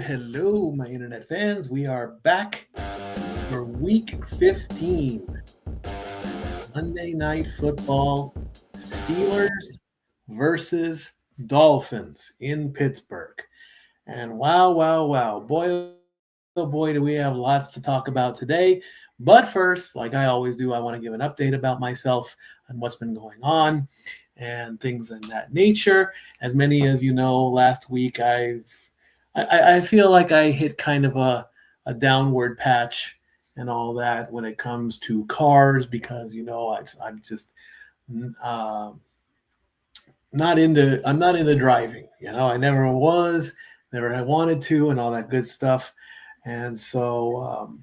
Hello, my internet fans. We are back for week 15. Monday Night Football, Steelers versus Dolphins in Pittsburgh. And wow, boy, oh boy, do we have lots to talk about today. But first, like I always do, I want to give an update about myself and what's been going on and things in that nature. As many of you know, last week I feel like I hit kind of a downward patch and all that when it comes to cars because I'm just I'm not into driving. I never was, never had wanted to, and all that good stuff. And so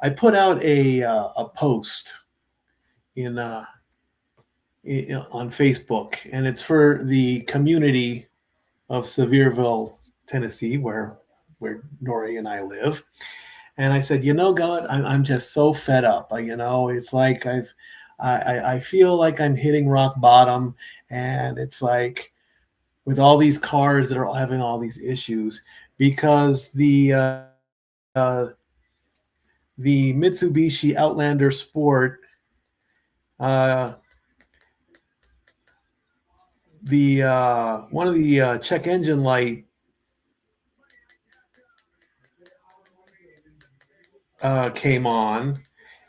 I put out a post on Facebook, and it's for the community of Sevierville, Tennessee, where Nori and I live. And I said, God, I'm just so fed up. It's like I feel like I'm hitting rock bottom, and it's like with all these cars that are having all these issues because the Mitsubishi Outlander Sport, one of the check engine light came on,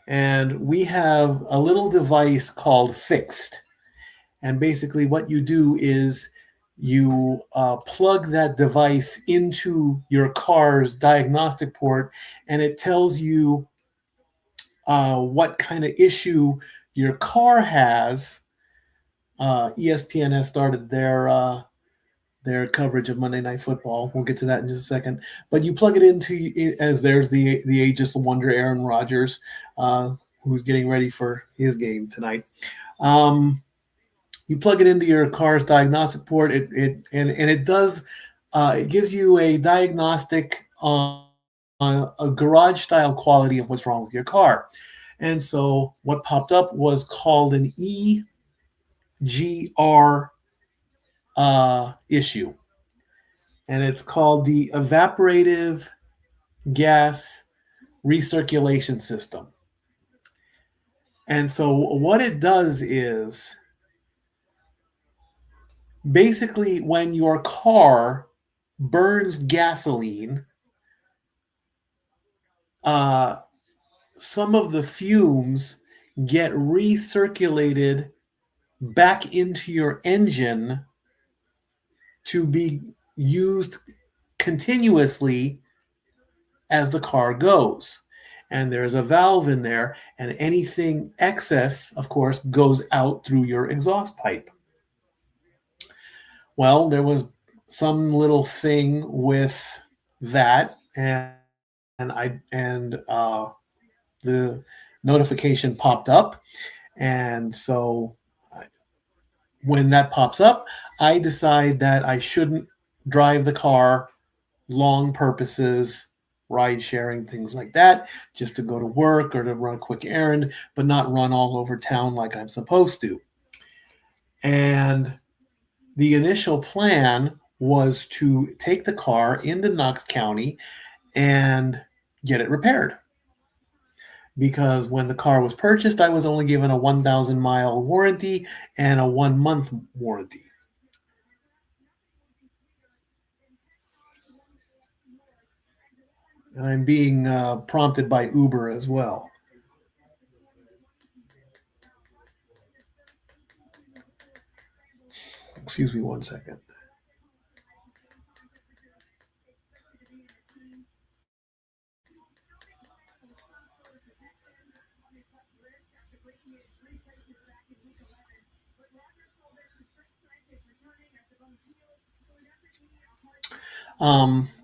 and we have a little device called Fixed. And basically what you do is you plug that device into your car's diagnostic port, and it tells you what kind of issue your car has. ESPN has started their coverage of Monday Night Football. We'll get to that in just a second. But you plug it into, as there's the ageless wonder Aaron Rodgers, who's getting ready for his game tonight. You plug it into your car's diagnostic port. It does. It gives you a diagnostic on a garage style quality of what's wrong with your car. And so what popped up was called an EGR issue, and it's called the evaporative gas recirculation system. And so what it does is basically when your car burns gasoline, some of the fumes get recirculated back into your engine to be used continuously as the car goes. And there's a valve in there, and anything excess, of course, goes out through your exhaust pipe. Well, there was some little thing with that, and the notification popped up, and so when that pops up, I decide that I shouldn't drive the car long purposes, ride sharing, things like that, just to go to work or to run a quick errand, but not run all over town like I'm supposed to. And the initial plan was to take the car into Knox County and get it repaired. Because when the car was purchased, I was only given a 1,000 mile warranty and a 1 month warranty. And I'm being prompted by Uber as well. Excuse me 1 second.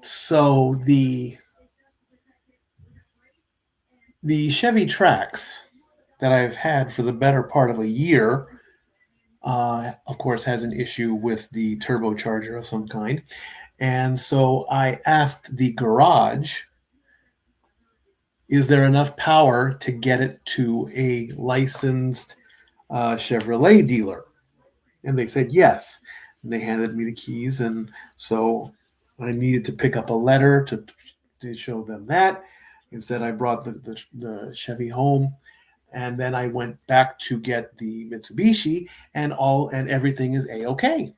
So the Chevy Trax that I've had for the better part of a year, of course, has an issue with the turbocharger of some kind. And so I asked the garage, is there enough power to get it to a licensed Chevrolet dealer? And they said yes. And they handed me the keys. And so I needed to pick up a letter to show them that. Instead, I brought the Chevy home. And then I went back to get the Mitsubishi, and everything is a-okay.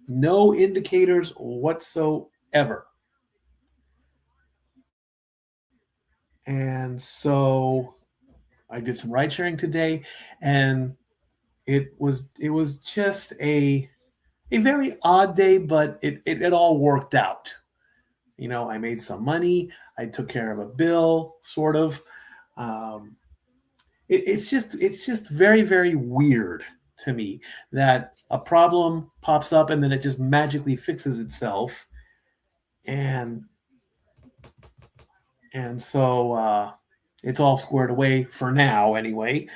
No indicators whatsoever. And so I did some ride sharing today, and it was just a very odd day, but it all worked out. I made some money. I took care of a bill, sort of. It's just very, very weird to me that a problem pops up and then it just magically fixes itself, and so it's all squared away for now anyway,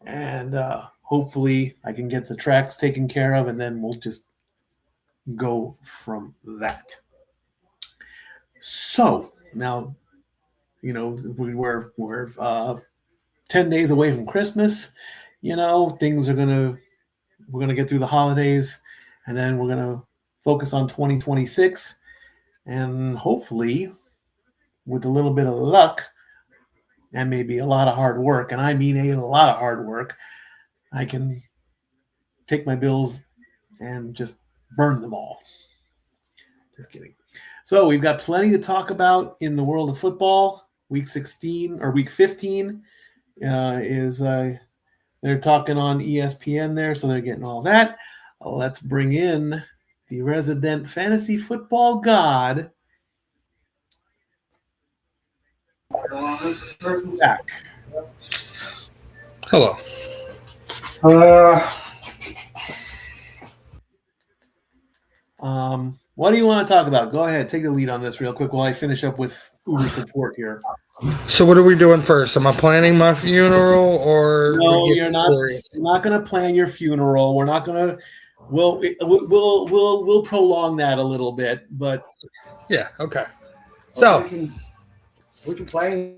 and hopefully I can get the tracks taken care of, and then we'll just go from that. So now, we're 10 days away from Christmas. Things are we're gonna get through the holidays, and then we're gonna focus on 2026, and hopefully, with a little bit of luck and maybe a lot of hard work, and I mean a lot of hard work, I can take my bills and just burn them all. Just kidding. So we've got plenty to talk about in the world of football. Week 16 or week 15 is they're talking on ESPN there, so they're getting all that. Let's bring in the resident fantasy football god, Zach. Hello. What do you want to talk about? Go ahead, take the lead on this real quick while I finish up with Uber support here. So what are we doing first? Am I planning my funeral, or no? You're not. You're not going to plan your funeral. We're not going to. We'll prolong that a little bit, but yeah, okay. So we can plan.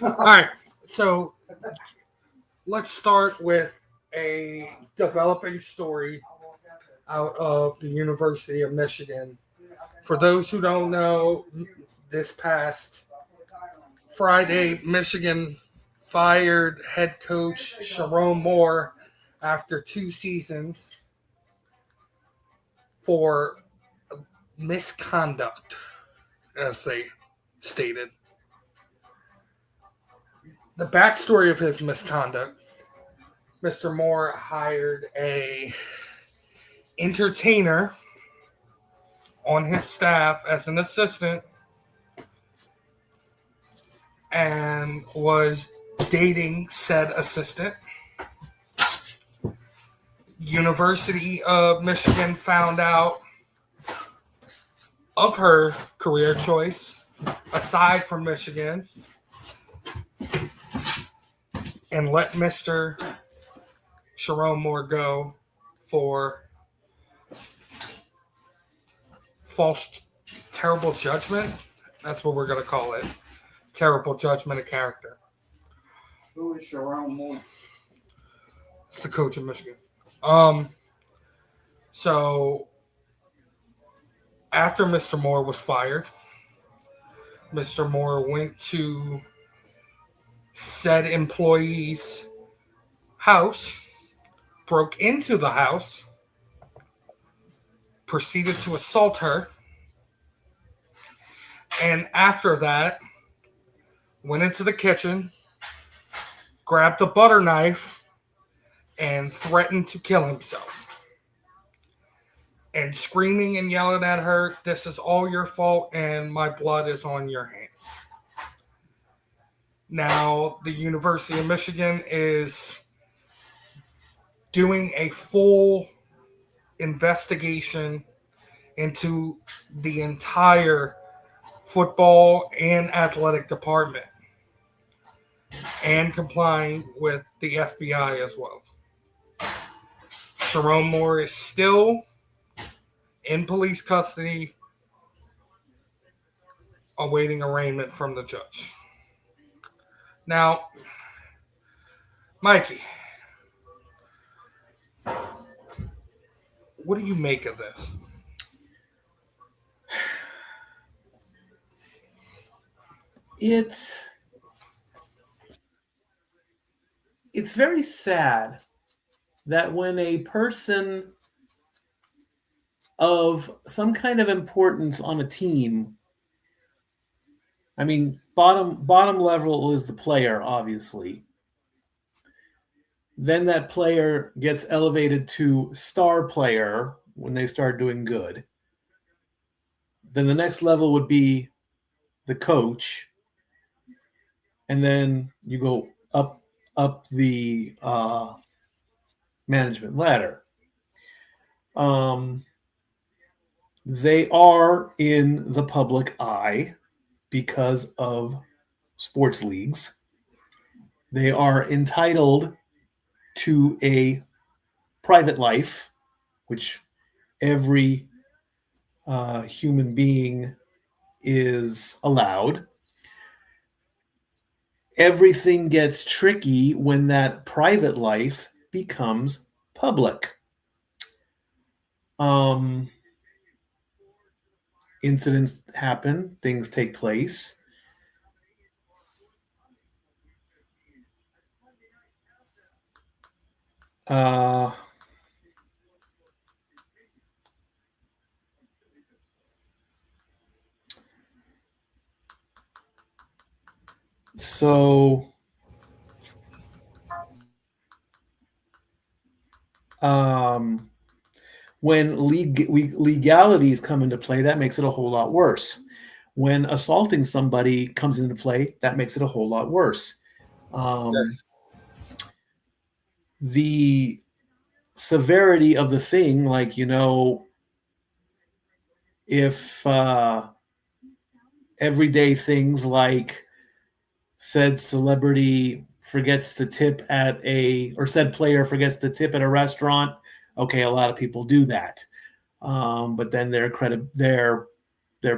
All right. So let's start with a developing story out of the University of Michigan. For those who don't know, this past Friday, Michigan fired head coach Sharon Moore after 2 seasons for misconduct, as they stated. The backstory of his misconduct: Mr. Moore hired a entertainer on his staff as an assistant and was dating said assistant. University of Michigan found out of her career choice, aside from Michigan, and let Mr. Sharon Moore go for false, terrible judgment. That's what we're going to call it. Terrible judgment of character. Who is Sharon Moore? It's the coach of Michigan. So after Mr. Moore was fired, Mr. Moore went to said employee's house, broke into the house, proceeded to assault her, and after that, went into the kitchen, grabbed a butter knife, and threatened to kill himself. And screaming and yelling at her, "This is all your fault, and my blood is on your hands." Now, the University of Michigan is doing a full investigation into the entire football and athletic department and complying with the FBI as well. Sharon Moore is still in police custody, awaiting arraignment from the judge. Now, Mikey, what do you make of this? It's very sad that when a person of some kind of importance on a team, I mean, bottom level is the player, obviously. Then that player gets elevated to star player when they start doing good. Then the next level would be the coach. And then you go up the management ladder. They are in the public eye because of sports leagues. They are entitled to a private life, which every human being is allowed. Everything gets tricky when that private life becomes public. Incidents happen, things take place. So when legalities come into play, that makes it a whole lot worse. When assaulting somebody comes into play, that makes it a whole lot worse. The severity of the thing, like, if everyday things like said celebrity forgets to tip or said player forgets to tip at a restaurant, okay, a lot of people do that. But then their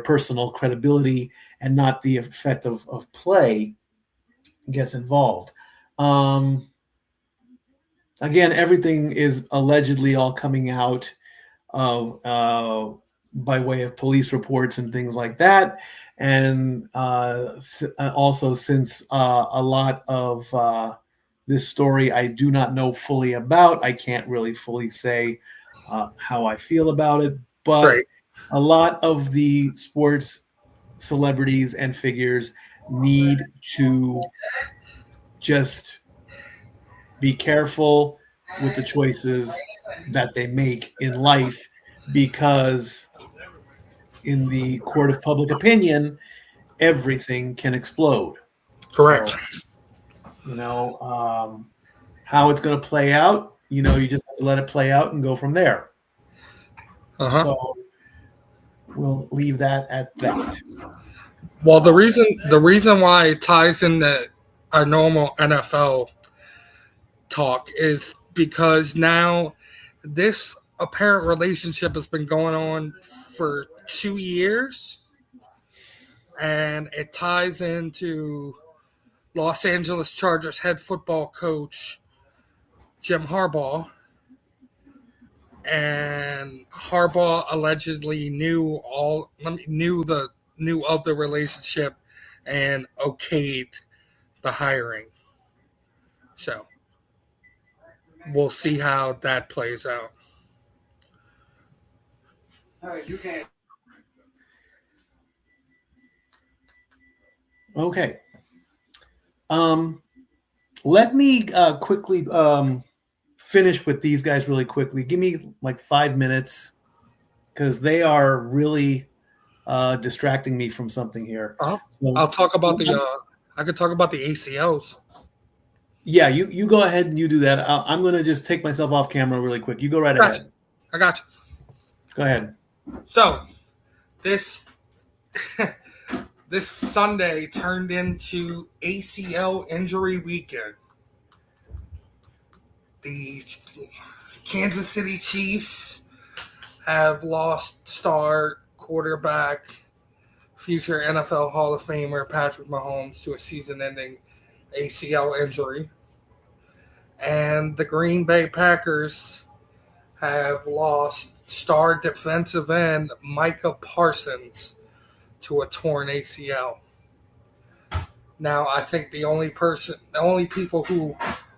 personal credibility and not the effect of play gets involved. Again, everything is allegedly all coming out by way of police reports and things like that. And also, since a lot of this story I do not know fully about, I can't really fully say how I feel about it. But Right. A lot of the sports celebrities and figures need to just be careful with the choices that they make in life, because in the court of public opinion, everything can explode. Correct. So, how it's going to play out, you just have to let it play out and go from there. Uh-huh. So we'll leave that at that. Well, the reason why it ties into our normal NFL talk is because now this apparent relationship has been going on for 2 years, and it ties into Los Angeles Chargers head football coach Jim Harbaugh. And Harbaugh allegedly knew of the relationship and okayed the hiring. So we'll see how that plays out. You can't. Okay. Let me quickly finish with these guys really quickly. Give me like 5 minutes because they are really distracting me from something here. So, I'll talk about I could talk about the ACLs. Yeah, you go ahead and you do that. I'm going to just take myself off camera really quick. You go right ahead. I got you. Go ahead. So this this Sunday turned into ACL injury weekend. The Kansas City Chiefs have lost star quarterback, future NFL Hall of Famer Patrick Mahomes to a season-ending ACL injury. And the Green Bay Packers have lost star defensive end Micah Parsons to a torn ACL. Now, I think the only people who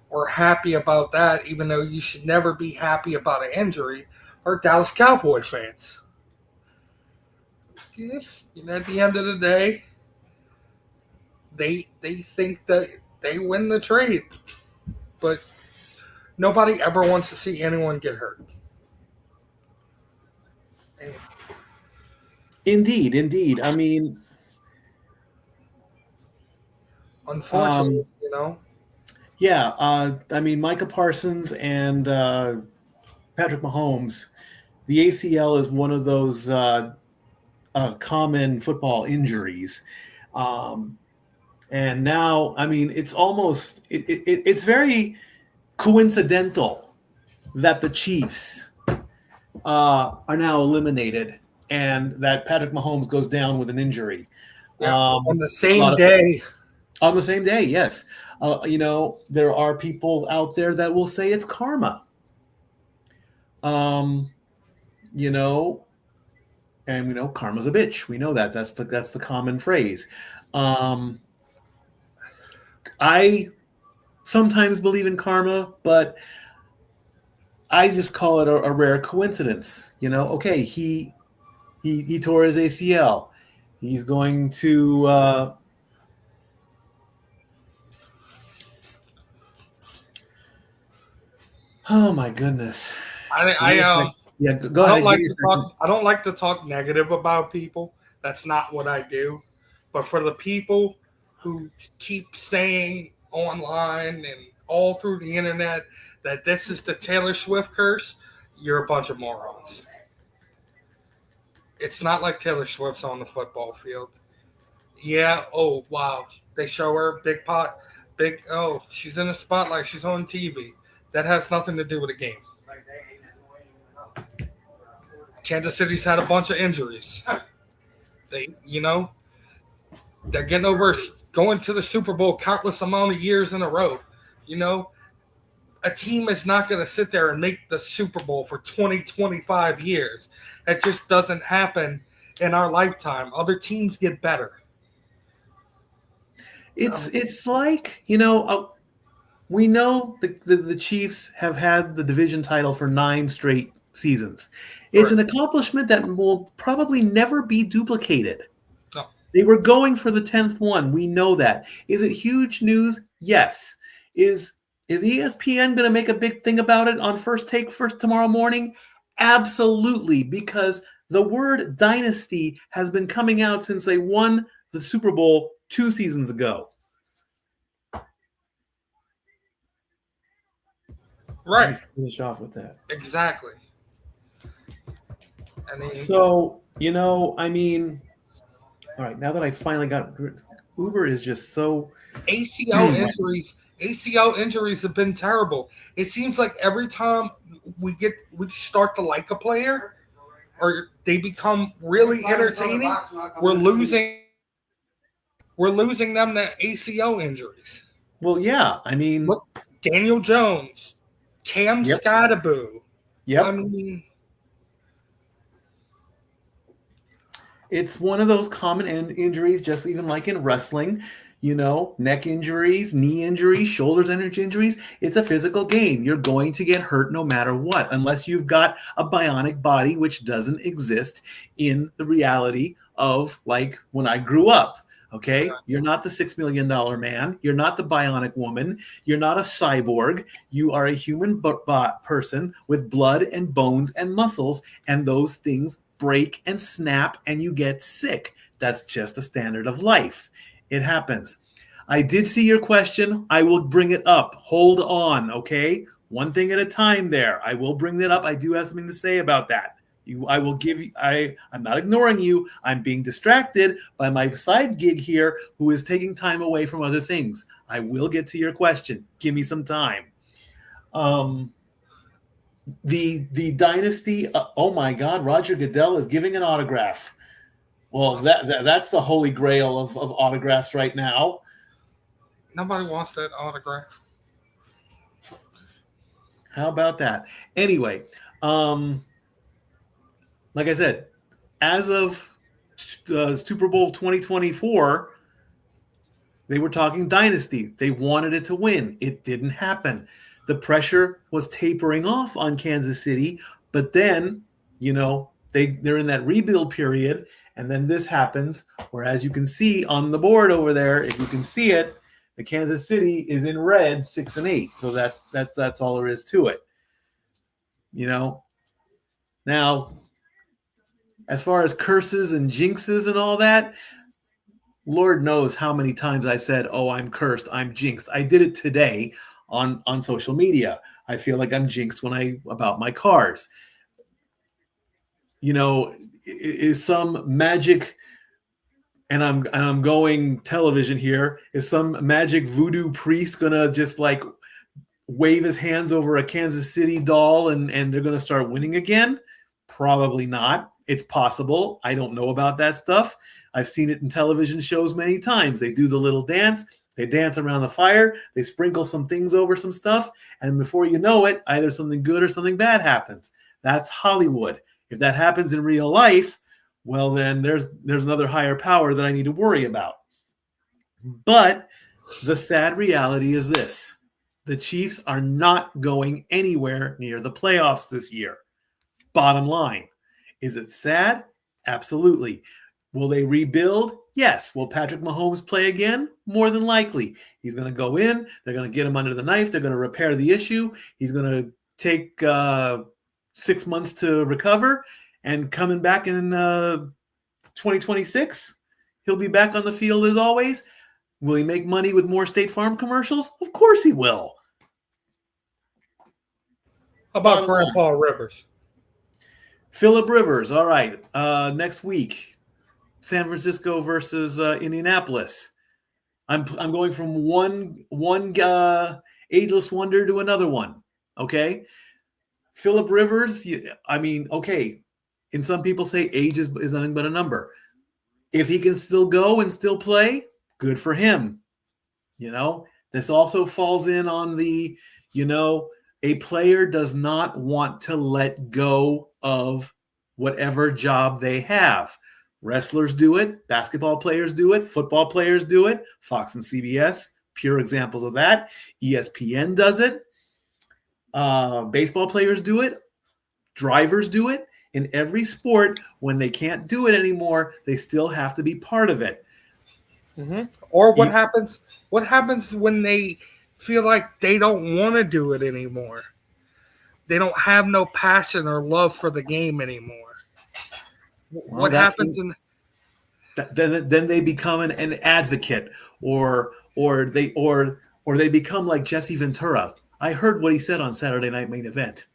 were happy about that, even though you should never be happy about an injury, are Dallas Cowboy fans. At the end of the day, they think that they win the trade, but nobody ever wants to see anyone get hurt. Indeed. I mean, unfortunately, Yeah, I mean, Micah Parsons and Patrick Mahomes, the ACL is one of those common football injuries. And now, I mean, it's almost, it's very coincidental that the Chiefs are now eliminated and that Patrick Mahomes goes down with an injury. Yeah, on the same day. On the same day, yes. There are people out there that will say it's karma. And karma's a bitch. We know that. That's the common phrase. I sometimes believe in karma, but I just call it a rare coincidence. Okay, he tore his ACL. He's going to oh my goodness. Go ahead. I don't like to talk negative about people. That's not what I do. But for the people who keep saying online and all through the internet that this is the Taylor Swift curse, you're a bunch of morons. It's not like Taylor Swift's on the football field. Yeah, oh wow. They show her she's in a spotlight, she's on TV. That has nothing to do with the game. Kansas City's had a bunch of injuries. They're getting over going to the Super Bowl countless amount of years in a row. A team is not going to sit there and make the Super Bowl for 20, 25 years. That just doesn't happen in our lifetime. Other teams get better. It's like, we know the Chiefs have had the division title for 9 straight seasons. It's an accomplishment that will probably never be duplicated. No. They were going for the 10th one. We know that. Is it huge news? Yes. Is ESPN going to make a big thing about it on First Take tomorrow morning? Absolutely, because the word dynasty has been coming out since they won the Super Bowl 2 seasons ago. Right. Finish off with that. Exactly. I mean, So, I mean, all right, now that I finally got Uber is just so ACL injuries. ACL injuries have been terrible. It seems like every time we start to like a player, or they become really entertaining, we're losing them to ACL injuries. well, yeah. I mean, Look, Daniel Jones, Cam Yep. Scottaboo. Yep. I mean, it's one of those common injuries, just even like in wrestling, neck injuries, knee injuries, shoulders injuries. It's a physical game. You're going to get hurt no matter what, unless you've got a bionic body, which doesn't exist in the reality of like when I grew up. Okay, you're not the $6 million man. You're not the bionic woman. You're not a cyborg. You are a human person with blood and bones and muscles, and those things break and snap, and you get sick. That's just a standard of life. It happens. I did see your question. I will bring it up. Hold on, okay? One thing at a time there. I will bring that up. I do have something to say about that. I will give you, I'm not ignoring you. I'm being distracted by my side gig here who is taking time away from other things. I will get to your question. Give me some time. The dynasty, oh my God, Roger Goodell is giving an autograph. Well, that's the holy grail of autographs right now. nobody wants that autograph. How about that? Anyway, like I said, as of Super Bowl 2024, they were talking dynasty. They wanted it to win. It didn't happen. The pressure was tapering off on Kansas City, but then, they're in that rebuild period, and then this happens, where as you can see on the board over there, if you can see it, the Kansas City is in red, 6-8. So that's all there is to it. Now, as far as curses and jinxes and all that, Lord knows how many times I said, "Oh, I'm cursed, I'm jinxed." I did it today on social media. I feel like I'm jinxed about my cars. Is some magic, and I'm going television here, is some magic voodoo priest gonna just like wave his hands over a Kansas City doll and they're gonna start winning again? Probably not. It's possible. I don't know about that stuff. I've seen it in television shows many times. They do the little dance. They dance around the fire. They sprinkle some things over some stuff. And before you know it, either something good or something bad happens. That's Hollywood. If that happens in real life, well, then there's another higher power that I need to worry about. But the sad reality is this. The Chiefs are not going anywhere near the playoffs this year. Bottom line. Is it sad? Absolutely. Will they rebuild? Yes. Will Patrick Mahomes play again? More than likely. He's going to go in. They're going to get him under the knife. They're going to repair the issue. He's going to take 6 months to recover. And coming back in 2026, he'll be back on the field as always. Will he make money with more State Farm commercials? Of course he will. How about Grandpa Rivers? Phillip Rivers. All right. Next week, San Francisco versus Indianapolis. I'm going from one ageless wonder to another one. Okay. Phillip Rivers. Okay. And some people say age is nothing but a number. If he can still go and still play, good for him. This also falls in on the, a player does not want to let go of whatever job they have. Wrestlers do it. Basketball players do it. Football players do it. Fox and CBS, pure examples of that. ESPN does it. Baseball players do it. Drivers do it. In every sport, when they can't do it anymore, they still have to be part of it. Mm-hmm. Or what happens? What happens when they feel like they don't want to do it anymore? They don't have no passion or love for the game anymore. What happens then they become an advocate, or they become like Jesse Ventura. I heard what he said on Saturday Night Main Event.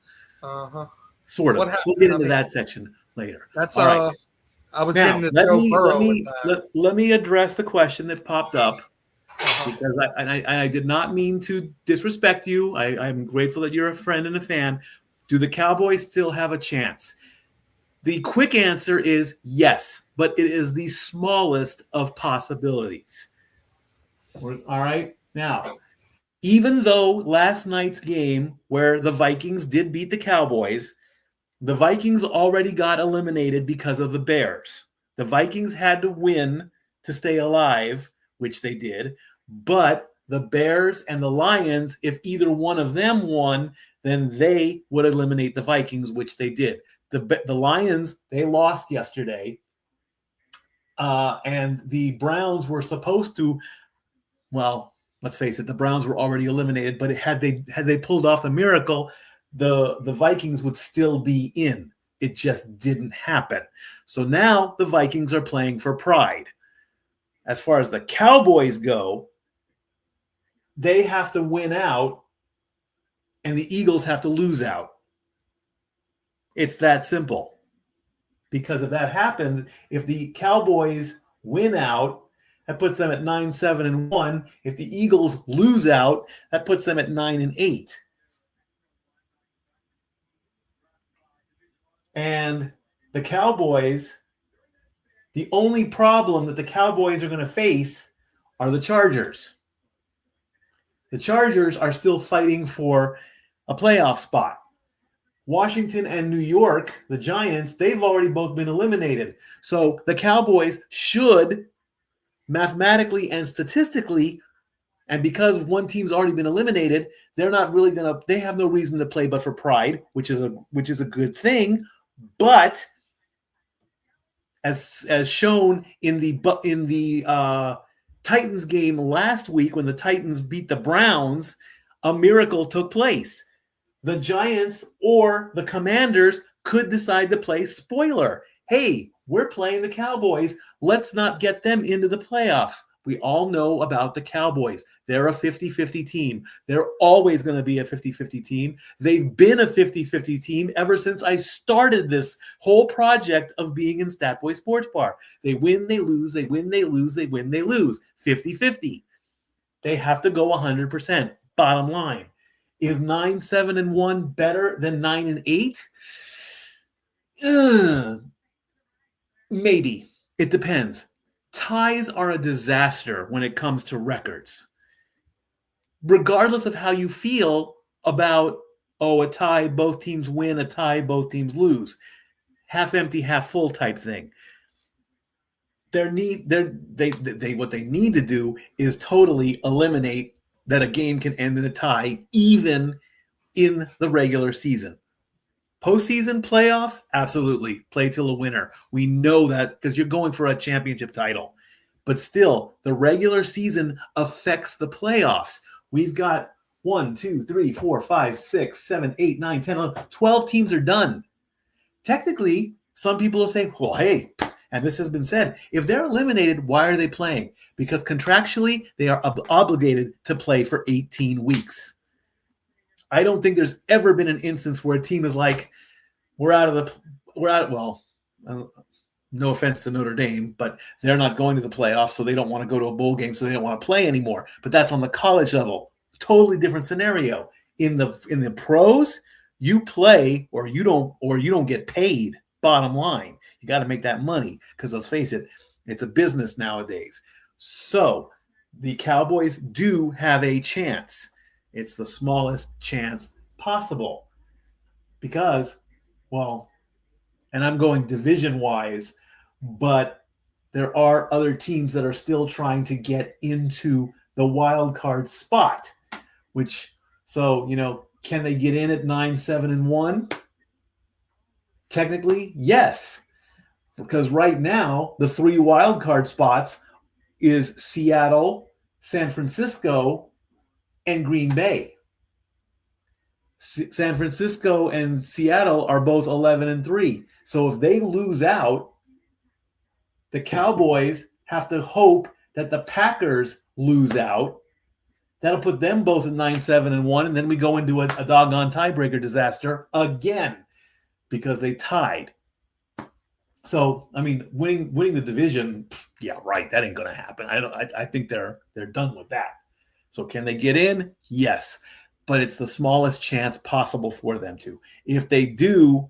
Uh-huh. Sort of. What happened? We'll get I into mean, that section later. That's All right. I was Now, getting to let Joe me Burrow with that. let me address the question that popped up Uh-huh. because I did not mean to disrespect you. I'm grateful that you're a friend and a fan. Do the Cowboys still have a chance? The quick answer is yes, but it is the smallest of possibilities. All right. Now, even though last night's game where the Vikings did beat the Cowboys, the Vikings already got eliminated because of the Bears. The Vikings had to win to stay alive, which they did, but the Bears and the Lions, if either one of them won, then they would eliminate the Vikings, which they did. The Lions, they lost yesterday, and the Browns were supposed to, well, let's face it, the Browns were already eliminated, but had they pulled off the miracle, the Vikings would still be in. It just didn't happen. So now the Vikings are playing for pride. As far as the Cowboys go, they have to win out, and the Eagles have to lose out. It's that simple. Because if that happens, if the Cowboys win out, that puts them at 9-7-1. If the Eagles lose out, that puts them at 9-8. And the Cowboys, the only problem that the Cowboys are going to face are the Chargers. The Chargers are still fighting for a playoff spot. Washington and New York, the Giants, they've already both been eliminated. So the Cowboys should mathematically and statistically, and because one team's already been eliminated, they're not really going to, they have no reason to play but for pride, which is a good thing. But as shown in the Titans game last week when the Titans beat the Browns, a miracle took place. The Giants or the Commanders could decide to play spoiler. Hey, we're playing the Cowboys. Let's not get them into the playoffs. We all know about the Cowboys. They're a 50-50 team. They're always going to be a 50-50 team. They've been a 50-50 team ever since I started this whole project of being in Statboy Sports Bar. They win, they lose, they win, they lose, they win, they lose. 50-50. They have to go 100%. Bottom line. Is 9-7-1 better than 9-8? Maybe. It depends. Ties are a disaster when it comes to records. Regardless of how you feel about, a tie, both teams win, a tie, both teams lose. Half empty, half full type thing. What they need to do is totally eliminate that a game can end in a tie, even in the regular season. Postseason playoffs, absolutely. Play till a winner. We know that because you're going for a championship title. But still, the regular season affects the playoffs. We've got 1, 2, 3, 4, 5, 6, 7, 8, 9, 10, 11, 12 teams are done. Technically, some people will say, well, hey, and this has been said, if they're eliminated, why are they playing? Because contractually, they are obligated to play for 18 weeks. I don't think there's ever been an instance where a team is like, no offense to Notre Dame, but they're not going to the playoffs, so they don't want to go to a bowl game, so they don't want to play anymore. But that's on the college level. Totally different scenario. In the pros, you play or you don't get paid, bottom line. You got to make that money because let's face it, it's a business nowadays. So the Cowboys do have a chance. It's the smallest chance possible because, and I'm going division-wise, but there are other teams that are still trying to get into the wild card spot, can they get in at 9-7-1? Technically, yes. Because right now, the 3 wild card spots is Seattle, San Francisco, and Green Bay. San Francisco and Seattle are both 11-3. So if they lose out, the Cowboys have to hope that the Packers lose out. That'll put them both at 9-7-1, and then we go into a doggone tiebreaker disaster again because they tied. So, I mean, winning the division, yeah, right. That ain't going to happen. I think they're done with that. So, can they get in? Yes, but it's the smallest chance possible for them to. If they do,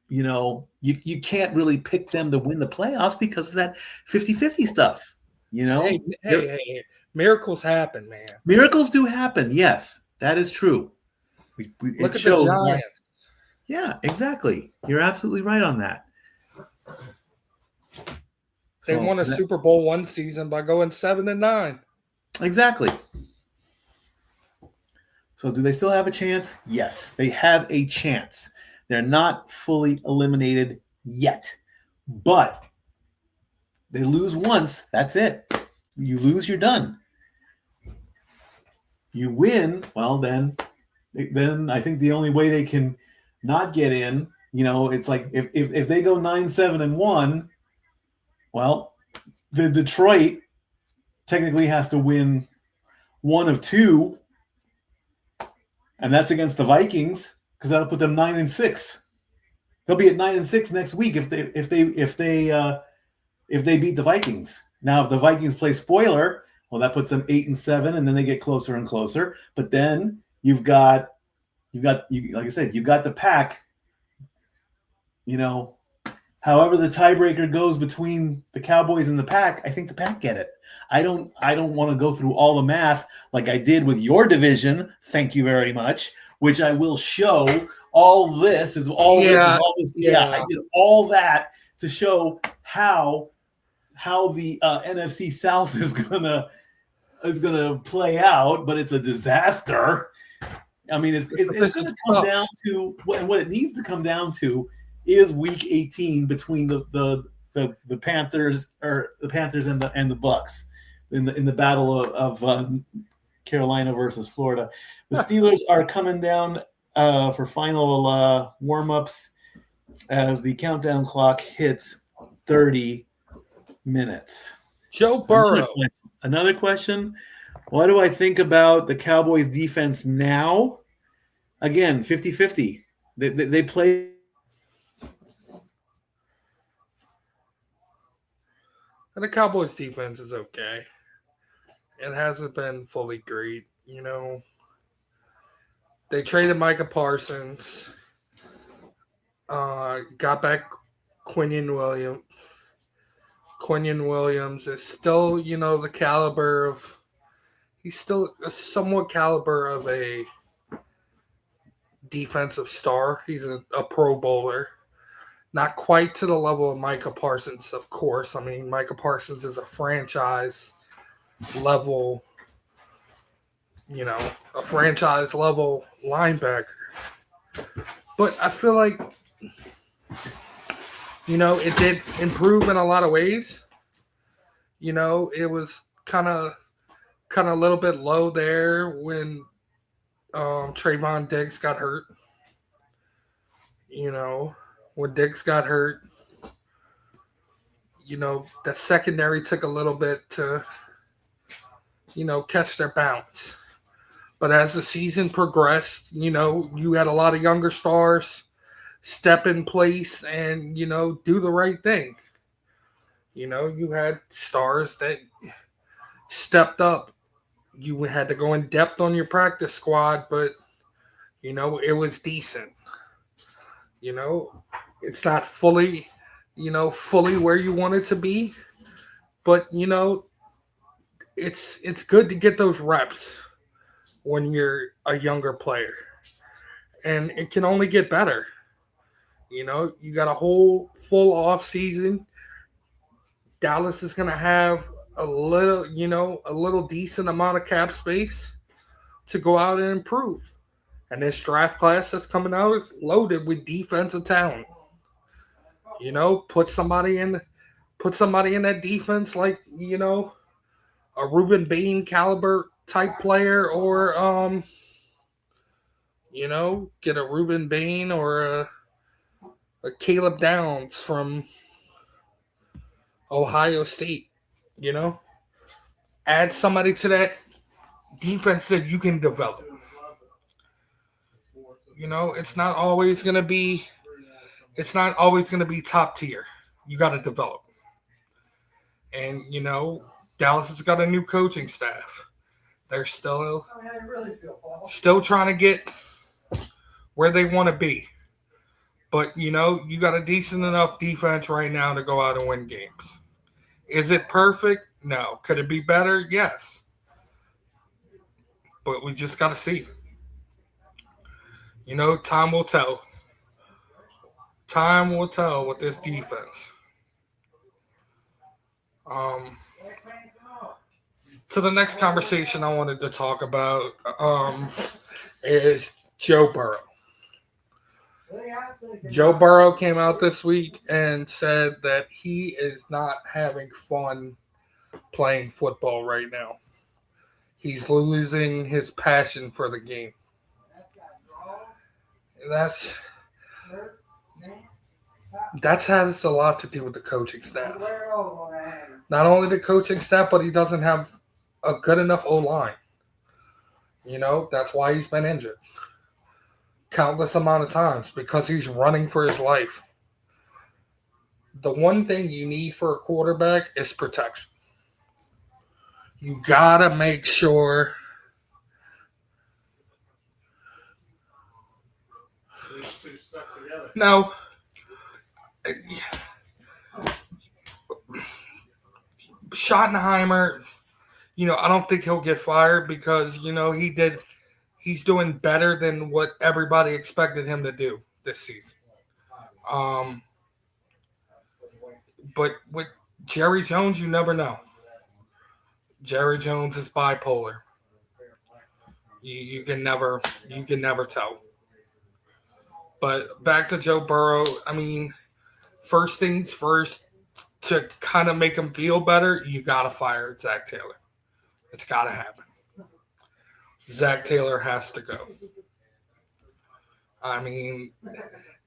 you can't really pick them to win the playoffs because of that 50-50 stuff. Hey, miracles happen, man. Miracles do happen. Yes, that is true. Look at the Giants. Yeah, exactly. You're absolutely right on that. They won a Super Bowl one season by going 7-9. Exactly. So do they still have a chance? Yes, they have a chance. They're not fully eliminated yet. But they lose once, that's it. You lose, you're done. You win, well, then I think the only way they can not get in, it's like if they go 9-7-1, well, the Detroit technically has to win one of two, and that's against the Vikings because that'll put them 9-6. They'll be at 9-6 next week if they beat the Vikings. Now, if the Vikings play spoiler, well, that puts them 8-7, and then they get closer and closer. But then you've got like I said, you've got the pack. However the tiebreaker goes between the Cowboys and the pack, I think the pack get it. I don't want to go through all the math like I did with your division. Thank you very much. Which I will show. All this is all this is all this. Yeah, I did all that to show how the NFC South is gonna play out, but it's a disaster. I mean, it's going to come down to what it needs to come down to is Week 18 between the Panthers or the Panthers and the Bucs in the battle of Carolina versus Florida. The Steelers are coming down for final warm-ups as the countdown clock hits 30 minutes. Joe Burrow. Another question. What do I think about the Cowboys defense now? Again, 50-50. They play. And the Cowboys defense is okay. It hasn't been fully great, They traded Micah Parsons. Got back Quinion Williams. Quinion Williams is still, the caliber of – he's still a somewhat caliber of a defensive star. He's a Pro Bowler. Not quite to the level of Micah Parsons, of course. I mean, Micah Parsons is a franchise level, a franchise level linebacker. But I feel like, it did improve in a lot of ways. It was kind of a little bit low there when Trayvon Diggs got hurt. When Diggs got hurt, the secondary took a little bit to, catch their bounce. But as the season progressed, you had a lot of younger stars step in place and, do the right thing. You had stars that stepped up. You had to go in depth on your practice squad, but, it was decent. It's not fully where you want it to be, but, it's good to get those reps when you're a younger player, and it can only get better. You got a whole full off season. Dallas is going to have a little decent amount of cap space to go out and improve. And this draft class that's coming out is loaded with defensive talent. Put somebody in that defense like, a Ruben Bain caliber type player, or get a Ruben Bain or a Caleb Downs from Ohio State. Add somebody to defense that you can develop. It's not always going to be top tier. You got to develop. And Dallas has got a new coaching staff. They're still trying to get where they want to be. But you got a decent enough defense right now to go out and win games. Is it perfect? No. Could it be better? Yes. But we just got to see. Time will tell. Time will tell with this defense. To the next conversation I wanted to talk about is Joe Burrow. Joe Burrow came out this week and said that he is not having fun playing football right now. He's losing his passion for the game. That has a lot to do with the coaching staff. Not only the coaching staff, but he doesn't have a good enough O-line. That's why he's been injured countless amount of times, because he's running for his life. The one thing you need for a quarterback is protection. You gotta make sure no. Schottenheimer, I don't think he'll get fired because, he's doing better than what everybody expected him to do this season. But with Jerry Jones, you never know. Jerry Jones is bipolar. You can never tell. But back to Joe Burrow. I mean, first things first, to kind of make him feel better, you got to fire Zach Taylor. It's got to happen. Zach Taylor has to go. I mean,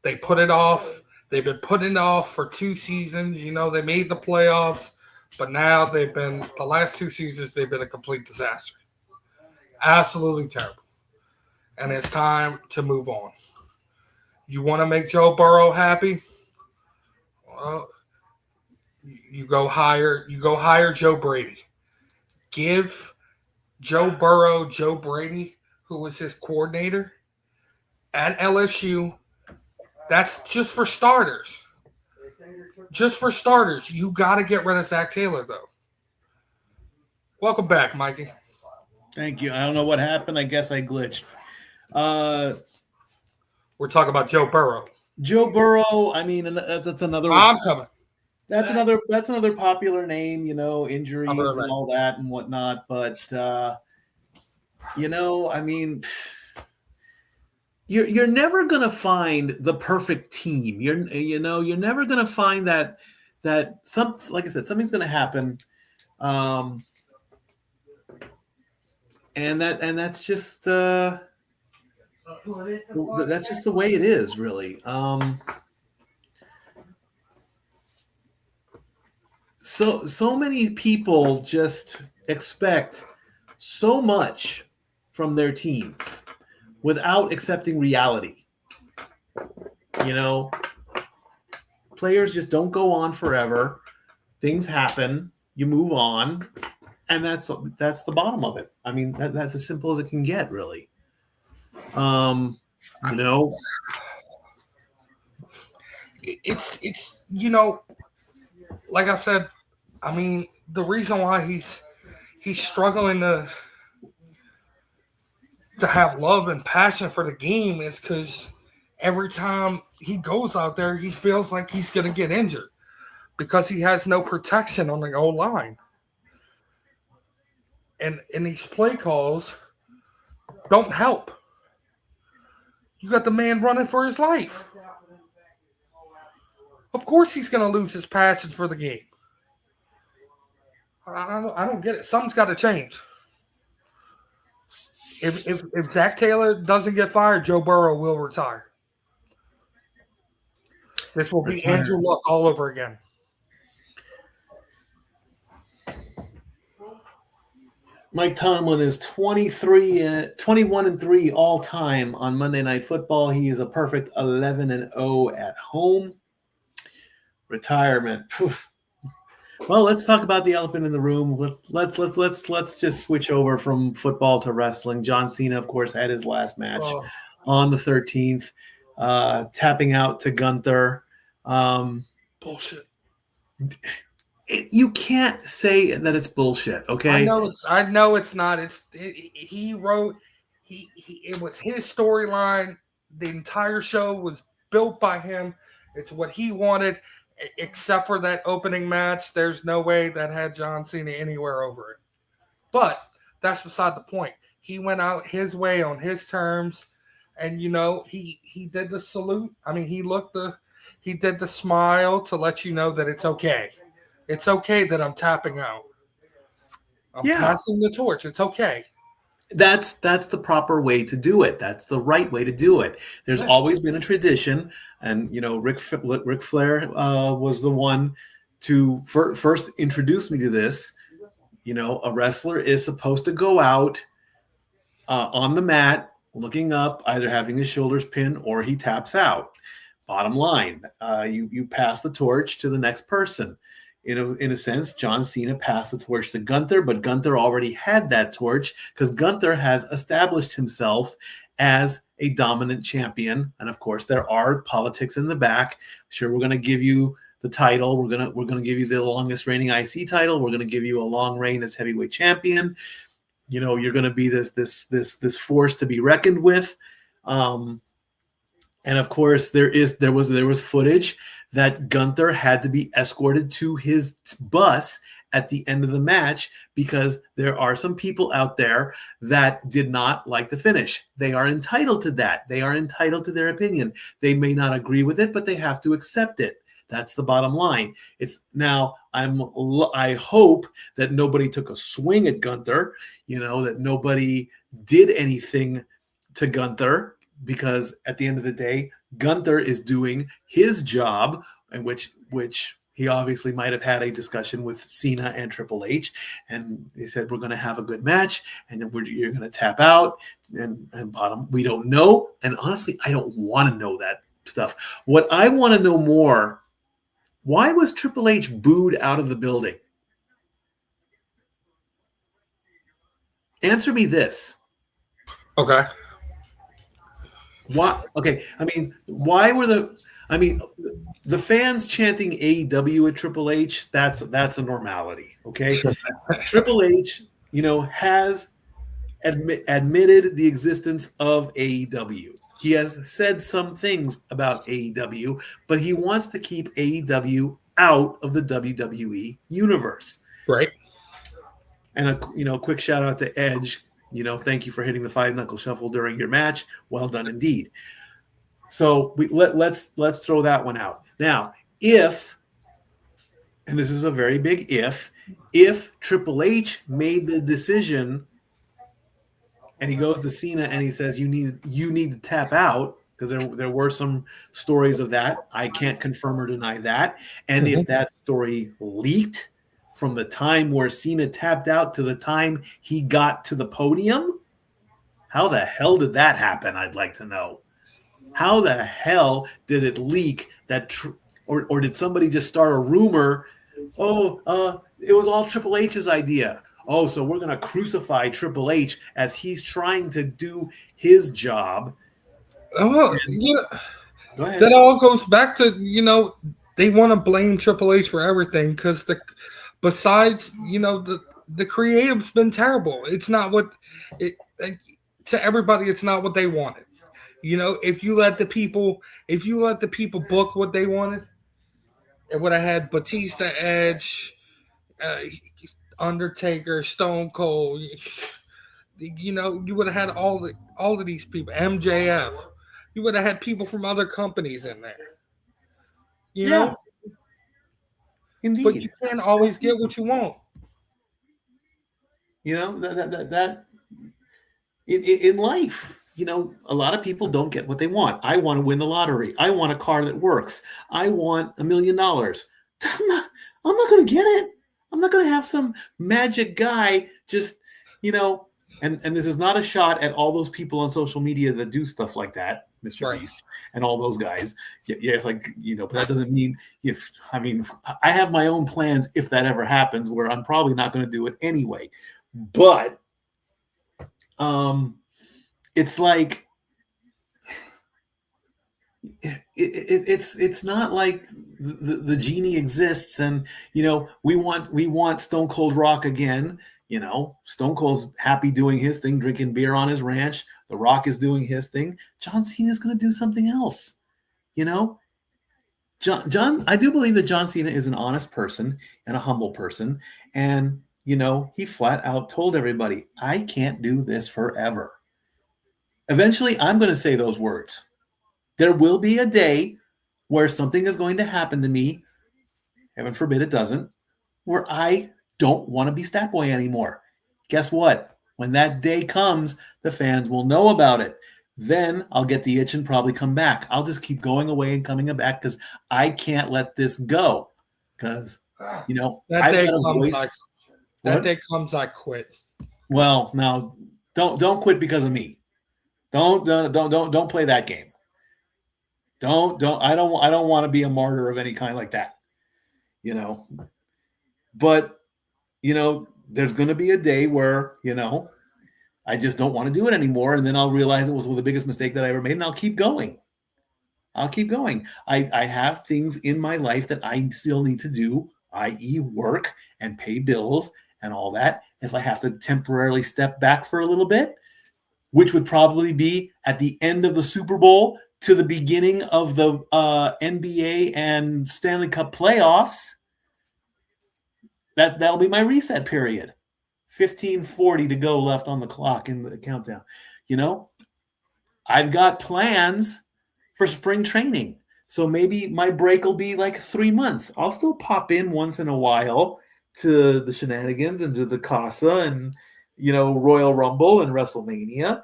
they put it off. They've been putting it off for 2 seasons. They made the playoffs, but now the last 2 seasons, they've been a complete disaster. Absolutely terrible. And it's time to move on. You want to make Joe Burrow happy? Well, you go hire Joe Brady. Give Joe Burrow Joe Brady, who was his coordinator at LSU. That's just for starters. You got to get rid of Zach Taylor, though. Welcome back, Mikey. Thank you. I don't know what happened. I guess I glitched. We're talking about Joe Burrow. Joe Burrow. I mean, that's another. I'm coming. That's another popular name. Injuries and all that and whatnot. But I mean, you're never gonna find the perfect team. You're never gonna find that like I said, something's gonna happen. And that's just the way it is, really. So many people just expect so much from their teams without accepting reality. Players just don't go on forever. Things happen. You move on. And that's the bottom of it. I mean, that's as simple as it can get, really. It's like I said, I mean, the reason why he's struggling to have love and passion for the game is because every time he goes out there, he feels like he's going to get injured because he has no protection on the O-line. And these play calls don't help. You got the man running for his life. Of course he's going to lose his passion for the game. I don't get it. Something's got to change. If Zach Taylor doesn't get fired, Joe Burrow will retire. This will be Andrew Luck all over again. Mike Tomlin is 21-3 all time on Monday Night Football. He is a perfect 11-0 at home. Retirement. Poof. Well, let's talk about the elephant in the room. Let's just switch over from football to wrestling. John Cena, of course, had his last match on the 13th, tapping out to Gunther. Bullshit. You can't say that it's bullshit, okay? I know it's not. He wrote. It was his storyline. The entire show was built by him. It's what he wanted. Except for that opening match, there's no way that had John Cena anywhere over it. But that's beside the point. He went out his way on his terms, and he did the salute. I mean, he did the smile to let you know that it's okay. It's okay that I'm tapping out. I'm passing the torch. It's okay. That's the proper way to do it. That's the right way to do it. There's always been a tradition, and Ric Flair was the one to first introduce me to this. A wrestler is supposed to go out on the mat, looking up, either having his shoulders pinned or he taps out. Bottom line, you pass the torch to the next person. In a sense, John Cena passed the torch to Gunther, but Gunther already had that torch because Gunther has established himself as a dominant champion. And of course, there are politics in the back. Sure, we're going to give you the title. We're gonna give you the longest reigning IC title. We're going to give you a long reign as heavyweight champion. You're going to be this force to be reckoned with. And of course, there was footage that Gunther had to be escorted to his bus at the end of the match because there are some people out there that did not like the finish. They are entitled to that. They are entitled to their opinion. They may not agree with it, but they have to accept it. That's the bottom line. I hope that nobody took a swing at Gunther, that nobody did anything to Gunther, because at the end of the day, Gunther is doing his job, in which he obviously might have had a discussion with Cena and Triple H, and they said, we're going to have a good match, and then you're going to tap out, and bottom, we don't know. And honestly, I don't want to know that stuff. What I want to know more, why was Triple H booed out of the building? Answer me this. Okay. Why? Okay. I mean, why were the fans chanting AEW at Triple H? That's a normality. Okay. Triple H, has admitted the existence of AEW. He has said some things about AEW, but he wants to keep AEW out of the WWE universe. Right. And a quick shout out to Edge. Thank you for hitting the 5-knuckle shuffle during your match. Well done indeed. So let's throw that one out. Now, if, and this is a very big if Triple H made the decision and he goes to Cena and he says, you need to tap out, because there were some stories of that. I can't confirm or deny that. And if that story leaked from the time where Cena tapped out to the time he got to the podium, how the hell did that happen? I'd like to know. How the hell did it leak that, or did somebody just start a rumor? It was all Triple H's idea. Oh, so we're going to crucify Triple H as he's trying to do his job. Go ahead. That all goes back to, they want to blame Triple H for everything because besides, the creative's been terrible. It's not to everybody, it's not what they wanted. If you let the people book what they wanted, it would have had Batista, Edge, Undertaker, Stone Cold. You would have had all of these people, MJF. You would have had people from other companies in there. You know? Indeed. But you can't always get what you want. That in life, a lot of people don't get what they want. I want to win the lottery. I want a car that works. I want $1 million. I'm not going to get it. I'm not going to have some magic guy just you know, and this is not a shot at all those people on social media that do stuff like that, Mr. Right. Beast, and all those guys. Yeah, it's like, but that doesn't mean I have my own plans if that ever happens, where I'm probably not going to do it anyway. But it's like it's not like the genie exists, and we want Stone Cold Rock again. Stone Cold's happy doing his thing, drinking beer on his ranch. The Rock is doing his thing. John Cena's going to do something else. John, I do believe that John Cena is an honest person and a humble person, and he flat out told everybody, I can't do this forever. Eventually, I'm going to say those words. There will be a day where something is going to happen to me, heaven forbid it doesn't, where I don't want to be Statboy anymore. Guess what? When that day comes, the fans will know about it. Then I'll get the itch and probably come back. I'll just keep going away and coming back because I can't let this go. Because, that day comes, I quit. Well, now don't quit because of me. Don't play that game. I don't want to be a martyr of any kind like that. But there's going to be a day where, I just don't want to do it anymore. And then I'll realize it was the biggest mistake that I ever made. And I'll keep going. I have things in my life that I still need to do, i.e. work and pay bills and all that. If I have to temporarily step back for a little bit, which would probably be at the end of the Super Bowl to the beginning of the NBA and Stanley Cup playoffs, that'll be my reset period. 15:40 to go left on the clock in the countdown. I've got plans for spring training. So maybe my break will be like 3 months. I'll still pop in once in a while to the shenanigans and to the Casa and, Royal Rumble and WrestleMania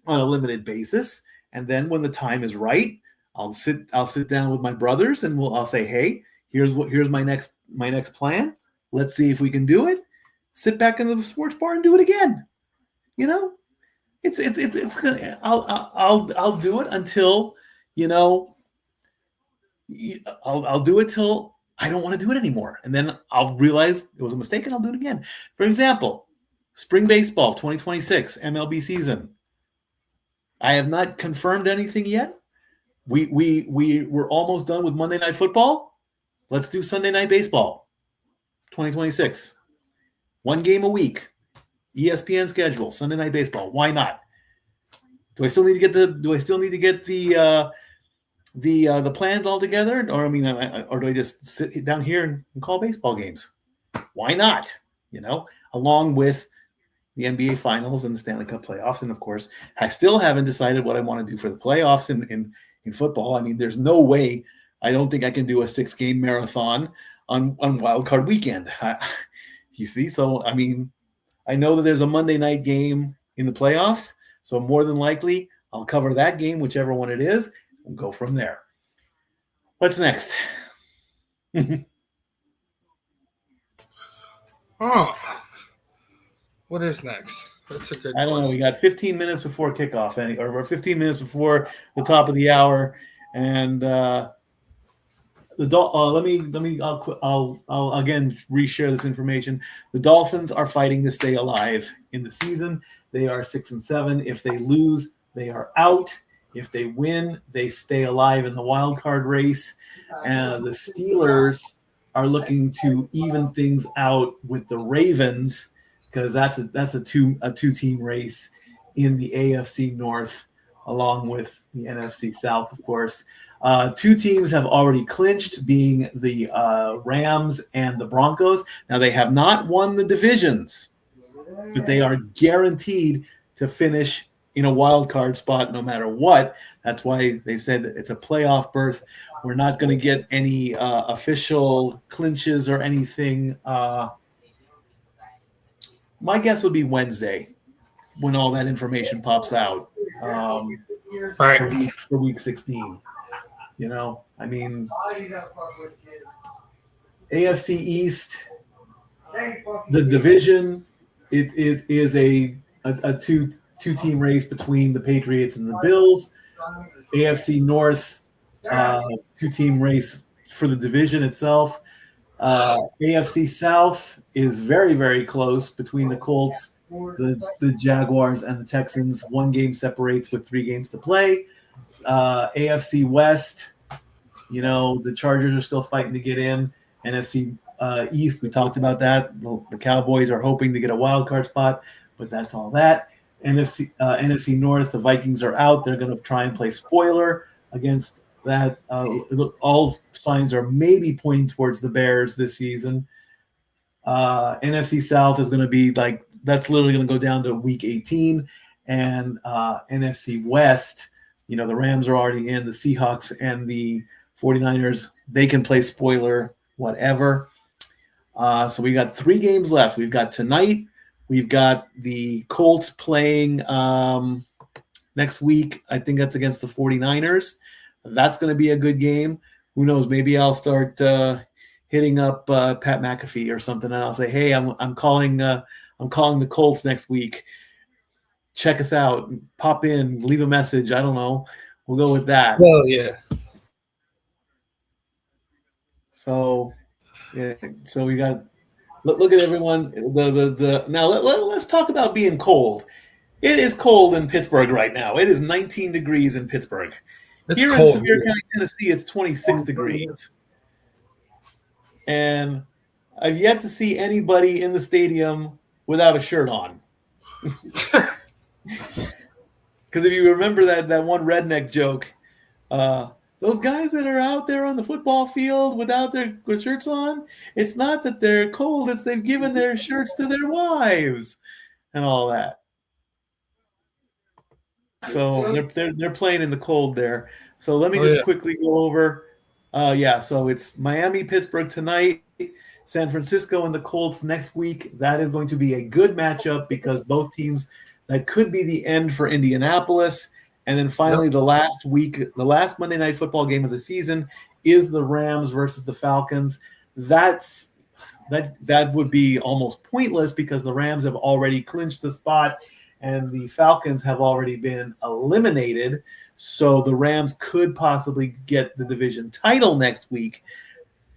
on a limited basis. And then when the time is right, I'll sit down with my brothers and I'll say, hey, here's my next plan. Let's see if we can do it. Sit back in the sports bar and do it again. It's good. I'll do it until, I'll do it till I don't want to do it anymore. And then I'll realize it was a mistake and I'll do it again. For example, spring baseball 2026 MLB season. I have not confirmed anything yet. We're almost done with Monday Night Football. Let's do Sunday Night Baseball 2026. 1 game a week. ESPN schedule, Sunday Night Baseball. Why not? Do I still need to get the plans all together, or do I just sit down here and call baseball games? Why not? Along with the NBA Finals and the Stanley Cup playoffs, and of course, I still haven't decided what I want to do for the playoffs in football. There's no way. I don't think I can do a 6-game marathon on Wild Card weekend. You see, so I know that there's a Monday night game in the playoffs, so more than likely I'll cover that game, whichever one it is, and go from there. What's next? What is next? That's a good I don't question. know. We got 15 minutes before kickoff, or 15 minutes before the top of the hour, and I'll again reshare this information. The Dolphins are fighting to stay alive in the season. They are 6-7. If they lose, they are out. If they win, they stay alive in the wild card race. And the Steelers are looking to even things out with the Ravens, because that's a two-team race in the AFC North, along with the NFC South, of course. 2 teams have already clinched, being the Rams and the Broncos. Now, they have not won the divisions, but they are guaranteed to finish in a wild card spot no matter what. That's why they said that it's a playoff berth. We're not going to get any official clinches or anything. My guess would be Wednesday when all that information pops out for week 16. AFC East, the division, it is a two-team race between the Patriots and the Bills. AFC North, two-team race for the division itself. AFC South is very, very close between the Colts, the Jaguars, and the Texans. 1 game separates with 3 games to play. AFC West, the Chargers are still fighting to get in. NFC East, we talked about that. The Cowboys are hoping to get a wild card spot, but that's all that. NFC North, the Vikings are out. They're going to try and play spoiler against that. All signs are maybe pointing towards the Bears this season. NFC South is going to be that's literally going to go down to week 18. And NFC West, the Rams are already in. The Seahawks and the 49ers, they can play spoiler, whatever. So we got 3 games left. We've got tonight. We've got the Colts playing next week. I think that's against the 49ers. That's going to be a good game. Who knows? Maybe I'll start hitting up Pat McAfee or something, and I'll say, "Hey, I'm calling the Colts next week. Check us out. Pop in, leave a message. I don't know. We'll go with that." Well, yeah. So, yeah. So we got. Look at everyone. Now let's talk about being cold. It is cold in Pittsburgh right now. It is 19 degrees in Pittsburgh. It's Here cold, in Sevier County, Tennessee, it's 26 degrees. And I've yet to see anybody in the stadium without a shirt on. Because if you remember that one redneck joke, those guys that are out there on the football field without their shirts on, it's not that they're cold, it's they've given their shirts to their wives and all that. So they're playing in the cold there. So let me quickly go over. So it's Miami, Pittsburgh tonight, San Francisco and the Colts next week. That is going to be a good matchup because both teams, that could be the end for Indianapolis. And then finally, the last Monday Night Football game of the season is the Rams versus the Falcons. That would be almost pointless because the Rams have already clinched the spot and the Falcons have already been eliminated. So the Rams could possibly get the division title next week.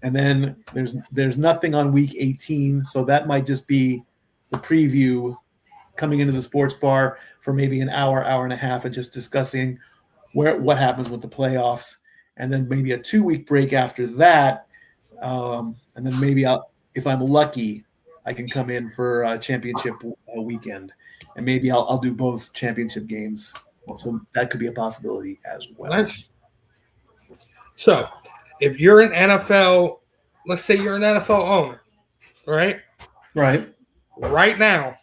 And then there's nothing on week 18, so that might just be the preview coming into the sports bar for maybe an hour and a half and just discussing what happens with the playoffs, and then maybe a 2-week break after that. And then maybe if I'm lucky, I can come in for a championship weekend, and maybe I'll do both championship games. So that could be a possibility as well. Nice. So if you're an NFL, let's say you're an NFL owner, right? Right. Right now,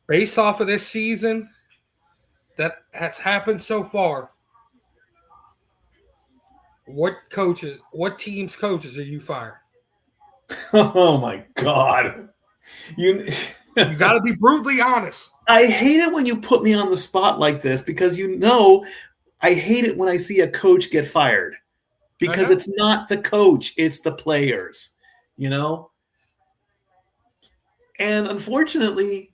based off of this season that has happened so far, what team's coaches are you firing? Oh my God. You got to be brutally honest. I hate it when you put me on the spot like this because I hate it when I see a coach get fired because it's not the coach, it's the players, And unfortunately,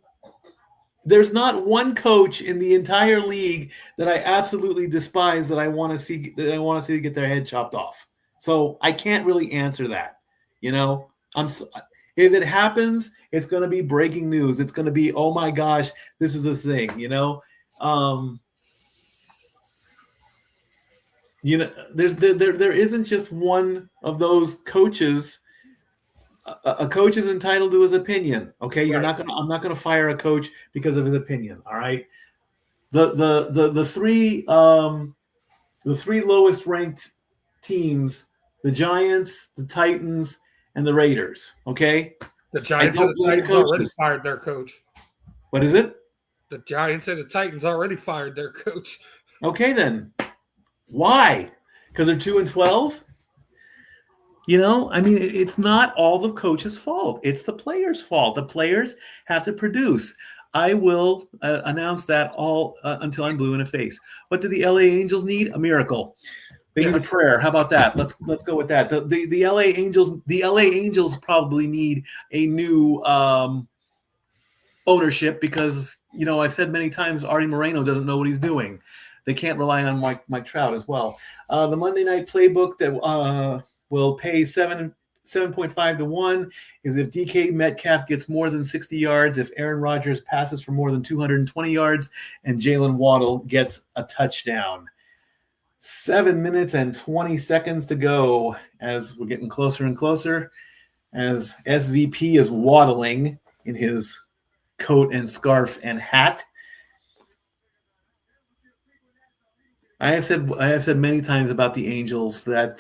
there's not one coach in the entire league that I absolutely despise that I want to see get their head chopped off. So I can't really answer that. If it happens, it's going to be breaking news. It's going to be, oh my gosh, this is the thing. There isn't just one of those coaches. A coach is entitled to his opinion. Okay, I'm not going to fire a coach because of his opinion. All right. The three lowest ranked teams: the Giants, the Titans, and the Raiders. Okay. The Giants and the Titans already fired their coach. What is it? The Giants and the Titans already fired their coach. Okay, then. Why? Because they're 2-12? It's not all the coach's fault. It's the players' fault. The players have to produce. I will announce that all until I'm blue in the face. What do the LA Angels need? A miracle. They need a prayer. How about that? Let's go with that. The LA Angels probably need a new ownership because, I've said many times Artie Moreno doesn't know what he's doing. They can't rely on Mike Trout as well. The Monday night playbook that will pay 7.5 to 1 is if DK Metcalf gets more than 60 yards, if Aaron Rodgers passes for more than 220 yards, and Jalen Waddle gets a touchdown. 7 minutes and 20 seconds to go as we're getting closer and closer, as SVP is waddling in his coat and scarf and hat. I have said many times about the Angels that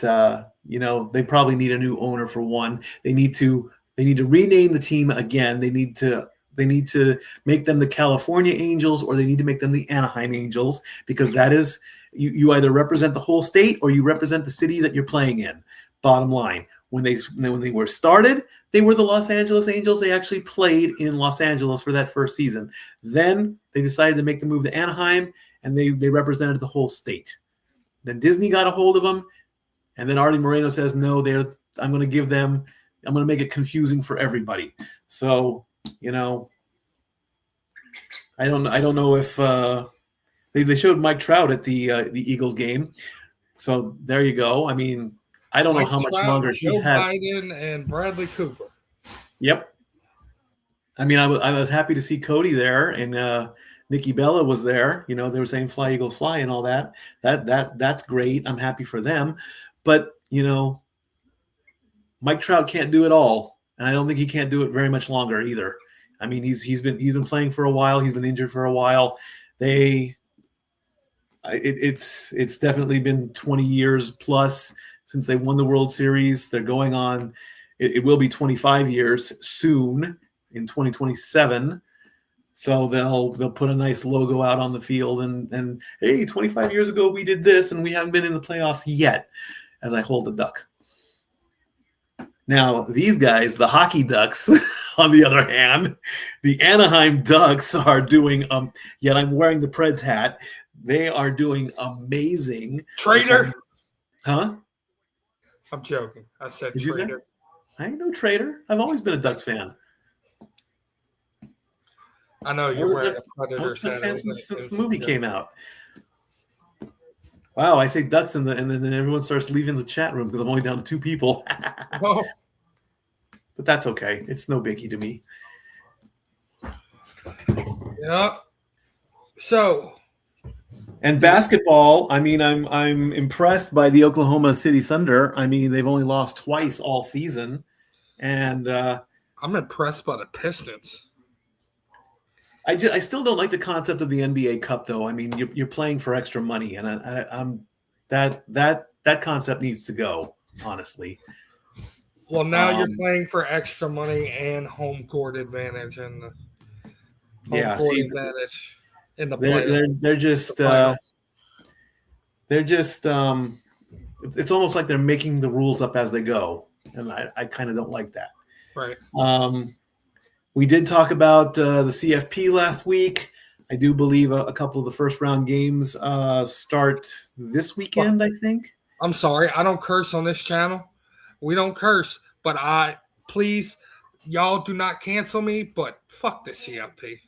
they probably need a new owner for one. They need to rename the team again. They need to make them the California Angels, or they need to make them the Anaheim Angels, because that is you either represent the whole state or you represent the city that you're playing in. Bottom line. When they were started, they were the Los Angeles Angels. They actually played in Los Angeles for that first season. Then they decided to make the move to Anaheim, and they represented the whole state. Then Disney got a hold of them, and then Artie Moreno says, no, I'm going to make it confusing for everybody. So, I don't know if they showed Mike Trout at the Eagles game. So there you go. I mean, I don't know how much longer he has. Biden and Bradley Cooper. Yep. I mean, I was happy to see Cody there, and Nikki Bella was there. They were saying "Fly Eagles Fly" and all that. That's great. I'm happy for them, but Mike Trout can't do it all, and I don't think he can't do it very much longer either. I mean, he's been playing for a while. He's been injured for a while. It's definitely been 20 years plus since they won the World Series. They're going on. It will be 25 years soon in 2027. So they'll put a nice logo out on the field and hey, 25 years ago we did this and we haven't been in the playoffs yet, as I hold the duck. Now, these guys, the hockey ducks, on the other hand, the Anaheim Ducks are doing yet I'm wearing the Preds hat. They are doing amazing. Traitor. Huh? I'm joking. I said Did traitor. I ain't no traitor. I've always been a Ducks fan. I know you're wearing a I Predator was a Ducks fan since the movie came out. Wow, I say Ducks and then everyone starts leaving the chat room because I'm only down to 2 people. Oh. But that's okay. It's no biggie to me. Yeah. So. And basketball, I mean, I'm impressed by the Oklahoma City Thunder. I mean, they've only lost twice all season, and I'm impressed by the Pistons. I still don't like the concept of the NBA Cup, though. I mean, you're playing for extra money, and I'm that concept needs to go, honestly. Well, now you're playing for extra money and home court advantage and advantage in the playoffs. They're just it's almost like they're making the rules up as they go, and I kind of don't like that. Right. We did talk about the CFP last week. I do believe a couple of the first round games start this weekend, I think. I'm sorry. I don't curse on this channel. We don't curse, but please, y'all do not cancel me, but fuck the CFP.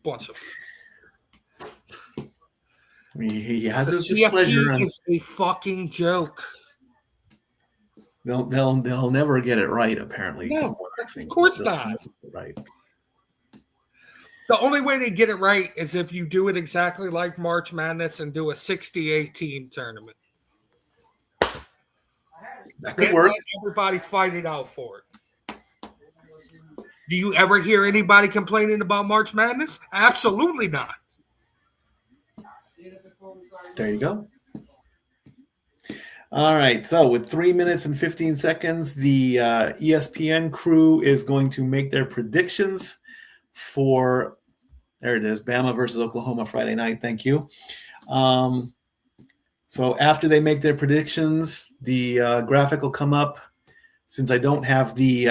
Bunch of. He has his displeasure. CFP is a fucking joke. They'll never get it right, apparently. No, of course not. Right. The only way to get it right is if you do it exactly like March Madness and do a 68-team tournament. That could work. Let everybody fight it out for it. Do you ever hear anybody complaining about March Madness? Absolutely not. There you go. All right. So with 3 minutes and 15 seconds, the ESPN crew is going to make their predictions for, there it is, Bama versus Oklahoma Friday night. Thank you. So after they make their predictions, the graphic will come up. Since I don't have the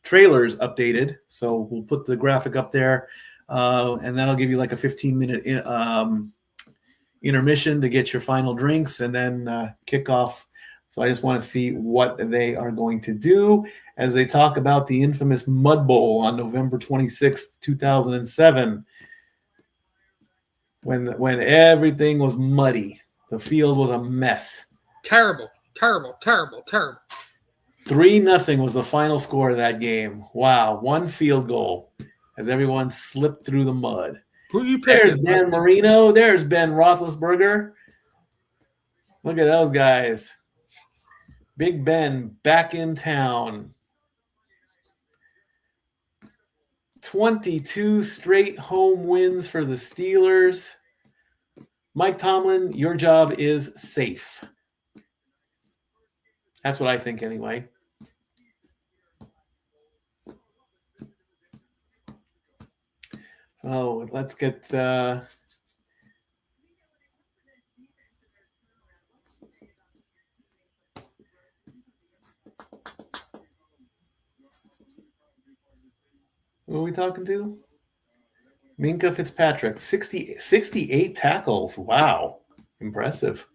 trailers updated, so we'll put the graphic up there, and that'll give you like a 15-minute intermission to get your final drinks, and then kick off So I just want to see what they are going to do as they talk about the infamous Mud Bowl on November 26th, 2007, when everything was muddy. The field was a mess. Terrible, terrible, terrible, terrible. 3-0 was the final score of that game. Wow, one field goal as everyone slipped through the mud. Who you There's picking? Dan Marino. There's Ben Roethlisberger. Look at those guys. Big Ben back in town. 22 straight home wins for the Steelers. Mike Tomlin, your job is safe. That's what I think anyway. So let's get who are we talking to? Minka Fitzpatrick, 68 tackles. Wow. Impressive.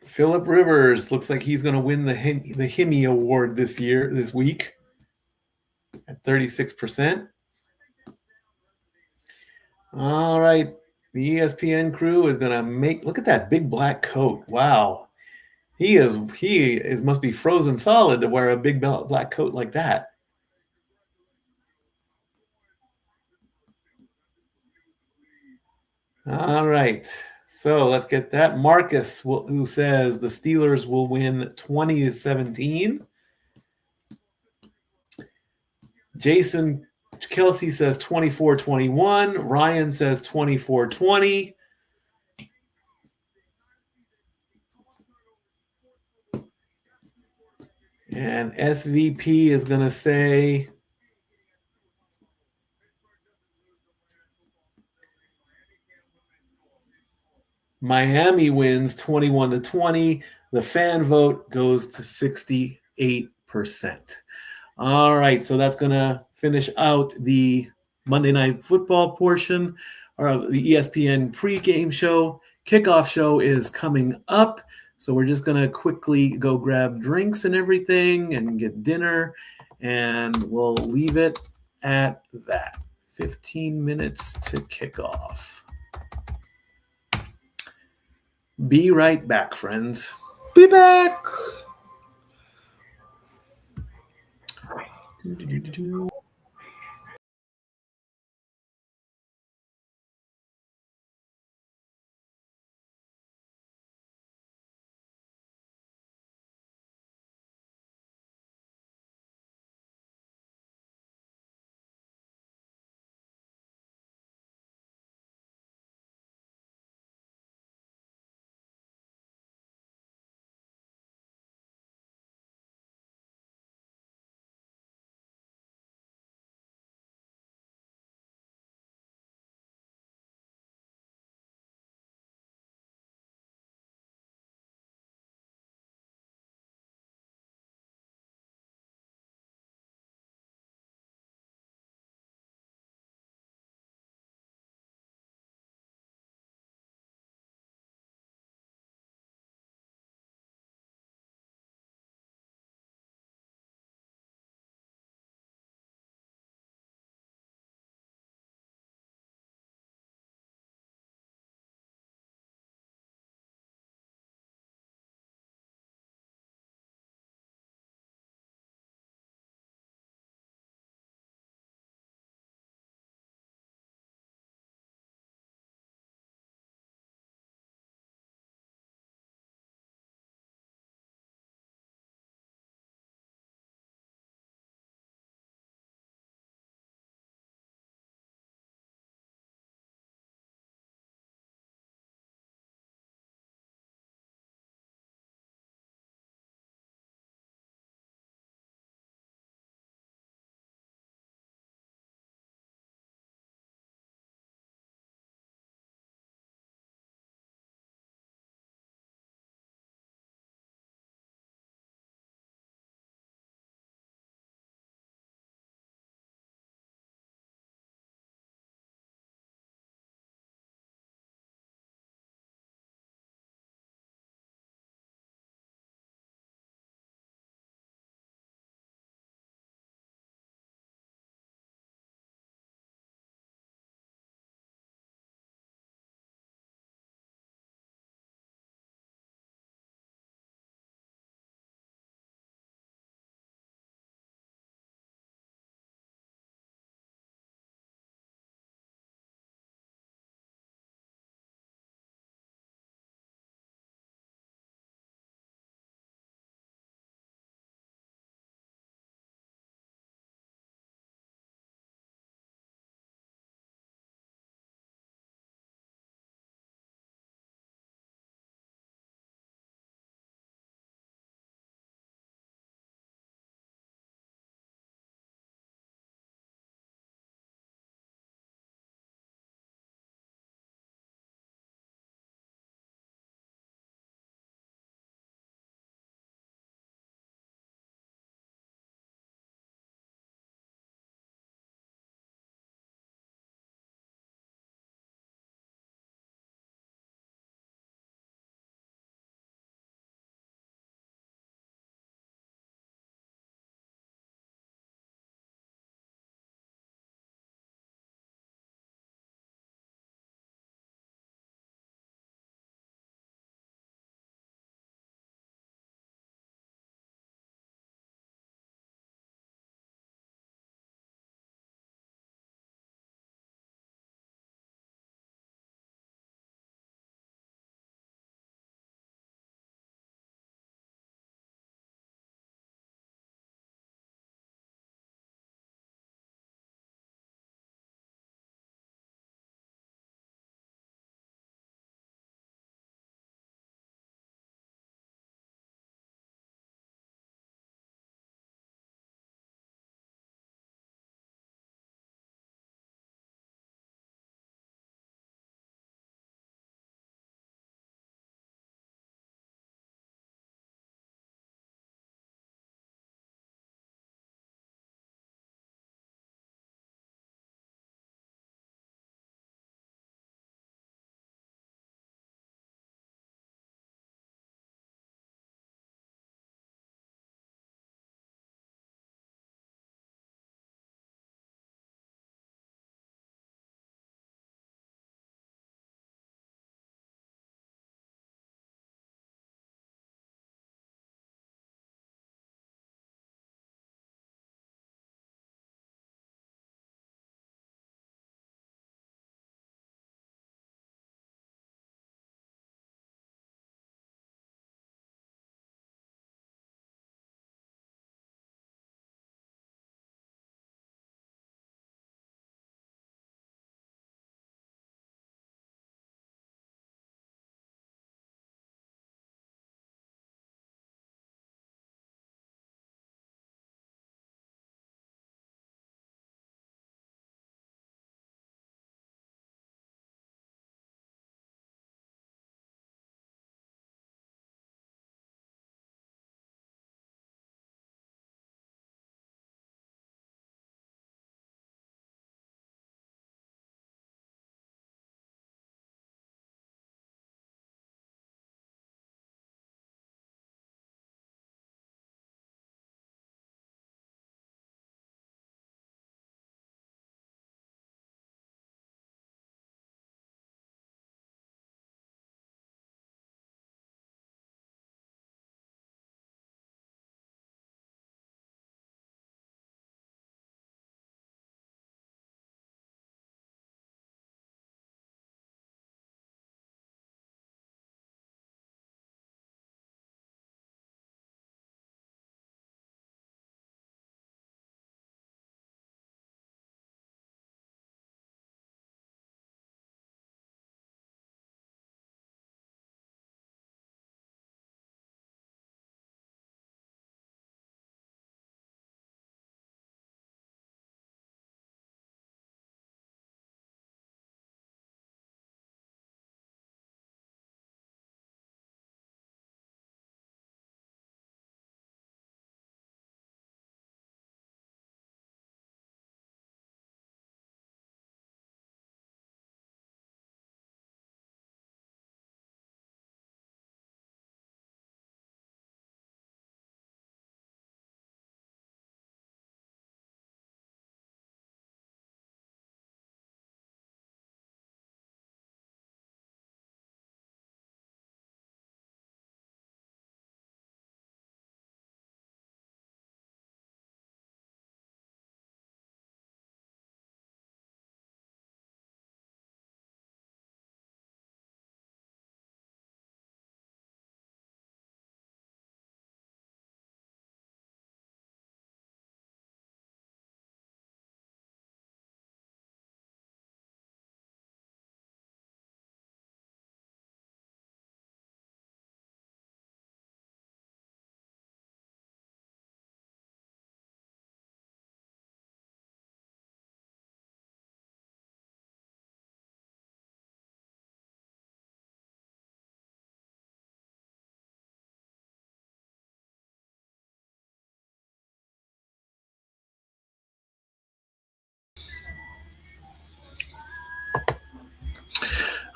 Phillip Rivers looks like he's going to win the Hemi Award this week at 36%. All right. The ESPN crew is going to look at that big black coat. Wow. He must be frozen solid to wear a big black coat like that. All right. So let's get that. Marcus, who says the Steelers will win 20-17. Jason Kelsey says 24-21. Ryan says 24-20. And SVP is going to say Miami wins 21-20. The fan vote goes to 68%. All right, so that's going to finish out the Monday Night Football portion of the ESPN pregame show. Kickoff show is coming up, so we're just going to quickly go grab drinks and everything and get dinner, and we'll leave it at that. 15 minutes to kick off. Be right back, friends. Be back.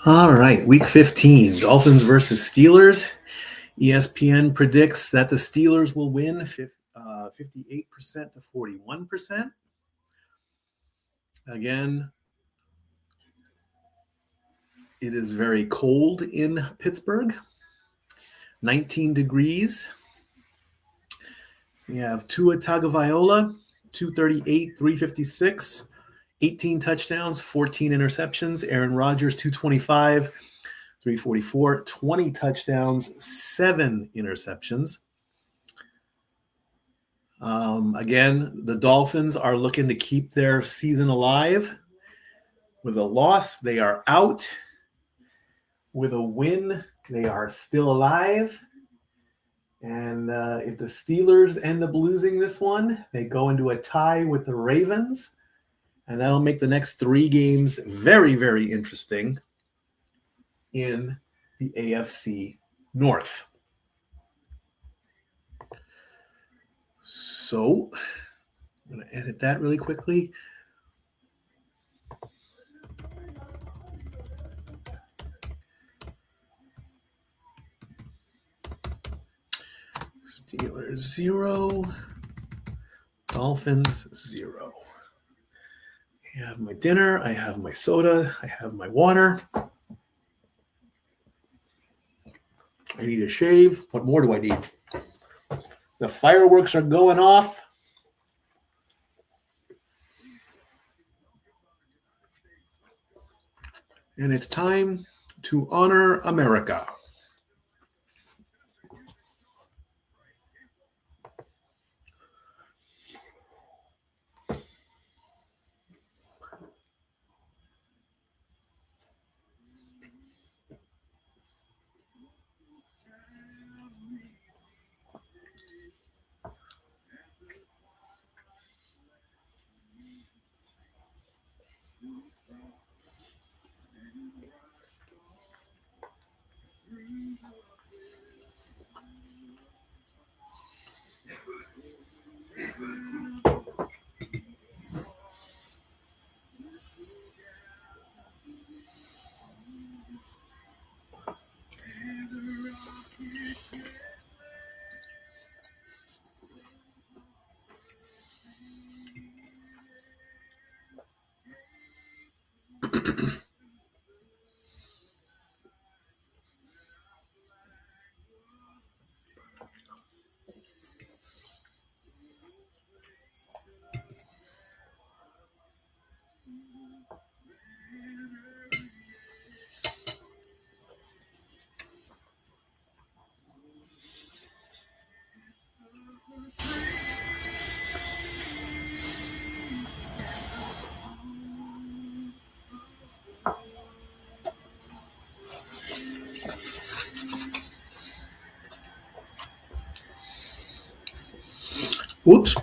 All right, week 15, Dolphins versus Steelers. ESPN predicts that the Steelers will win 58% to 41%. Again, it is very cold in Pittsburgh, 19 degrees. We have Tua Tagovailoa, 238, 356, 18 touchdowns, 14 interceptions. Aaron Rodgers, 225, 344, 20 touchdowns, 7 interceptions. Again, the Dolphins are looking to keep their season alive. With a loss, they are out. With a win, they are still alive. And if the Steelers end up losing this one, they go into a tie with the Ravens. And that'll make the next 3 games very, very interesting in the AFC North. So I'm going to edit that really quickly. Steelers 0, Dolphins 0. I have my dinner, I have my soda, I have my water. I need a shave. What more do I need? The fireworks are going off. And it's time to honor America. Whoops.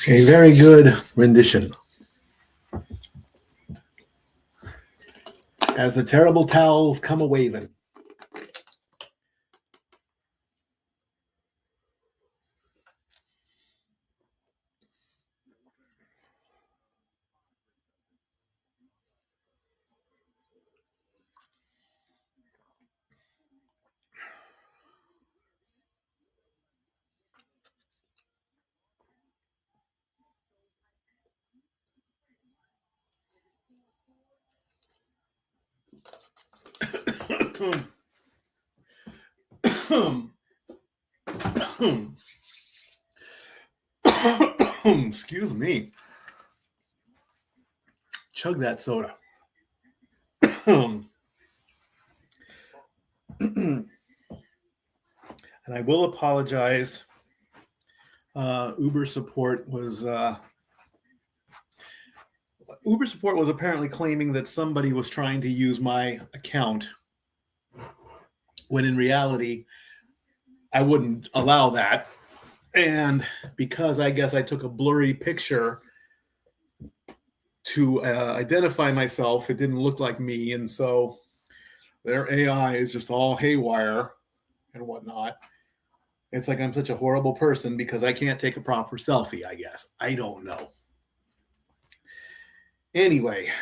A very good rendition. As the terrible towels come a-waving. Excuse me. Chug that soda. And I will apologize. Uber support was apparently claiming that somebody was trying to use my account, when in reality, I wouldn't allow that. And because I guess I took a blurry picture to identify myself, it didn't look like me. And so their AI is just all haywire and whatnot. It's like I'm such a horrible person because I can't take a proper selfie, I guess. I don't know. Anyway,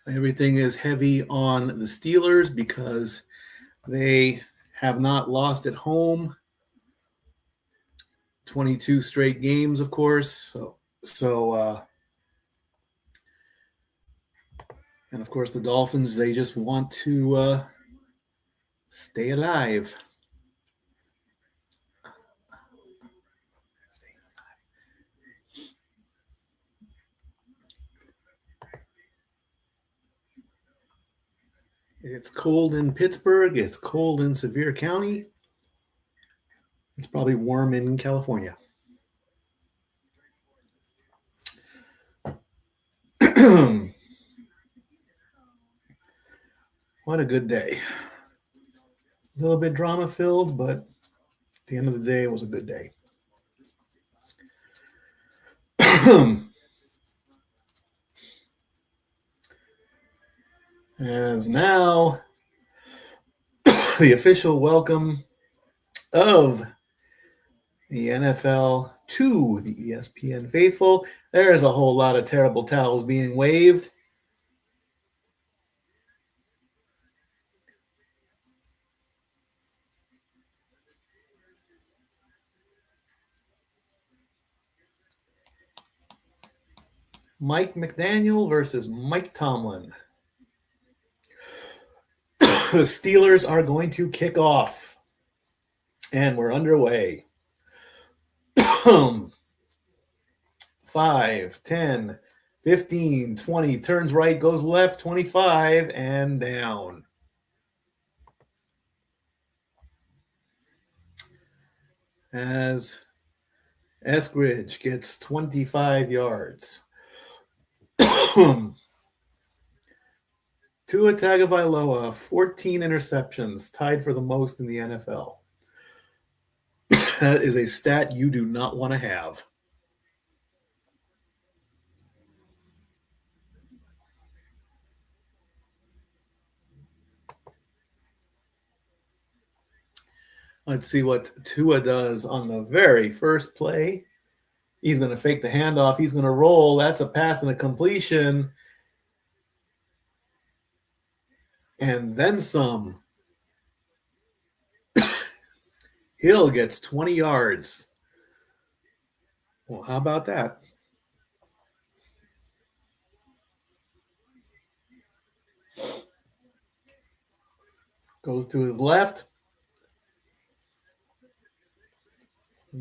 Everything is heavy on the Steelers because they have not lost at home. 22 straight games, of course. And of course the Dolphins, they just want to stay alive. It's cold in Pittsburgh. It's cold in Sevier County. It's probably warm in California. What a good day. A little bit drama filled, but at the end of the day, it was a good day. As now, the official welcome of the NFL to the ESPN faithful. There's a whole lot of terrible towels being waved. Mike McDaniel versus Mike Tomlin. The Steelers are going to kick off. And we're underway. 5, 10, 15, 20, turns right, goes left, 25, and down. As Eskridge gets 25 yards. Tua Tagovailoa, 14 interceptions, tied for the most in the NFL. That is a stat you do not want to have. Let's see what Tua does on the very first play. He's going to fake the handoff. He's going to roll. That's a pass and a completion. And then some. Hill gets 20 yards. Well, how about that? Goes to his left.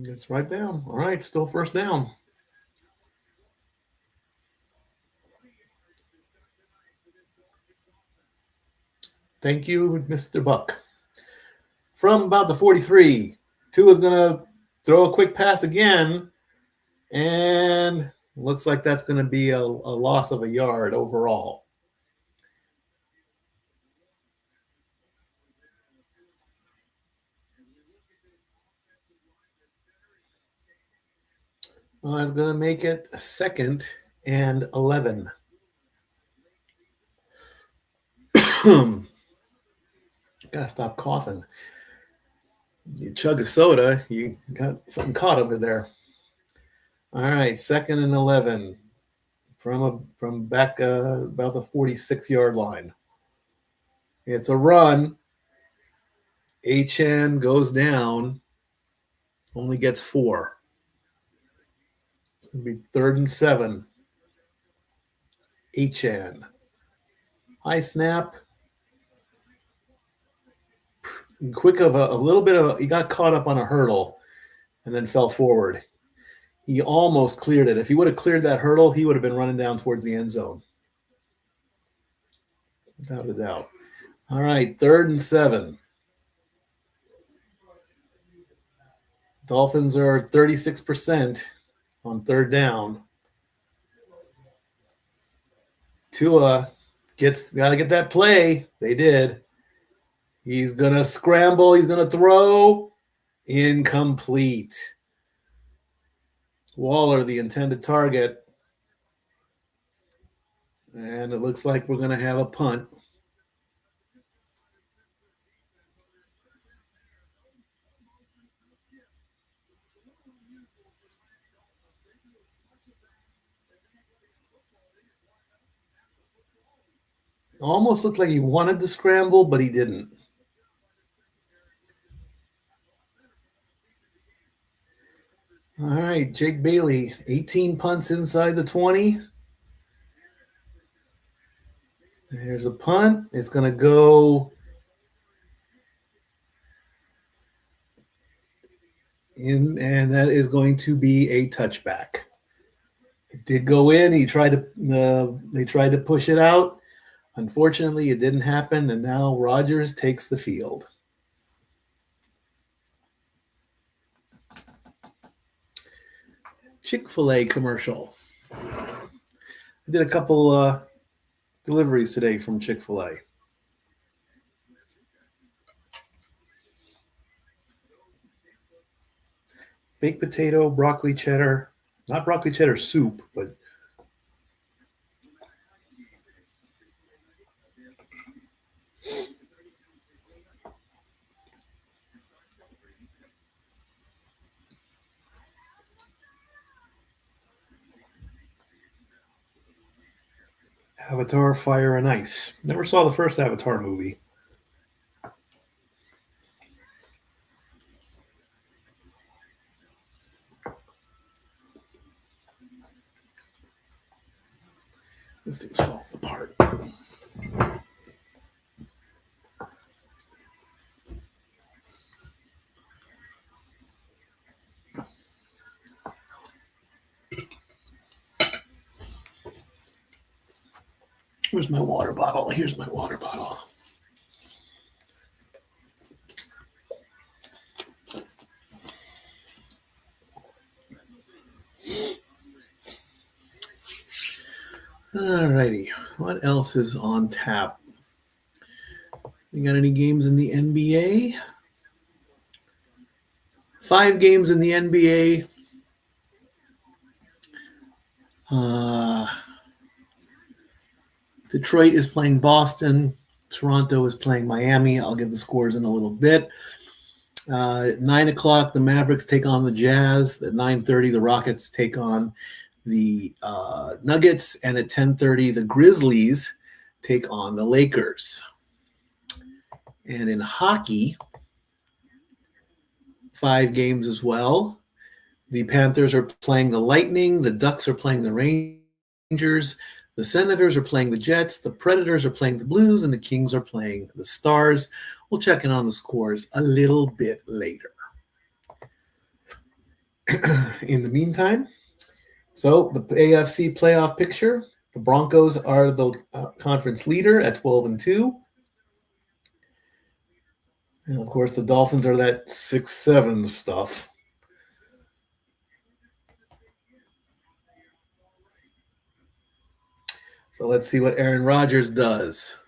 Gets right down. All right, still first down. Thank you, Mr. Buck. From about the 43, Tua's going to throw a quick pass again, and looks like that's going to be a loss of a yard overall. Well, it's going to make it 2nd and 11. Gotta stop coughing. You chug a soda, you got something caught over there. All right, 2nd and 11 from back about the 46-yard line. It's a run. Achane goes down, only gets 4. It's going to be 3rd and 7. Achane. High snap. Quick of a little bit of he got caught up on a hurdle and then fell forward. He almost cleared it. If he would have cleared that hurdle, he would have been running down towards the end zone. Without a doubt. All right, 3rd and 7. Dolphins are 36% on 3rd down. Tua got to get that play. They did. He's going to scramble. He's going to throw. Incomplete. Waller, the intended target. And it looks like we're going to have a punt. Almost looked like he wanted to scramble, but he didn't. All right, Jake Bailey, 18 punts inside the 20. There's a punt. It's going to go in, and that is going to be a touchback. It did go in. They tried to push it out. Unfortunately, it didn't happen, and now Rodgers takes the field. Chick-fil-A commercial. I did a couple deliveries today from Chick-fil-A. Baked potato, broccoli cheddar. Not broccoli cheddar soup, but Avatar, Fire and Ice. Never saw the first Avatar movie. This thing's falling apart. Where's my water bottle? Here's my water bottle. All righty. What else is on tap? You got any games in the NBA? 5 games in the NBA. Detroit is playing Boston. Toronto is playing Miami. I'll give the scores in a little bit. At 9 o'clock, the Mavericks take on the Jazz. At 9:30, the Rockets take on the Nuggets. And at 10:30, the Grizzlies take on the Lakers. And in hockey, 5 games as well. The Panthers are playing the Lightning. The Ducks are playing the Rangers. The Senators are playing the Jets. The Predators are playing the Blues. And the Kings are playing the Stars. We'll check in on the scores a little bit later. In the meantime, so the AFC playoff picture, the Broncos are the conference leader at 12-2. And of course, the Dolphins are that 6-7 stuff. So let's see what Aaron Rodgers does.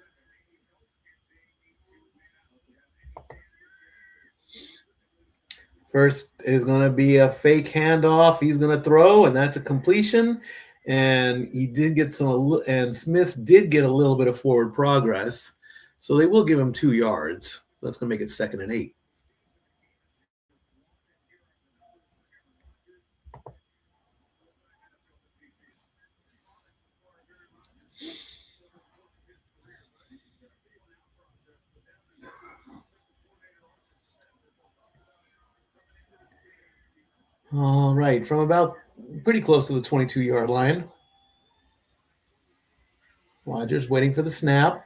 First is going to be a fake handoff. He's going to throw, and that's a completion. And he did get and Smith did get a little bit of forward progress. So they will give him 2 yards. That's going to make it 2nd and 8. All right, from about pretty close to the 22-yard line. Rodgers waiting for the snap.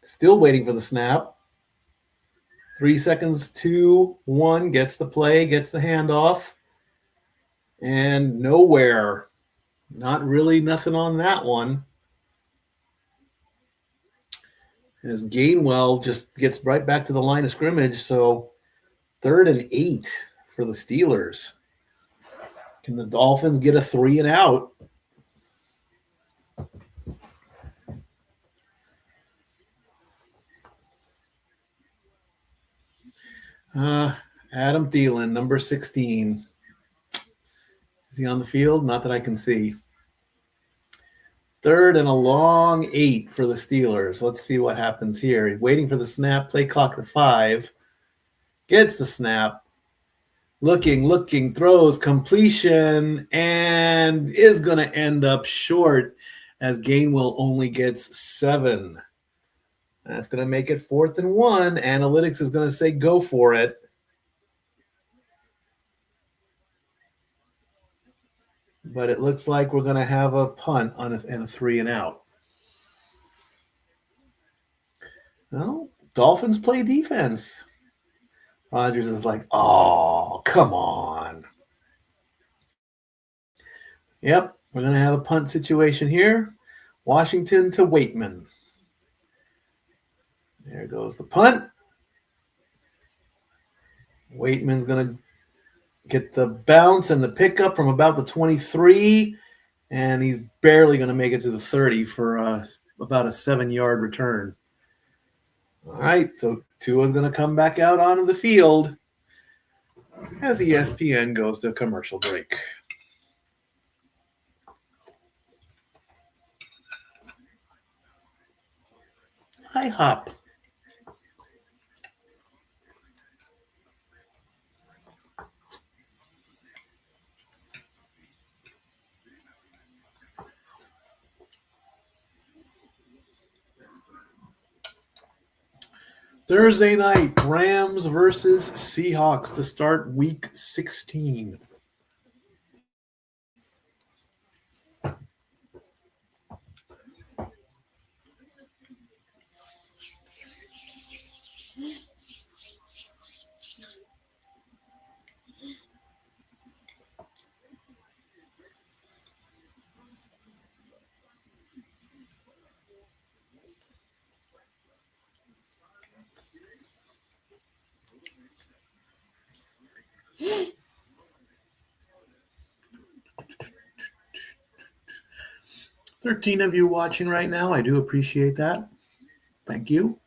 Still waiting for the snap. 3 seconds, 2, 1, gets the play, gets the handoff. And nowhere. Not really nothing on that one. As Gainwell just gets right back to the line of scrimmage. So 3rd and 8 for the Steelers. Can the Dolphins get a 3 and out? Adam Thielen, number 16. Is he on the field? Not that I can see. 3rd and a long 8 for the Steelers. Let's see what happens here. Waiting for the snap, play clock to 5. Gets the snap. Looking, throws, completion, and is going to end up short as Gainwell only gets 7. That's going to make it 4th and 1. Analytics is going to say go for it. But it looks like we're going to have a punt and a 3 and out. Well, Dolphins play defense. Rodgers is like, oh, come on. Yep, we're going to have a punt situation here. Washington to Waitman. There goes the punt. Waitman's going to get the bounce and the pickup from about the 23, and he's barely going to make it to the 30 for about a 7-yard return. All right, so Tua's going to come back out onto the field as ESPN goes to commercial break. Hi, Hop. Thursday night, Rams versus Seahawks to start Week 16. $13 of you watching right now. I do appreciate that. Thank you.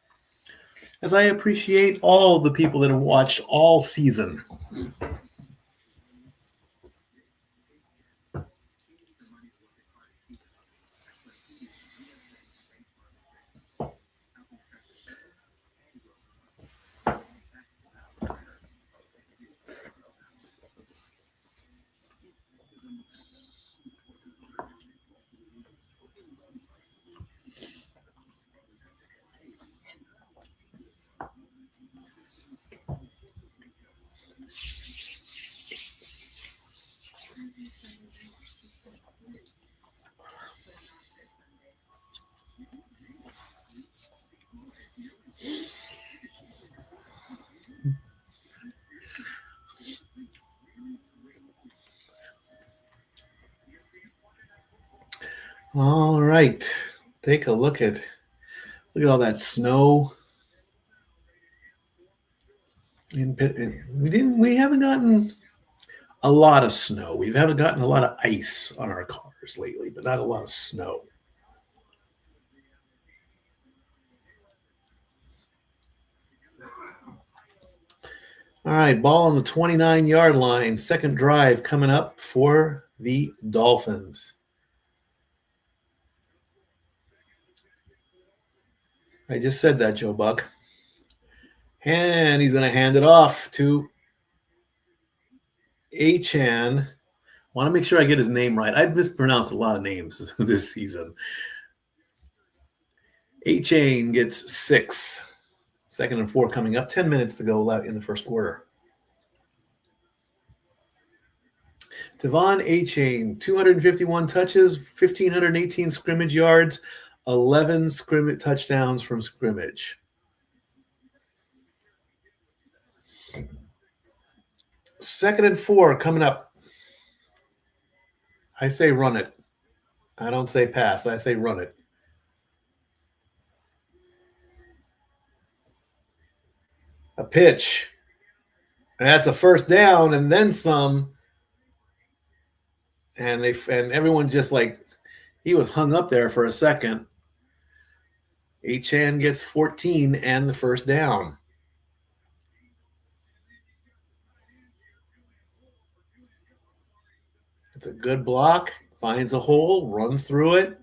As I appreciate all the people that have watched all season. All right. Take a look at all that snow. We haven't gotten a lot of snow. We haven't gotten a lot of ice on our cars lately, but not a lot of snow. All right, ball on the 29-yard line. Second drive coming up for the Dolphins. I just said that, Joe Buck. And he's going to hand it off to Achan. Want to make sure I get his name right. I've mispronounced a lot of names this season. Achan gets 6. 2nd and 4 coming up. 10 minutes to go in the first quarter. Devon Achane, 251 touches, 1,518 scrimmage yards, 11 touchdowns from scrimmage. Second and 4 coming up. I say run it. I don't say pass. I say run it. A pitch. And that's a first down and then some. And everyone just he was hung up there for a second. Achan gets 14 and the first down. It's a good block. Finds a hole, runs through it.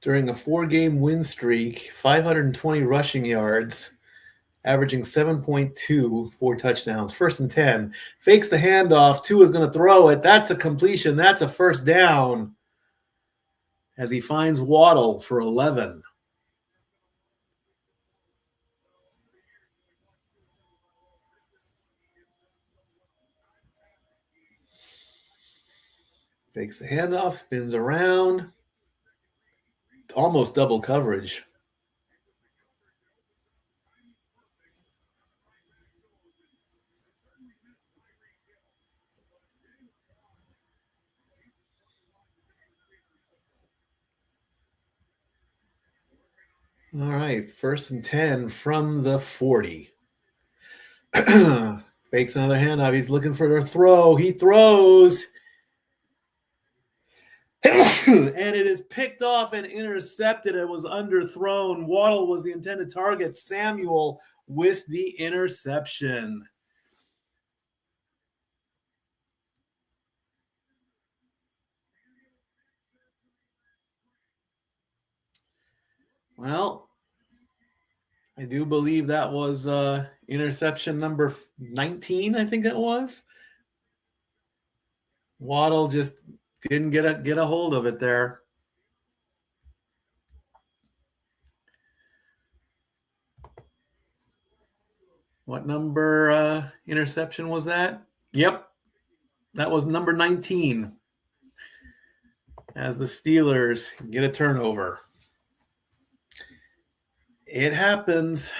during a 4-game win streak, 520 rushing yards, averaging 7.2, 4 touchdowns. 1st and 10. Fakes the handoff. Tua is going to throw it. That's a completion. That's a first down. As he finds Waddle for 11. Fakes the handoff, spins around. Almost double coverage. All right, 1st and 10 from the 40. Fakes another handoff. He's looking for a throw. He throws. And it is picked off and intercepted. It was underthrown. Waddle was the intended target. Samuel with the interception. Well, I do believe that was interception number 19, I think it was. Waddle just didn't get a hold of it there. What number interception was that? Yep, that was number 19. As the Steelers get a turnover. It happens.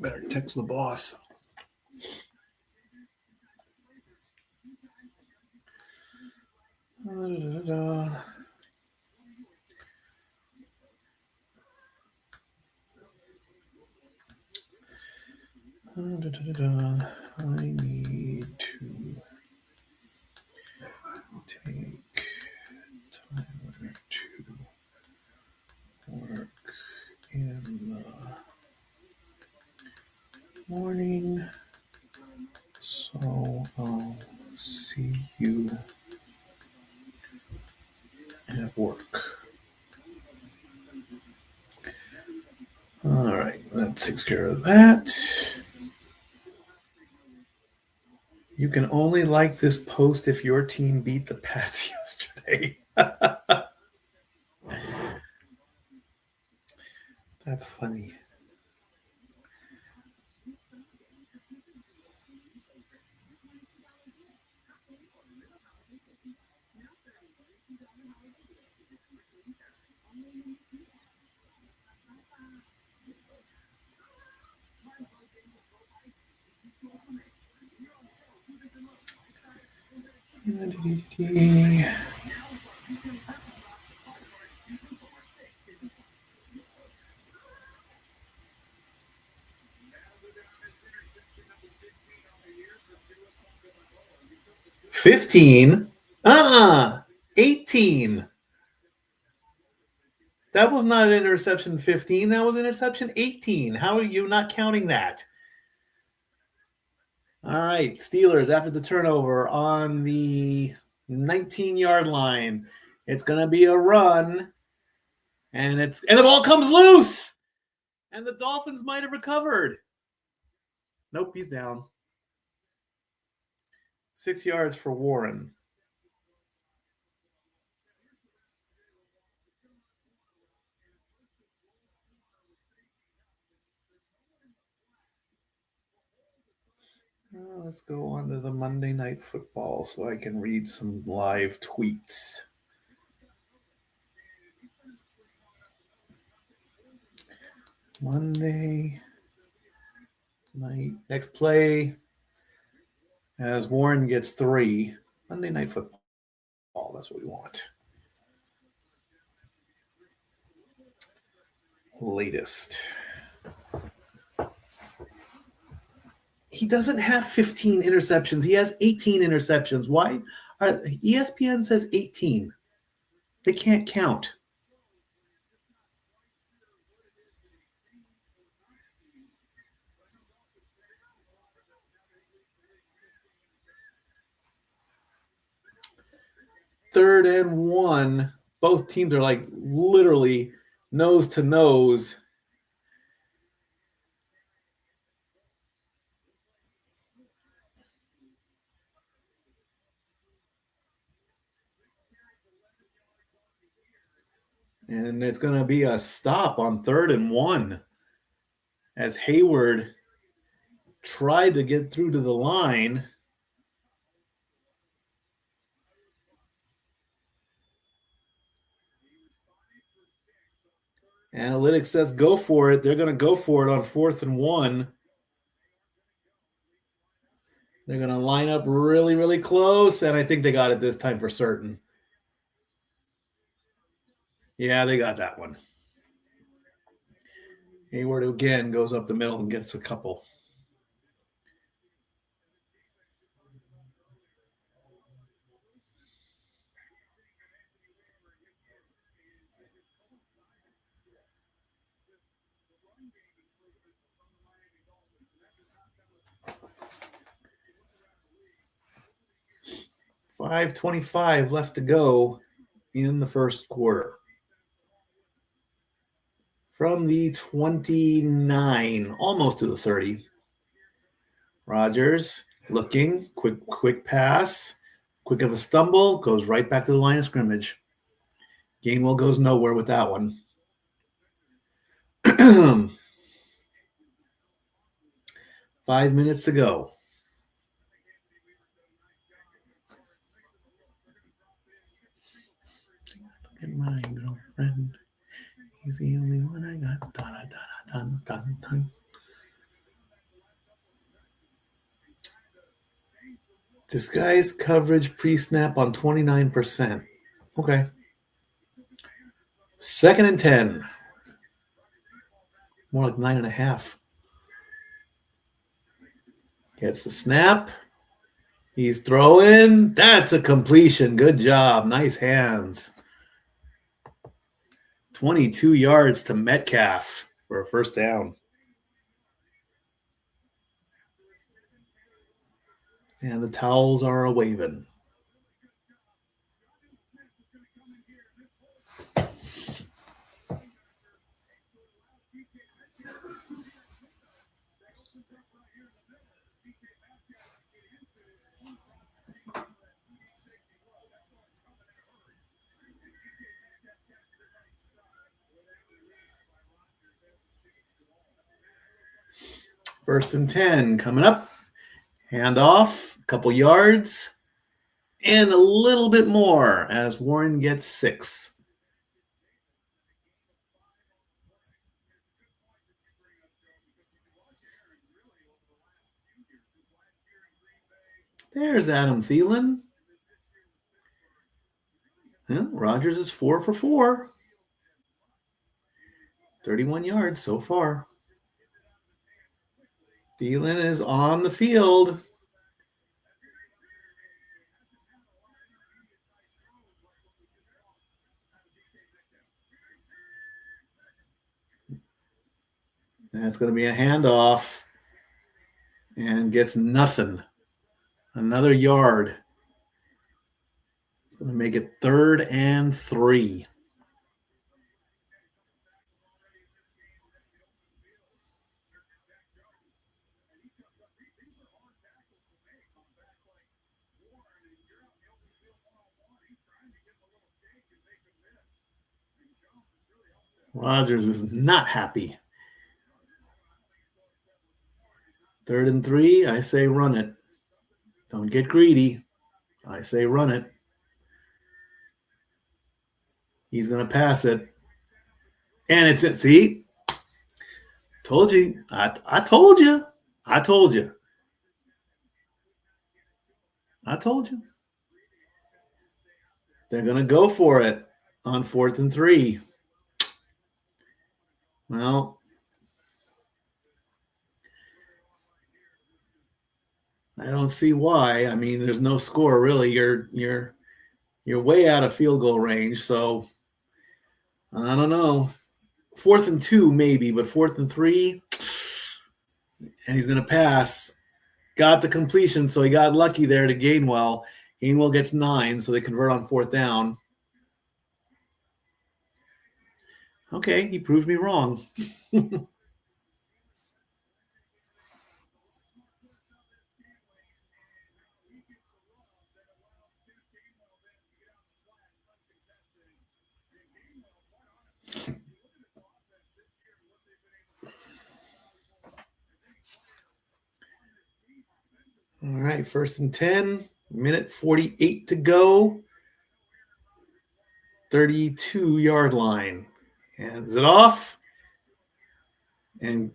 Better text the boss. I need to take Tyler to work in the morning, so I'll see you at work. All right, that takes care of that. You can only like this post if your team beat the Pats yesterday. That's funny. $15. 18. That was not interception 15. That was interception 18. How are you not counting that? All right, Steelers after the turnover on the 19-yard line. It's going to be a run, and the ball comes loose, and the Dolphins might have recovered. Nope, he's down. 6 yards for Warren. Let's go on to the Monday Night Football so I can read some live tweets. Monday night. Next play as Warren gets 3. Monday Night Football. That's what we want. Latest. He doesn't have 15 interceptions. He has 18 interceptions. Why? ESPN says 18. They can't count. Third and 1. Both teams are like literally nose to nose. And it's going to be a stop on 3rd and 1 as Hayward tried to get through to the line. Analytics says go for it. They're going to go for it on 4th and 1. They're going to line up really, really close, and I think they got it this time for certain. Yeah, they got that one. Hayward again goes up the middle and gets a couple. .525 left to go in the first quarter. From the 29, almost to the 30. Rodgers looking, quick pass, quick of a stumble, goes right back to the line of scrimmage. Gainwell goes nowhere with that one. 5 minutes to go. Look at my girlfriend. He's the only one I got. Dun, dun, dun, dun. Disguise coverage pre-snap on 29%. Okay. 2nd and 10. More like 9.5. Gets the snap. He's throwing. That's a completion. Good job. Nice hands. 22 yards to Metcalf for a first down. And the towels are a-waving. First and 10 coming up. Handoff, a couple yards, and a little bit more as Warren gets 6. There's Adam Thielen. Yeah, Rodgers is 4 for 4. 31 yards so far. Thielen is on the field. That's going to be a handoff and gets nothing. Another yard. It's going to make it 3rd and 3. Rodgers is not happy. 3rd and 3, I say run it. Don't get greedy. I say run it. He's going to pass it. And it's it. See? Told you. I told you. I told you. I told you. They're going to go for it on 4th and 3. Well, I don't see why. I mean, there's no score really. You're way out of field goal range, so I don't know. 4th and 2 maybe, but 4th and 3, and he's going to pass. Got the completion, so he got lucky there to Gainwell. Gainwell gets 9, so they convert on 4th down. Okay, he proved me wrong. All right, 1st and 10, minute 48 to go. 32-yard line. Hands it off. And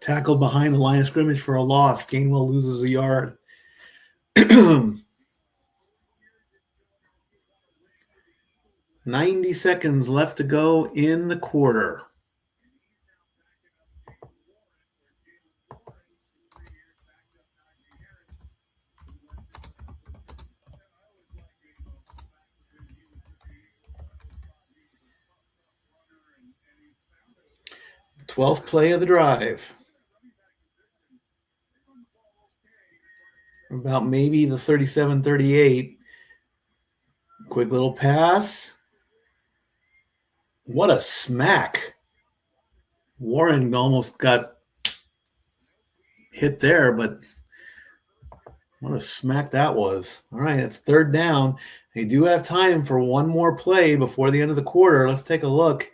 tackled behind the line of scrimmage for a loss. Gainwell loses a yard. 90 seconds left to go in the quarter. Twelfth play of the drive. About maybe the 37-38. Quick little pass. What a smack. Warren almost got hit there, but what a smack that was. All right, it's 3rd down. They do have time for one more play before the end of the quarter. Let's take a look.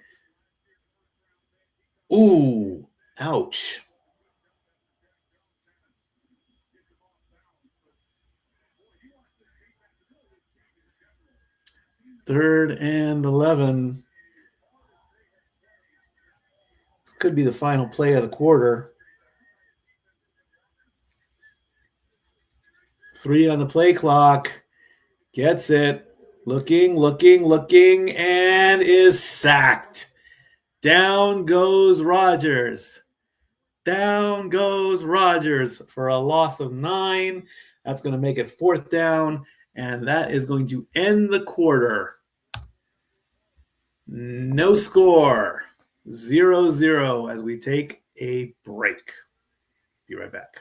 Ooh, ouch. Third and 11. This could be the final play of the quarter. 3 on the play clock. Gets it. Looking, and is sacked. Down goes Rodgers. Down goes Rodgers for a loss of 9. That's going to make it 4th down, and that is going to end the quarter. No score. 0-0 as we take a break. Be right back.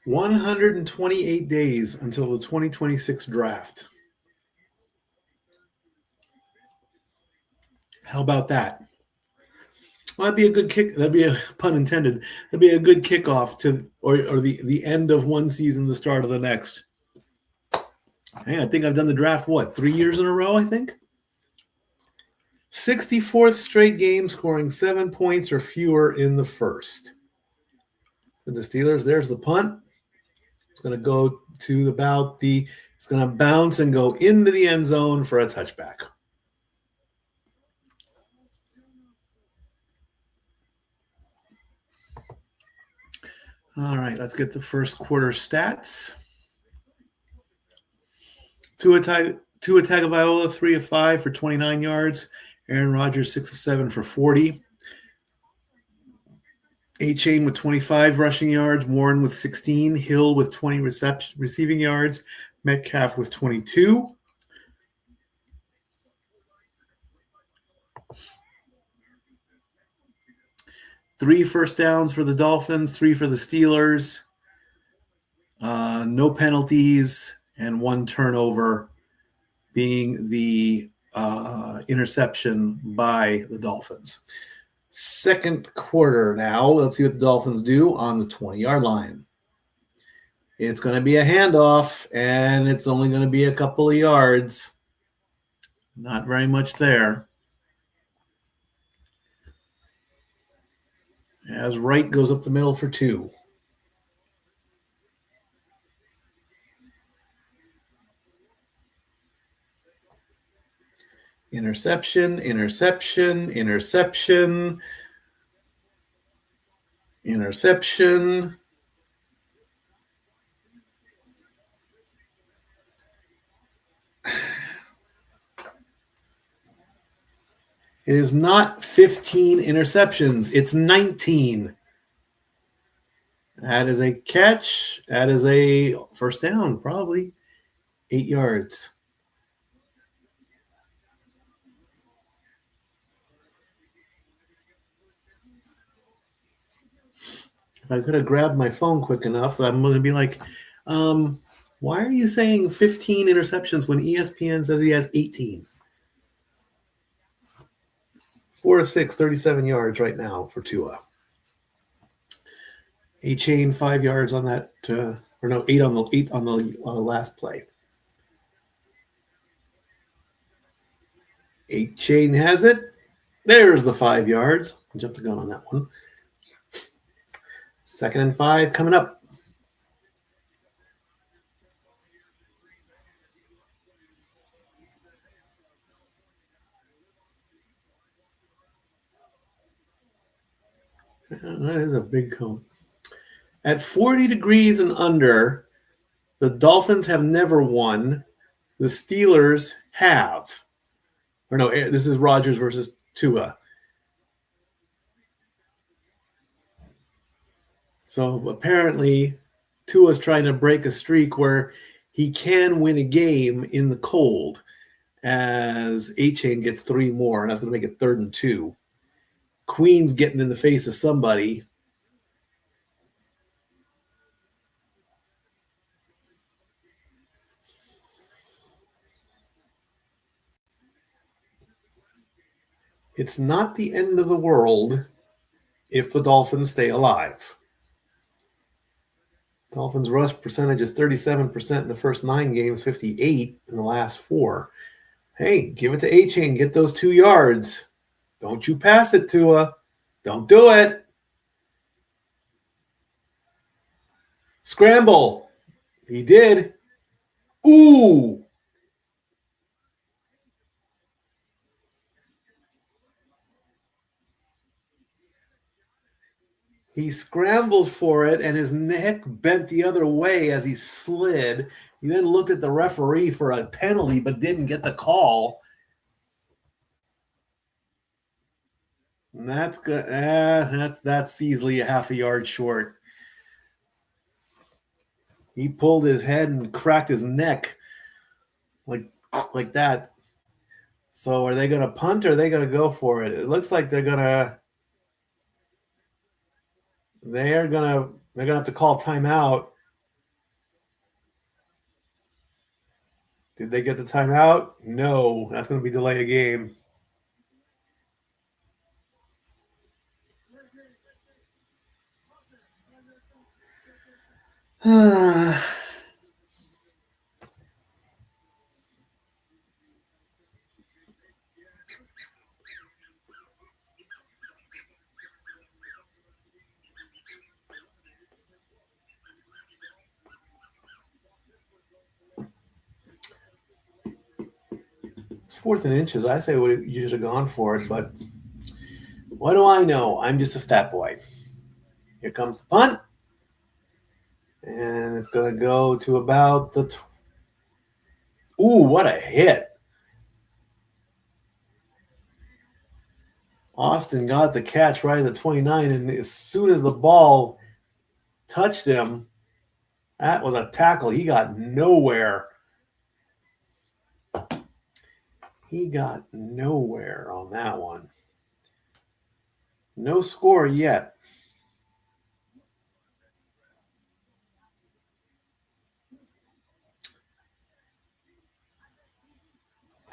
128 days until the 2026 draft. How about that? Well, that'd be a good kick. That'd be a pun intended. That'd be a good kickoff to or the end of one season, the start of the next. Hey, I think I've done the draft, 3 years in a row, I think? 64th straight game, scoring 7 points or fewer in the first. For the Steelers, there's the punt. It's going to go to it's going to bounce and go into the end zone for a touchback. All right, let's get the first quarter stats. Tua Tagovailoa, 3 of 5 for 29 yards. Aaron Rodgers, 6 of 7 for 40. A-Chain with 25 rushing yards. Warren with 16. Hill with 20 receiving yards. Metcalf with 22. Three first downs for the Dolphins, 3 for the Steelers. No penalties, and 1 turnover being the interception by the Dolphins. Second quarter now. Let's see what the Dolphins do on the 20-yard line. It's going to be a handoff, and it's only going to be a couple of yards. Not very much there. As Wright goes up the middle for 2. Interception, interception, interception, interception. It is not 15 interceptions. It's 19. That is a catch. That is a first down, probably 8 yards. If I could have grabbed my phone quick enough, I'm going to be like, why are you saying 15 interceptions when ESPN says he has 18? 4 of 6, 37 yards right now for Tua. A-Chain 5 yards on that, 8 on the last play. A-Chain has it. There's the 5 yards. I jumped the gun on that one. 2nd and 5 coming up. That is a big cone. At 40 degrees and under, the Dolphins have never won. The Steelers have. Or no, this is Rodgers versus Tua. So apparently, Tua's trying to break a streak where he can win a game in the cold, as A-Chain gets 3 more, and that's going to make it 3rd and 2. Queen's getting in the face of somebody. It's not the end of the world if the Dolphins stay alive. Dolphins' rush percentage is 37% in the first 9 games, 58 in the last 4. Hey, give it to A-Chain. Get those 2 yards. Don't you pass it, Tua. Don't do it. Scramble. He did. Ooh. He scrambled for it, and his neck bent the other way as he slid. He then looked at the referee for a penalty, but didn't get the call. And that's good. That's easily a half a yard short. He pulled his head and cracked his neck like that. So are they going to punt or are they going to go for it? It looks like they're going to have to call timeout. Did they get the timeout? No. That's going to be delay a game. It's 4th and inches. I say you should have gone for it, but what do I know? I'm just a stat boy. Here comes the punt. And it's going to go to about the... Ooh, what a hit. Austin got the catch right at the 29, and as soon as the ball touched him, that was a tackle. He got nowhere. He got nowhere on that one. No score yet.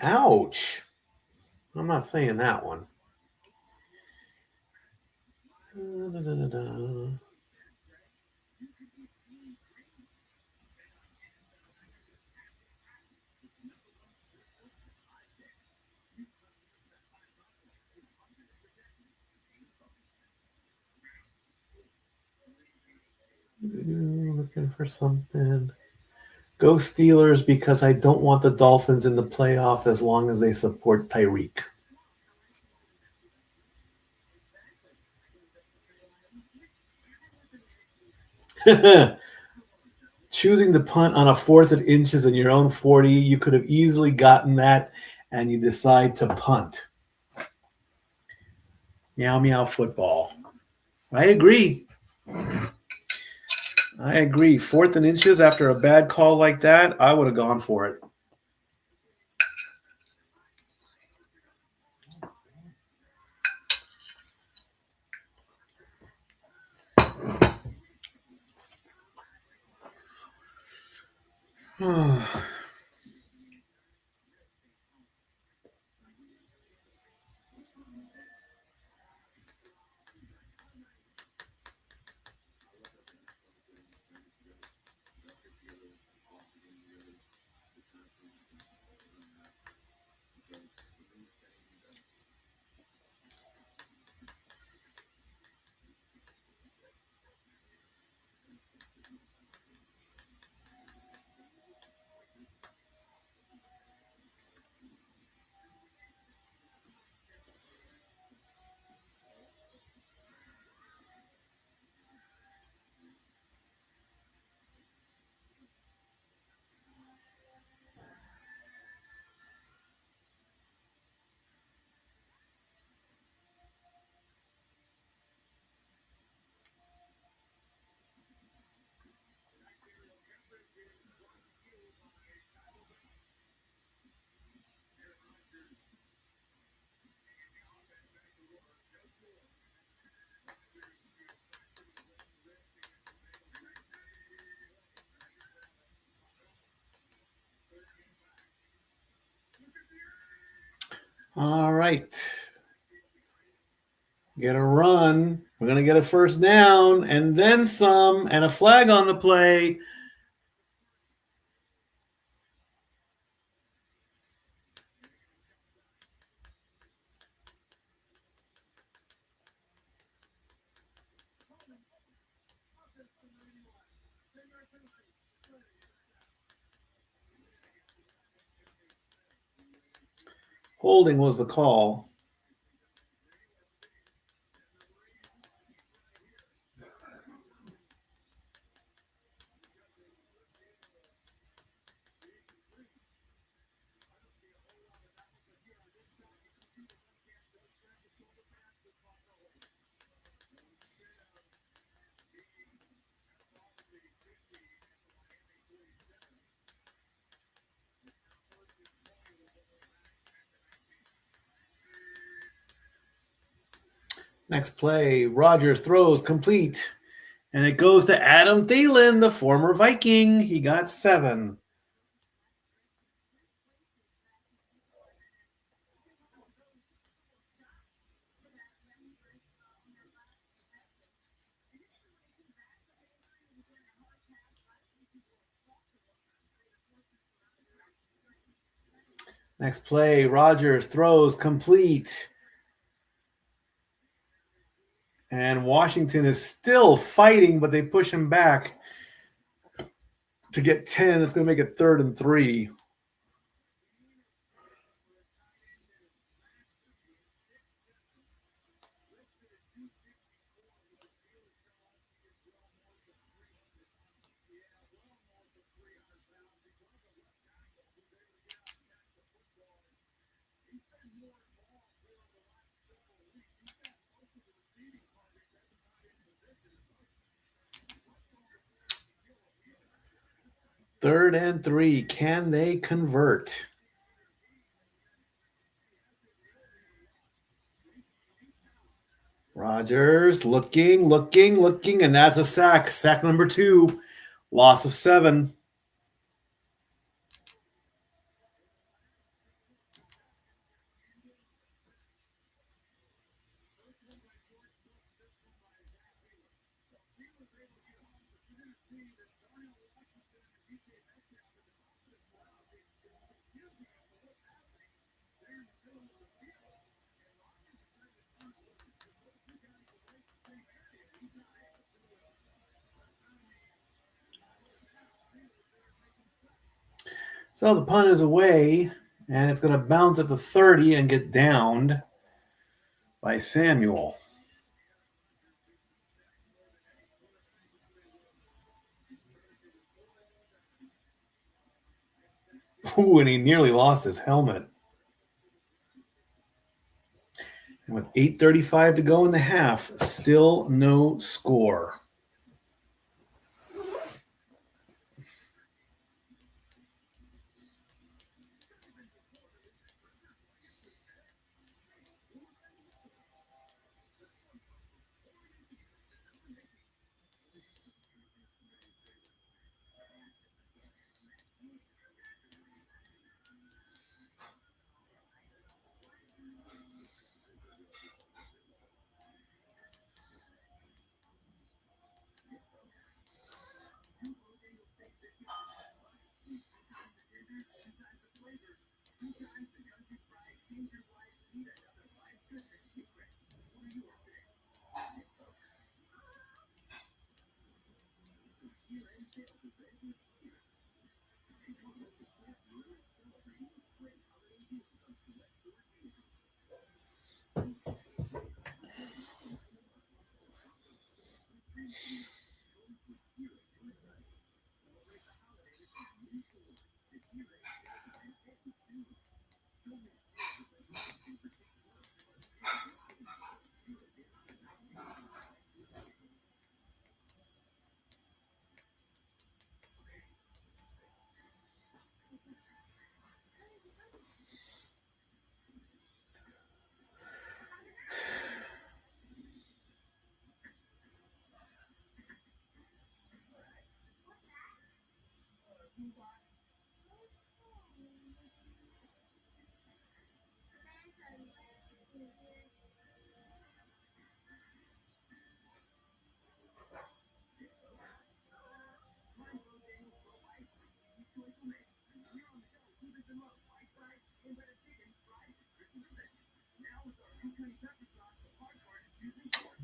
Ouch. I'm not saying that one. Looking for something. Go Steelers because I don't want the Dolphins in the playoff as long as they support Tyreek. Choosing to punt on a 4th and inches in your own 40, you could have easily gotten that, and you decide to punt. Meow, meow, football. I agree. 4th and inches after a bad call like that, I would have gone for it. All right. Get a run. We're going to get a first down and then some, and a flag on the play. Holding was the call. Next play, Rodgers throws complete, and it goes to Adam Thielen, the former Viking. He got 7. Next play, Rodgers throws complete. And Washington is still fighting, but they push him back to get 10. That's going to make it 3rd and 3. Third and 3. Can they convert? Rodgers looking, and that's a sack. Sack number 2. Loss of 7. So the punt is away, and it's going to bounce at the 30 and get downed by Samuel. Ooh, and he nearly lost his helmet. And with 8:35 to go in the half, still no score.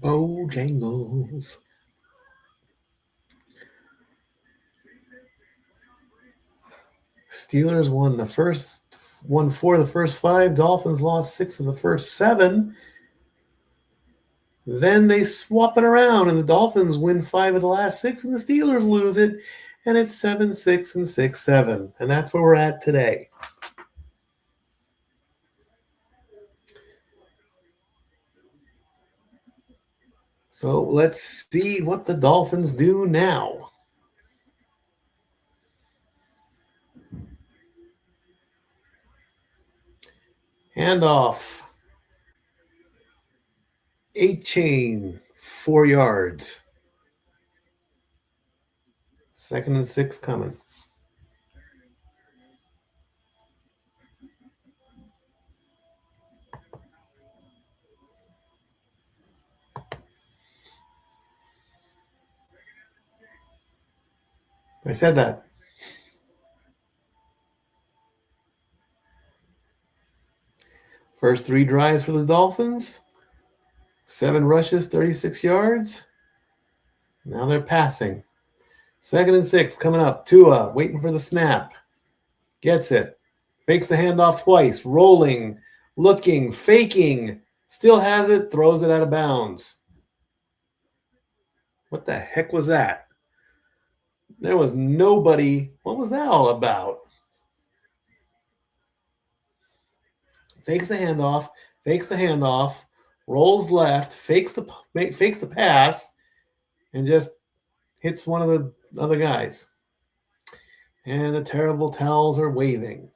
Bojangles. Steelers won 4 of the first 5. Dolphins lost 6 of the first 7. Then they swap it around, and the Dolphins win 5 of the last 6, and the Steelers lose it, and it's 7-6 and 6-7. And that's where we're at today. So let's see what the Dolphins do now. Handoff. 8 chain, 4 yards. 2nd and 6 coming. I said that. First 3 drives for the Dolphins. 7 rushes, 36 yards. Now they're passing. 2nd and 6 coming up. Tua waiting for the snap. Gets it. Fakes the handoff twice. Rolling, looking, faking. Still has it. Throws it out of bounds. What the heck was that? There was nobody. What was that all about? Fakes the handoff, rolls left, fakes the pass, and just hits one of the other guys. And the terrible towels are waving.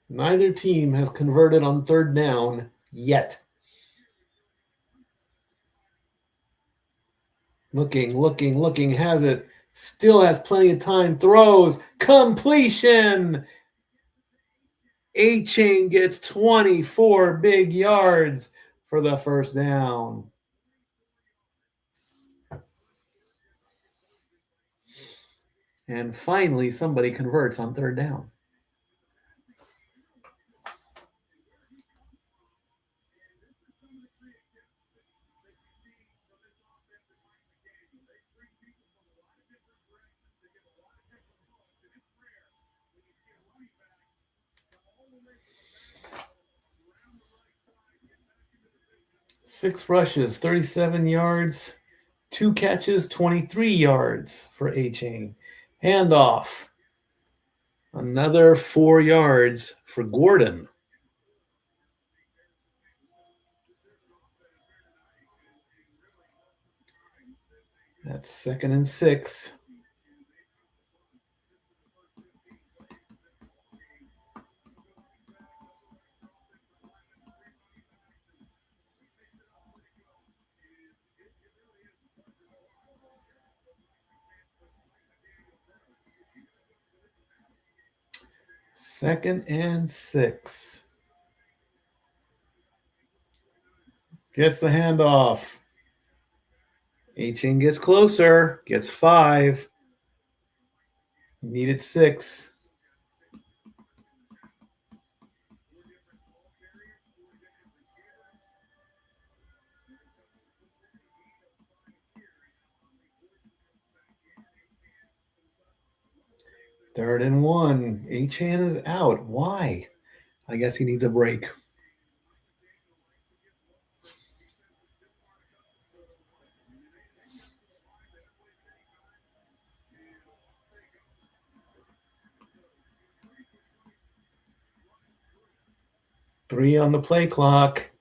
Neither team has converted on 3rd down yet. Looking, has it. Still has plenty of time. Throws. Completion. A-Chain gets 24 big yards for the first down. And finally, somebody converts on 3rd down. Six rushes, 37 yards, 2 catches, 23 yards for A-Chain. Handoff. Another 4 yards for Gordon. That's 2nd and 6. Second and 6. Gets the handoff. A-Chain gets closer. Gets 5. Needed 6. Third and 1. A-Chain is out. Why? I guess he needs a break. Three on the play clock.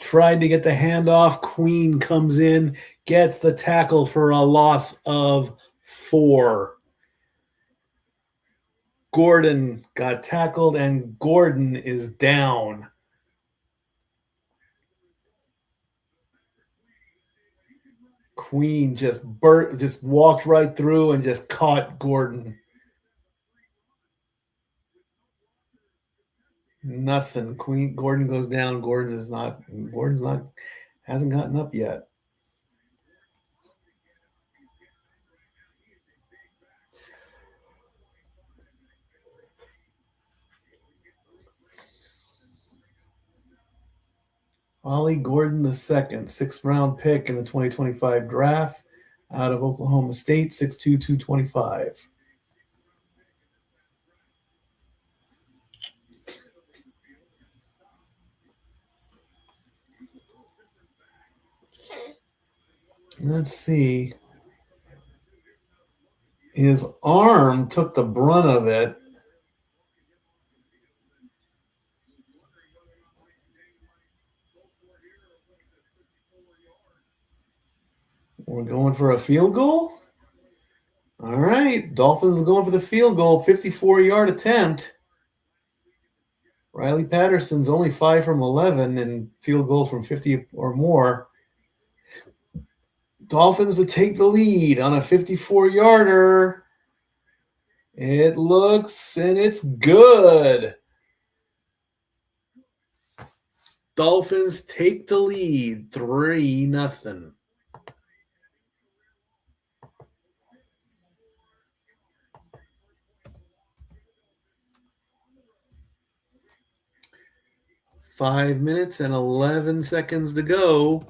Tried to get the handoff. Queen comes in, gets the tackle for a loss of 4. Gordon got tackled, and Gordon is down. Queen just walked right through and just caught Gordon. Nothing. Gordon goes down. Gordon's not, hasn't gotten up yet. Ollie Gordon II, 6th round pick in the 2025 draft out of Oklahoma State, 6'2", 225. Let's see. His arm took the brunt of it. We're going for a field goal? All right. Dolphins are going for the field goal. 54-yard attempt. Riley Patterson's only 5 from 11 and field goal from 50 or more. Dolphins to take the lead on a 54-yarder. It looks, and it's good. Dolphins take the lead 3-0. Five minutes and 11 seconds to go.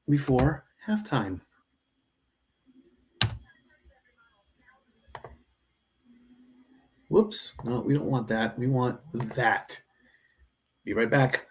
Before halftime. Whoops. No, we don't want that. We want that. Be right back.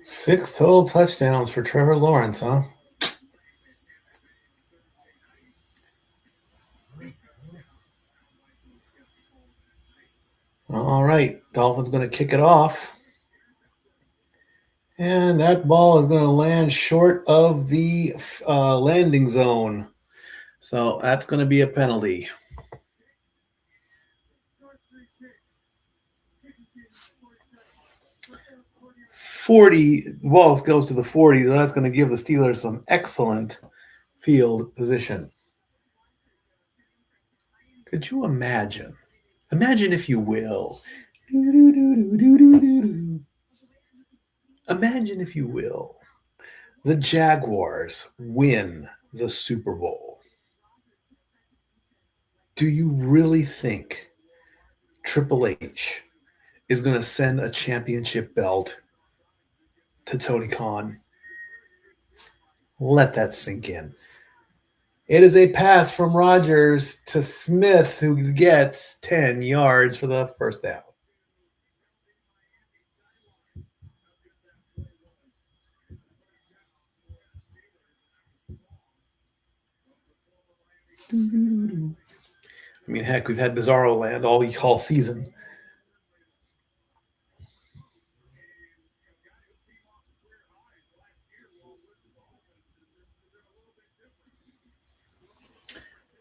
Six total touchdowns for Trevor Lawrence, huh? All right, Dolphins going to kick it off. And that ball is going to land short of the landing zone. So that's going to be a penalty. 40, the ball goes to the 40, so that's going to give the Steelers some excellent field position. Could you imagine? Imagine, if you will. Imagine, if you will, the Jaguars win the Super Bowl. Do you really think Triple H is going to send a championship belt to Tony Khan? Let that sink in. It is a pass from Rodgers to Smith, who gets 10 yards for the first down. I mean, heck, we've had Bizarro Land all season.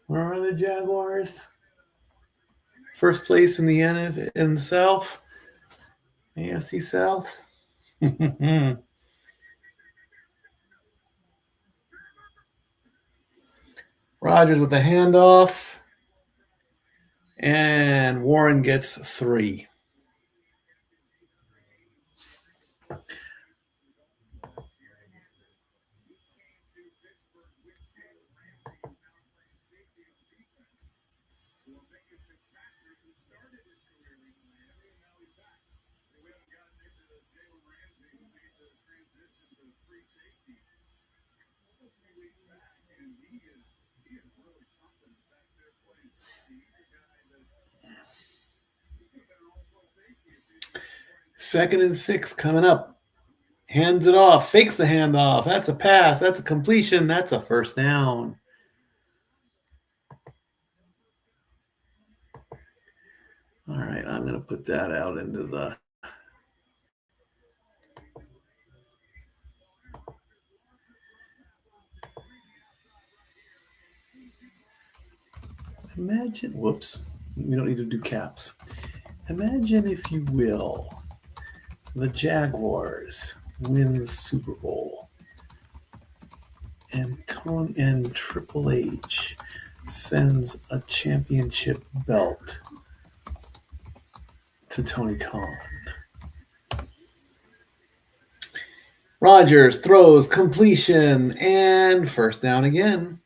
Where are the Jaguars? First place in the South, AFC South. Rodgers with the handoff, and Warren gets 3. 2nd and 6 coming up. Hands it off. Fakes the handoff. That's a pass. That's a completion. That's a first down. All right, I'm going to put that out into the imagine, whoops, we don't need to do caps. Imagine, if you will, the Jaguars win the Super Bowl and Triple H sends a championship belt to Tony Khan. Rodgers throws, completion, and first down again.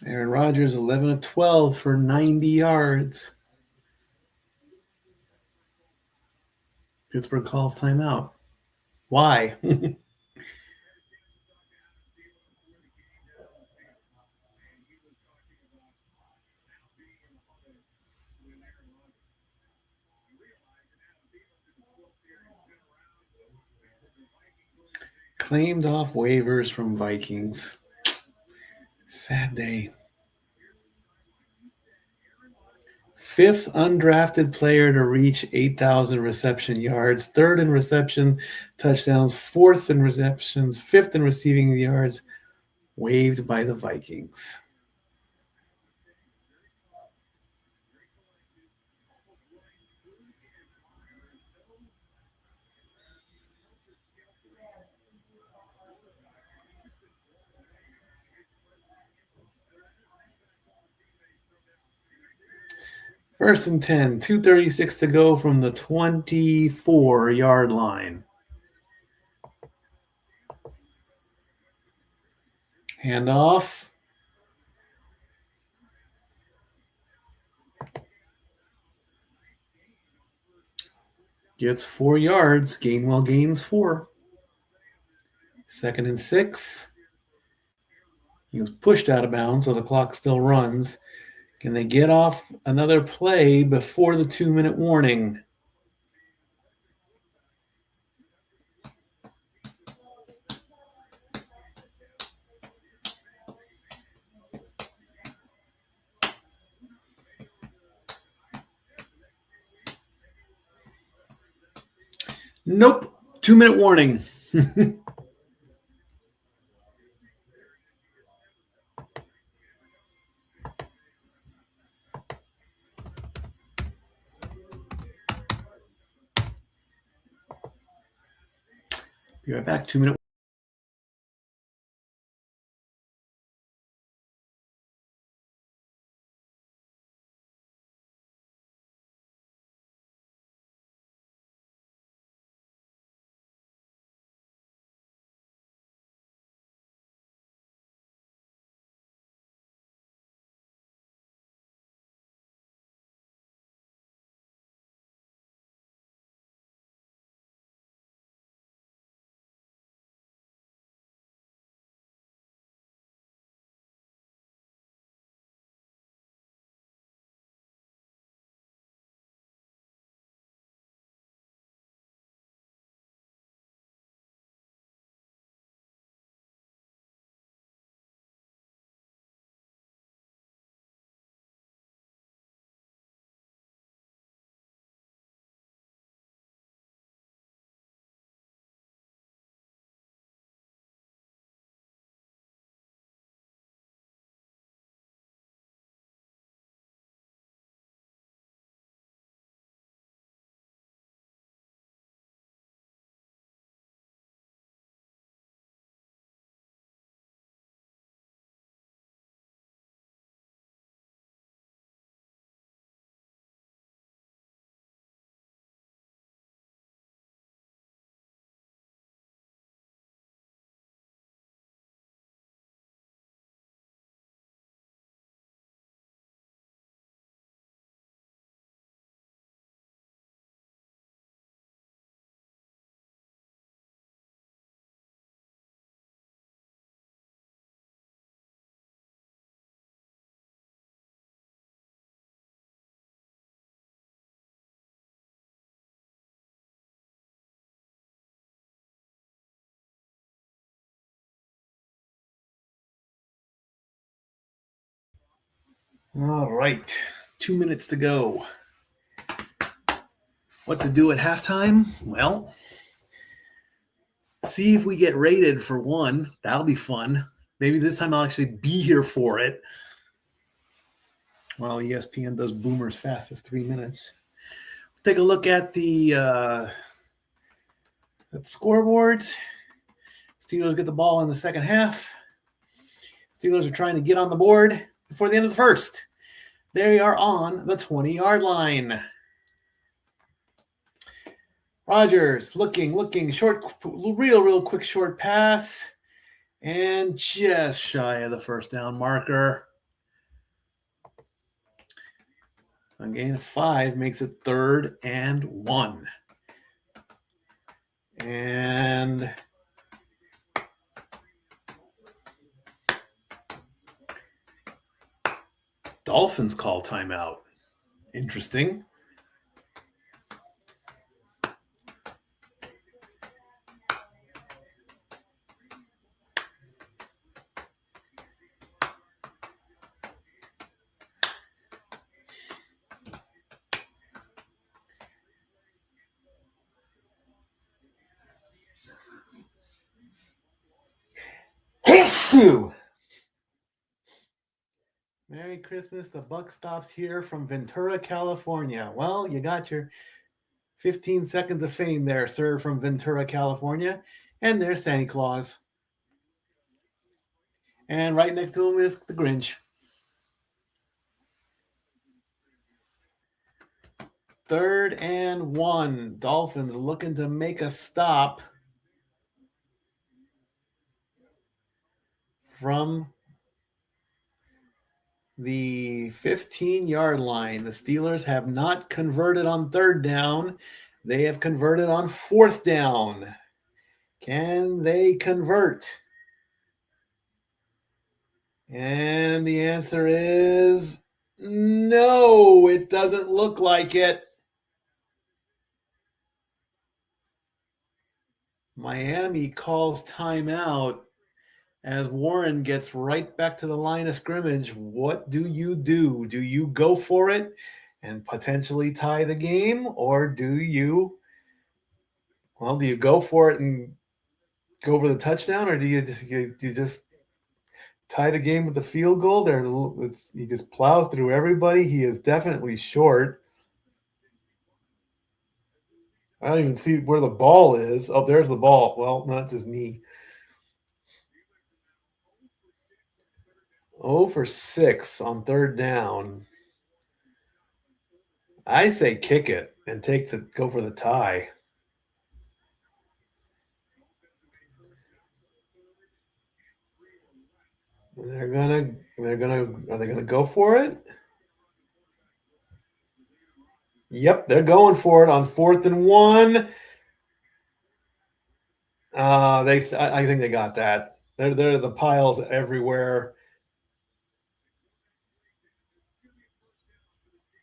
Aaron Rodgers, 11 of 12 for 90 yards. Pittsburgh calls timeout. Why? Claimed off waivers from Vikings. Sad day. 5th undrafted player to reach 8,000 reception yards, 3rd in reception touchdowns, 4th in receptions, 5th in receiving yards, waived by the Vikings. First and 10, 2:36 to go from the 24-yard line. Handoff. Gets 4 yards. Gainwell gains 4. 2nd and 6. He was pushed out of bounds, so the clock still runs. Can they get off another play before the 2-minute warning? Nope. 2-minute warning. Be right back. 2-minute. All right. 2 minutes to go. What to do at halftime? Well, see if we get rated for one. That'll be fun. Maybe this time I'll actually be here for it. Well, ESPN does Boomer's fastest 3 minutes. Take a look at the scoreboards. Steelers get the ball in the second half. Steelers are trying to get on the board before the end of the first. They are on the 20-yard line. Rodgers looking, short, real quick short pass, and just shy of the first down marker. A gain of 5 makes it 3rd and 1. And Dolphins call timeout. Interesting. Merry Christmas. The buck stops here from Ventura, California. Well, you got your 15 seconds of fame there, sir, from Ventura, California. And there's Santa Claus. And right next to him is the Grinch. 3rd and 1. Dolphins looking to make a stop from the 15-yard line. The Steelers have not converted on 3rd down. They have converted on 4th down. Can they convert? And the answer is no, it doesn't look like it. Miami calls timeout as Warren gets right back to the line of scrimmage. What do? Do you go for it and potentially tie the game, or do you go for it and go for the touchdown, or do you just tie the game with the field goal? He just plows through everybody. He is definitely short. I don't even see where the ball is. Oh, there's the ball. Well, not his knee. 0 for 6 on 3rd down. I say kick it and go for the tie. Are they gonna go for it? Yep, they're going for it on 4th and 1. I think they got that. They're the piles everywhere.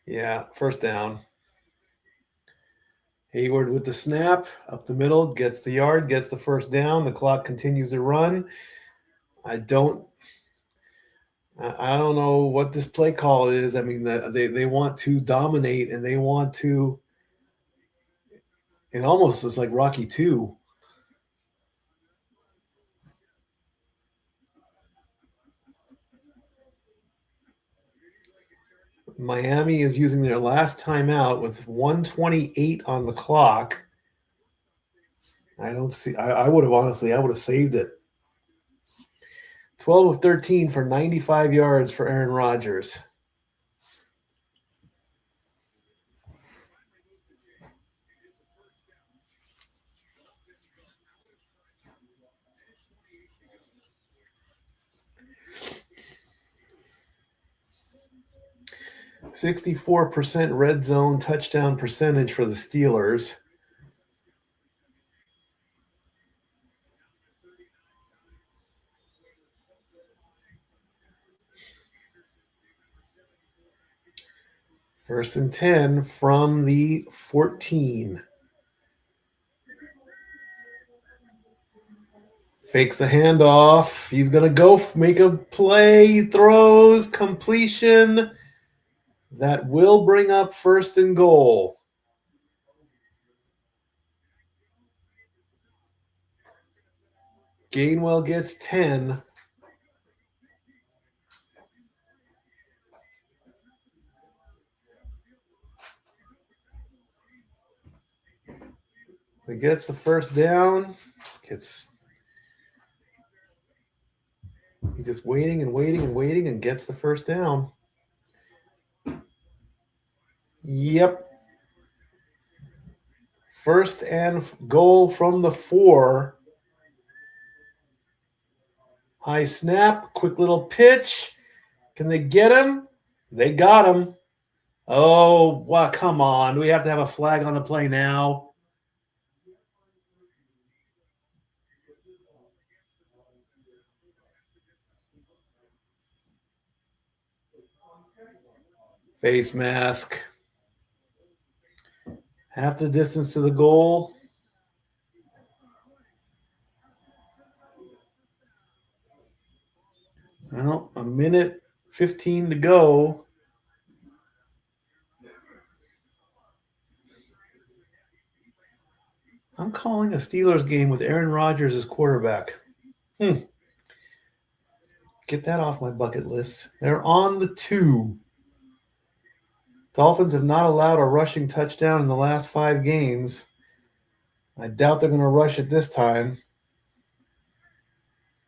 Yeah, 1st down. Hayward with the snap up the middle, gets the yard, gets the 1st down. The clock continues to run. I don't know what this play call is. I mean, they want to dominate, and they want to. It almost is like Rocky 2. Miami is using their last timeout with 1:28 on the clock. I don't see. I would have saved it. 12 of 13 for 95 yards for Aaron Rodgers. %64 red zone touchdown percentage for the Steelers. First and 10 from the 14. Fakes the handoff. He's going to go make a play. Throws. Completion. That will bring up 1st and goal. Gainwell gets 10. He gets the first down. He's just waiting and gets the first down. Yep. 1st and goal from the 4. High snap, quick little pitch. Can they get him? They got him. Oh, wow, come on. Do we have to have a flag on the play now? Face mask. Half the distance to the goal. Well, a minute 15 to go. I'm calling a Steelers game with Aaron Rodgers as quarterback. Get that off my bucket list. They're on the 2. Dolphins have not allowed a rushing touchdown in the last 5 games. I doubt they're going to rush it this time.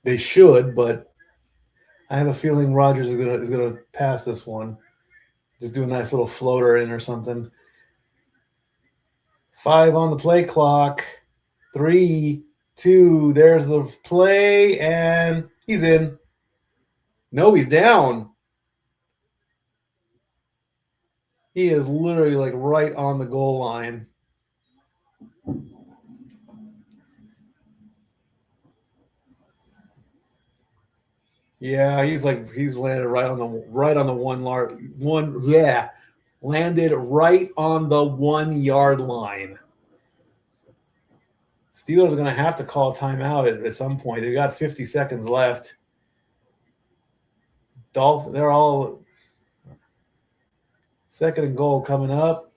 They should, but I have a feeling Rodgers is going to pass this one. Just do a nice little floater in or something. 5 on the play clock. 3, 2, there's the play, and he's in. No, he's down. He is literally like right on the goal line. Yeah, he's landed right on the landed right on the 1-yard line. Steelers are going to have to call a timeout at some point. They've got 50 seconds left. They're all 2nd and goal coming up.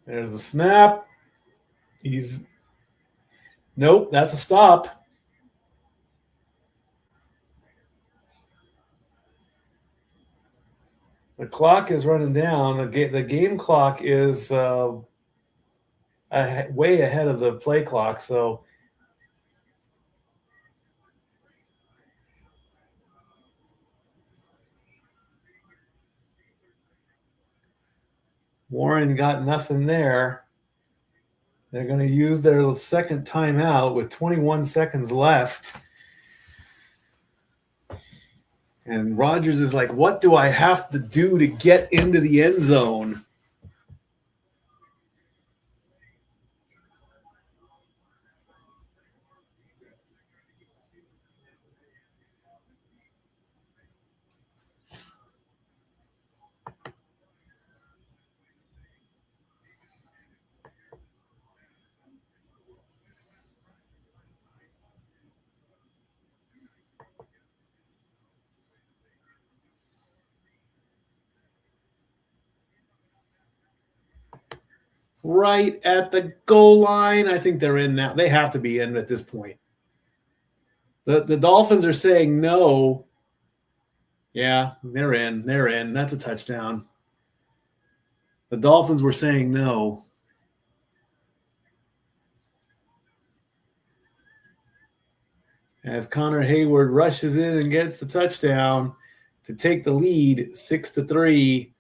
There's the snap. Nope, that's a stop. The clock is running down. The game clock is way ahead of the play clock, so Warren got nothing there. They're going to use their 2nd timeout with 21 seconds left. And Rodgers is like, what do I have to do to get into the end zone? Right at the goal line. I think they're in now. They have to be in at this point. The Dolphins are saying no. Yeah, they're in. They're in. That's a touchdown. The Dolphins were saying no. As Connor Hayward rushes in and gets the touchdown to take the lead, 6-3.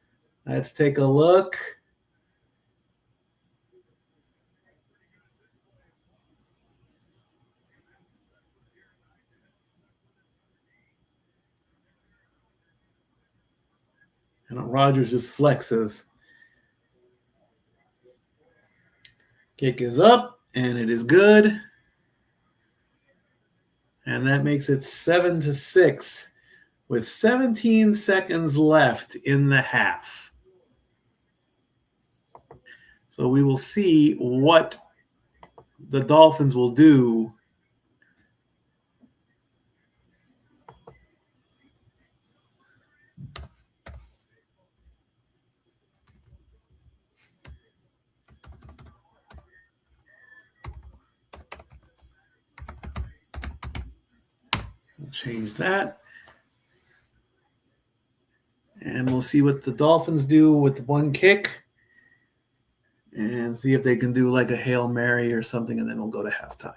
Let's take a look. And Rodgers just flexes. Kick is up, and it is good. And that makes it 7-6 with 17 seconds left in the half. So we will see what the Dolphins will do. Change that. And we'll see what the Dolphins do with the one kick. And see if they can do like a Hail Mary or something, and then we'll go to halftime.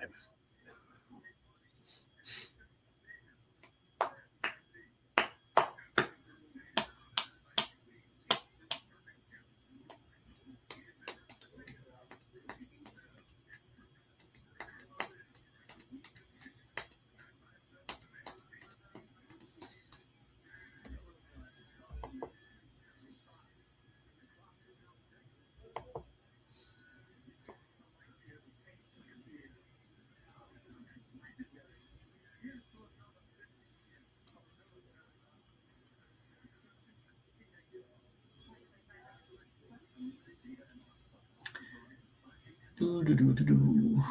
Do.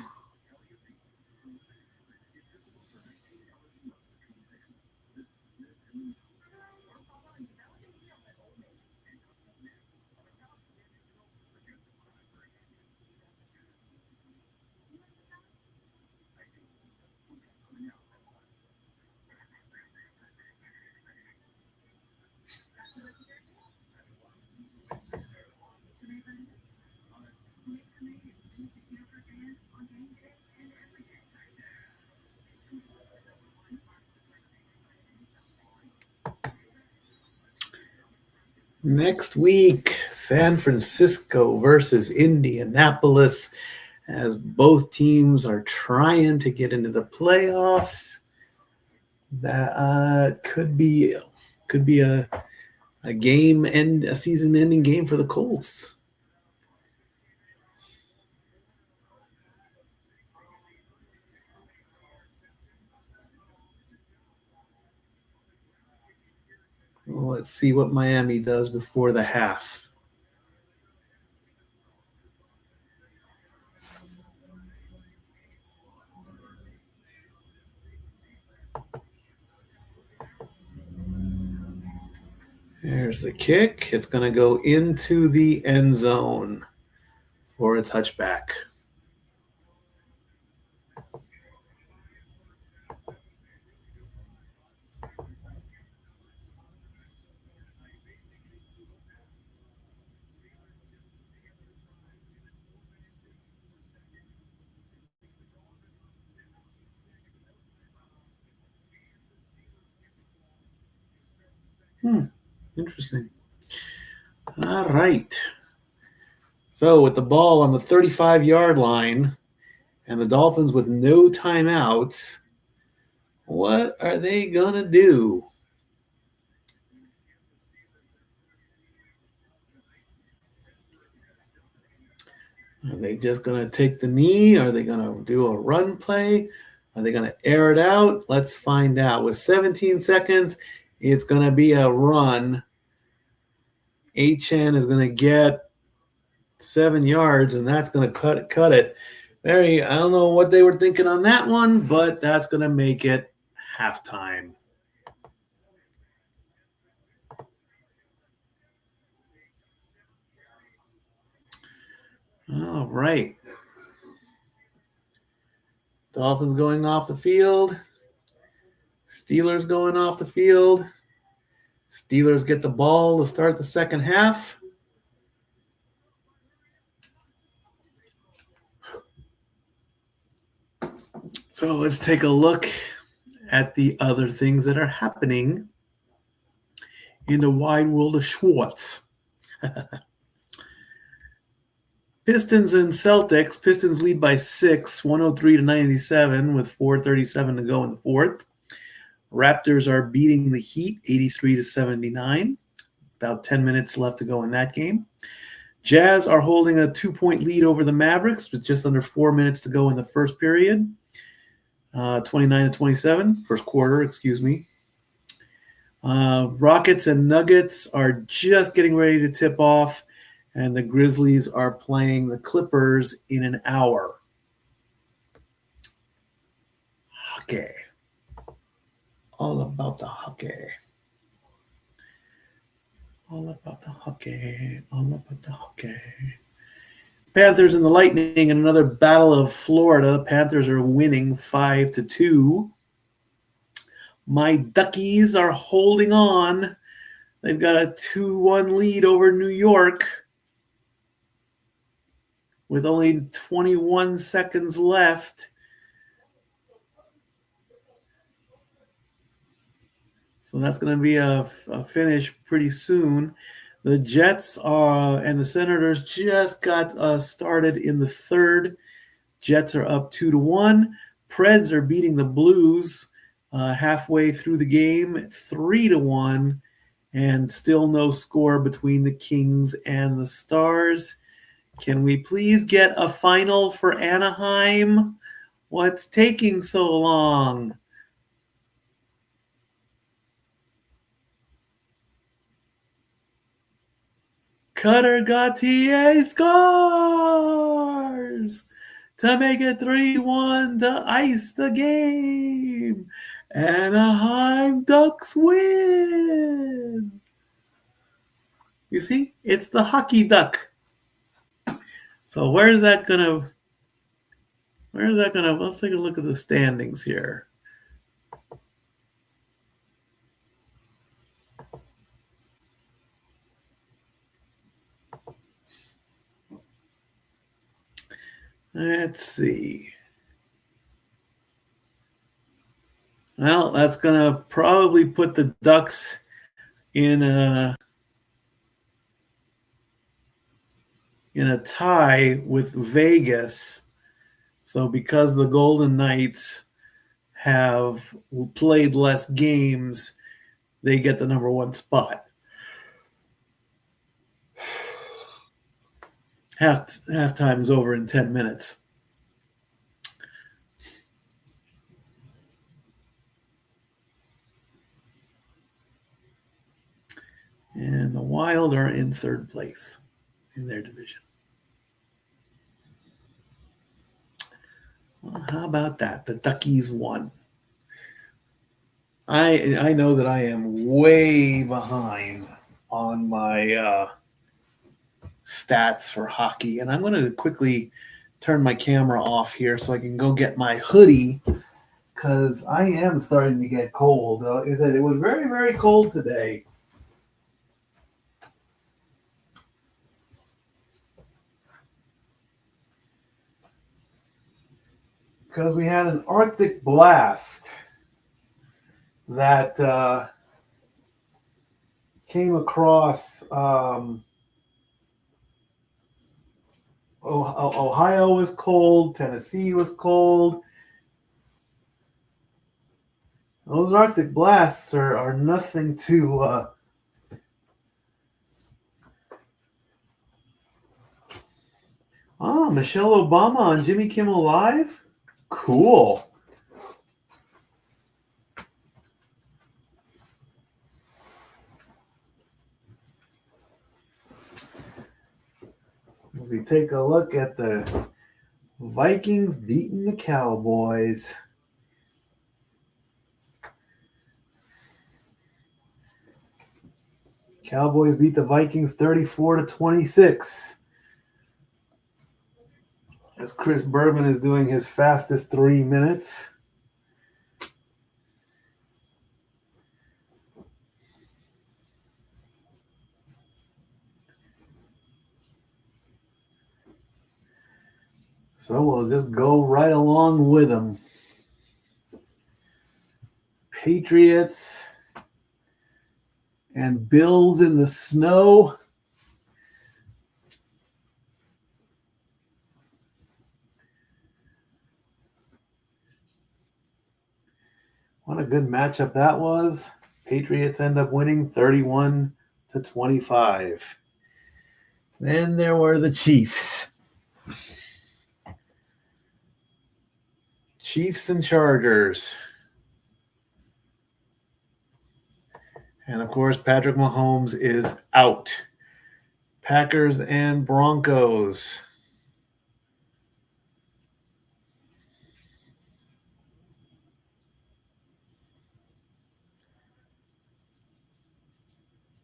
Next week, San Francisco versus Indianapolis, as both teams are trying to get into the playoffs. That could be a game and a season-ending game for the Colts. Well, let's see what Miami does before the half. There's the kick. It's going to go into the end zone for a touchback. Interesting. All right. So with the ball on the 35-yard line and the Dolphins with no timeouts, what are they going to do? Are they just going to take the knee? Are they going to do a run play? Are they going to air it out? Let's find out. With 17 seconds, it's going to be a run. Achane is going to get 7 yards, and that's going to cut it. I don't know what they were thinking on that one, but that's going to make it halftime. All right. Dolphins going off the field. Steelers going off the field. Steelers get the ball to start the second half. So let's take a look at the other things that are happening in the wide world of Schwartz. Pistons and Celtics. Pistons lead by 6, 103-97 with 4:37 to go in the fourth. Raptors are beating the Heat 83-79. About 10 minutes left to go in that game. Jazz are holding a 2-point lead over the Mavericks with just under 4 minutes to go in the first period. 29-27, first quarter, excuse me. Rockets and Nuggets are just getting ready to tip off, and the Grizzlies are playing the Clippers in an hour. Hockey. All about the hockey. All about the hockey. All about the hockey. Panthers and the Lightning in another battle of Florida. Panthers are winning 5-2. My Duckies are holding on. They've got a 2-1 lead over New York with only 21 seconds left. So that's going to be a finish pretty soon. The Jets and the Senators just got started in the third. Jets are up 2-1. Preds are beating the Blues halfway through the game, 3-1, and still no score between the Kings and the Stars. Can we please get a final for Anaheim? What's taking so long? Cutter Gauthier scores to make it 3-1 to ice the game. Anaheim Ducks win. You see, it's the hockey duck. So where's that gonna? Let's take a look at the standings here. Let's see. Well, that's going to probably put the Ducks in a tie with Vegas. So because the Golden Knights have played less games, they get the number one spot. Halftime is over in 10 minutes. And the Wild are in third place in their division. Well, how about that? The Duckies won. I know that I am way behind on my stats for hockey, and I'm going to quickly turn my camera off here so I can go get my hoodie because I am starting to get cold. Like I said, it was very, very cold today. Because we had an Arctic blast that came across Ohio was cold, Tennessee was cold. Those Arctic blasts are nothing to Michelle Obama on Jimmy Kimmel Live? Cool. As we take a look at the Vikings beating the Cowboys. Cowboys beat the Vikings 34-26. As Chris Berman is doing his fastest 3 minutes. So we'll just go right along with them. Patriots and Bills in the snow. What a good matchup that was. Patriots end up winning 31-25. Then there were the Chiefs. Chiefs and Chargers. And of course, Patrick Mahomes is out. Packers and Broncos.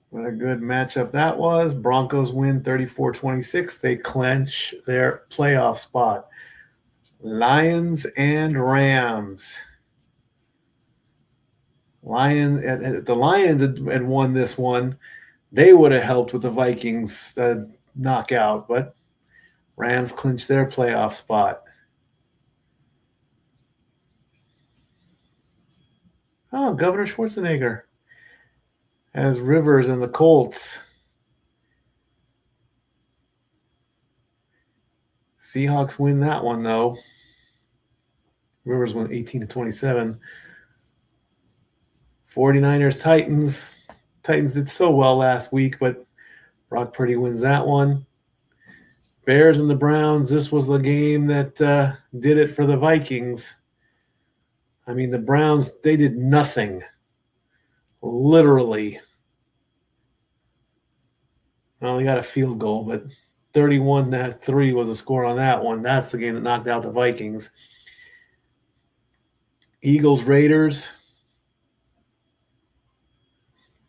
What a good matchup that was. Broncos win 34-26. They clinch their playoff spot. Lions and Rams. The Lions had won this one, they would have helped with the Vikings knockout, but Rams clinched their playoff spot. Oh, Governor Schwarzenegger has Rivers and the Colts. Seahawks win that one, though. Rivers won 18-27. 49ers, Titans. Titans did so well last week, but Brock Purdy wins that one. Bears and the Browns. This was the game that did it for the Vikings. I mean, the Browns, they did nothing. Literally. Well, they got a field goal, but 31-3 was the score on that one. That's the game that knocked out the Vikings. Eagles, Raiders.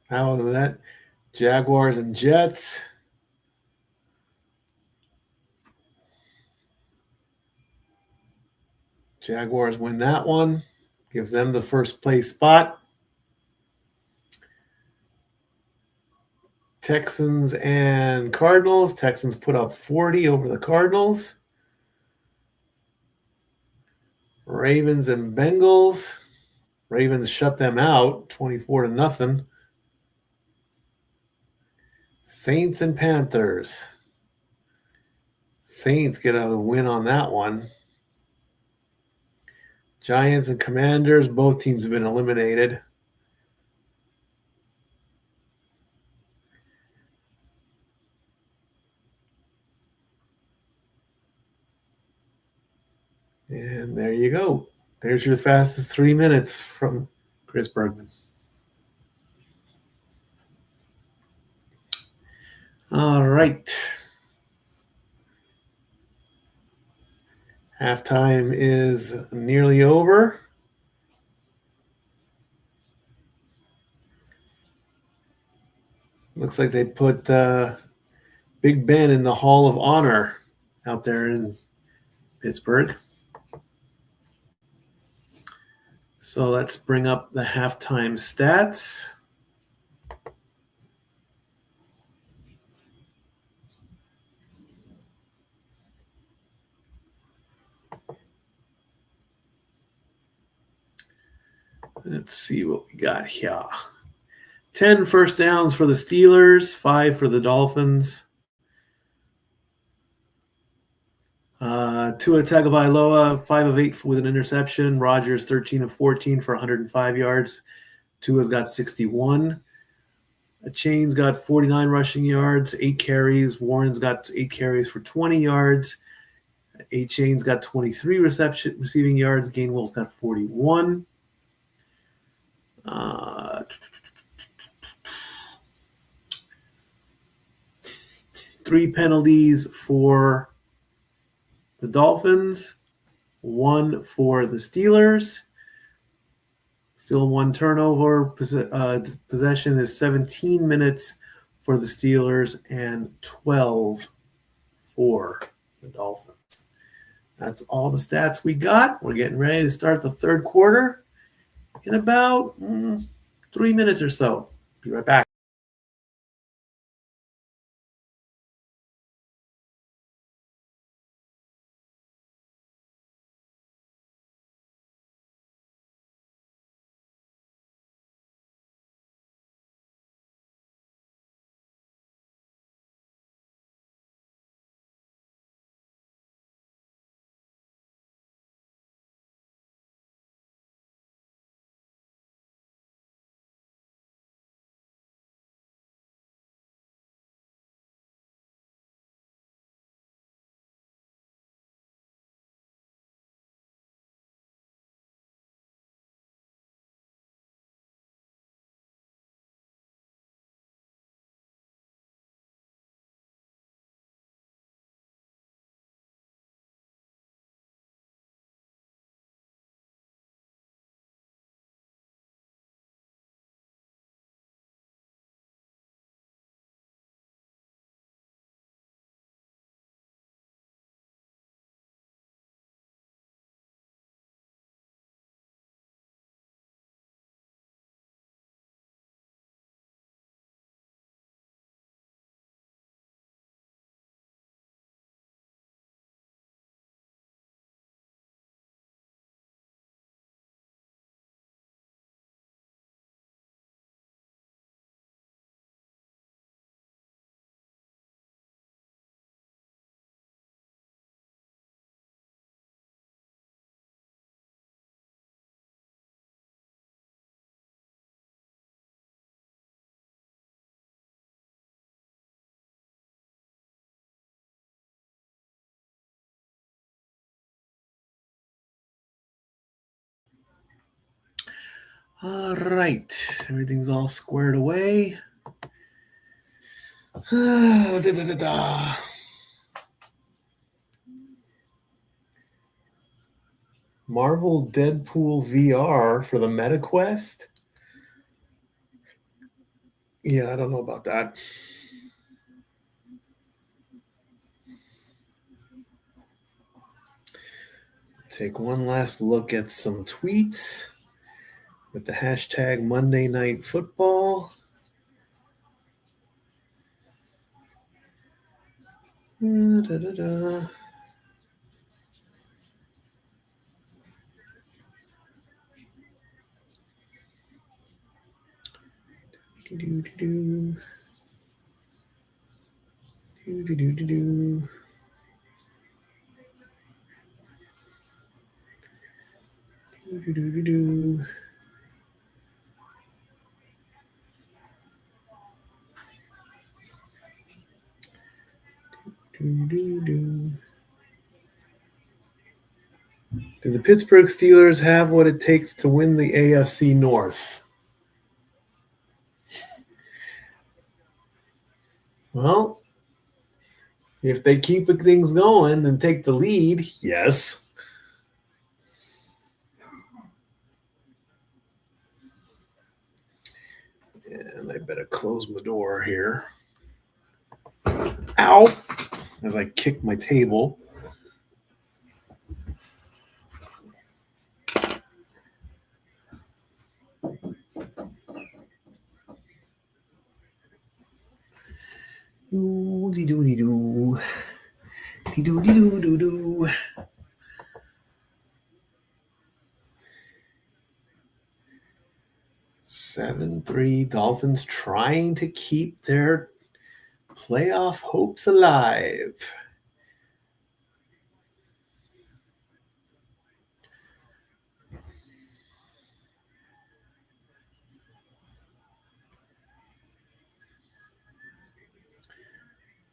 How was that? Jaguars and Jets. Jaguars win that one. Gives them the first place spot. Texans and Cardinals. Texans put up 40 over the Cardinals. Ravens and Bengals. Ravens shut them out 24-0. Saints and Panthers. Saints get a win on that one. Giants and Commanders. Both teams have been eliminated. And there you go. There's your fastest 3 minutes from Chris Bergman. All right. Halftime is nearly over. Looks like they put Big Ben in the Hall of Honor out there in Pittsburgh. So let's bring up the halftime stats. Let's see what we got here. 10 first downs for the Steelers, 5 for the Dolphins. Tua Tagovailoa, 5 of 8 with an interception. Rodgers, 13 of 14 for 105 yards. Tua's got 61. Chain's got 49 rushing yards, 8 carries. Warren's got 8 carries for 20 yards. Chain's got 23 receiving yards. Gainwell's got 41. 3 penalties for the Dolphins, 1 for the Steelers. Still 1 turnover. Possession is 17 minutes for the Steelers and 12 for the Dolphins. That's all the stats we got. We're getting ready to start the third quarter in about 3 minutes or so. Be right back. All right, everything's all squared away. Da-da-da-da. Marvel Deadpool VR for the MetaQuest? Yeah, I don't know about that. Take one last look at some tweets with the hashtag Monday Night Football. Da-da-da. Do-do-do-do. Do-do-do-do-do. Do-do-do-do-do. Do-do-do. Do the Pittsburgh Steelers have what it takes to win the AFC North? Well, if they keep things going and take the lead, yes. And I better close my door here. Ow! As I kick my table. Doo-dee-doo-dee-doo. Dee-doo-dee-doo-doo-doo. 7-3 Dolphins trying to keep their playoff hopes alive.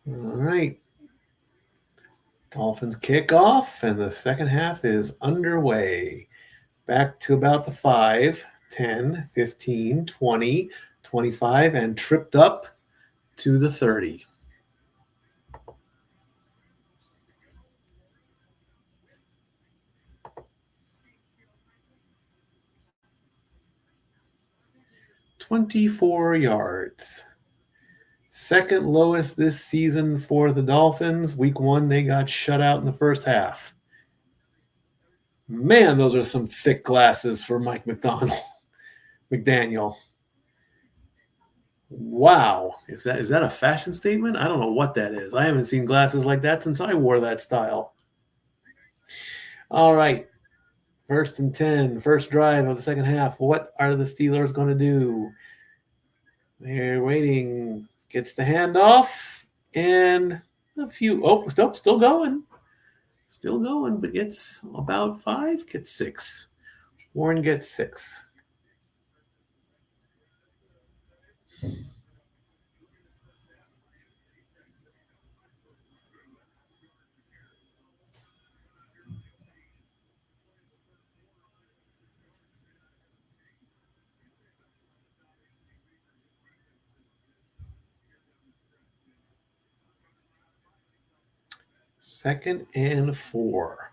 All right. Dolphins kick off, and the second half is underway. Back to about the 5, 10, 15, 20, 25, and tripped up to the 30. "24 yards. Second lowest this season for the Dolphins. Week 1, they got shut out in the first half. Man, those are some thick glasses for Mike McDaniel. Wow. Is that a fashion statement? I don't know what that is. I haven't seen glasses like that since I wore that style. All right. 1st and 10, first drive of the second half. What are the Steelers going to do? They're waiting. Gets the handoff and a few. Oh, still going. Still going, but gets about 5, gets 6. Warren gets 6. Second and 4.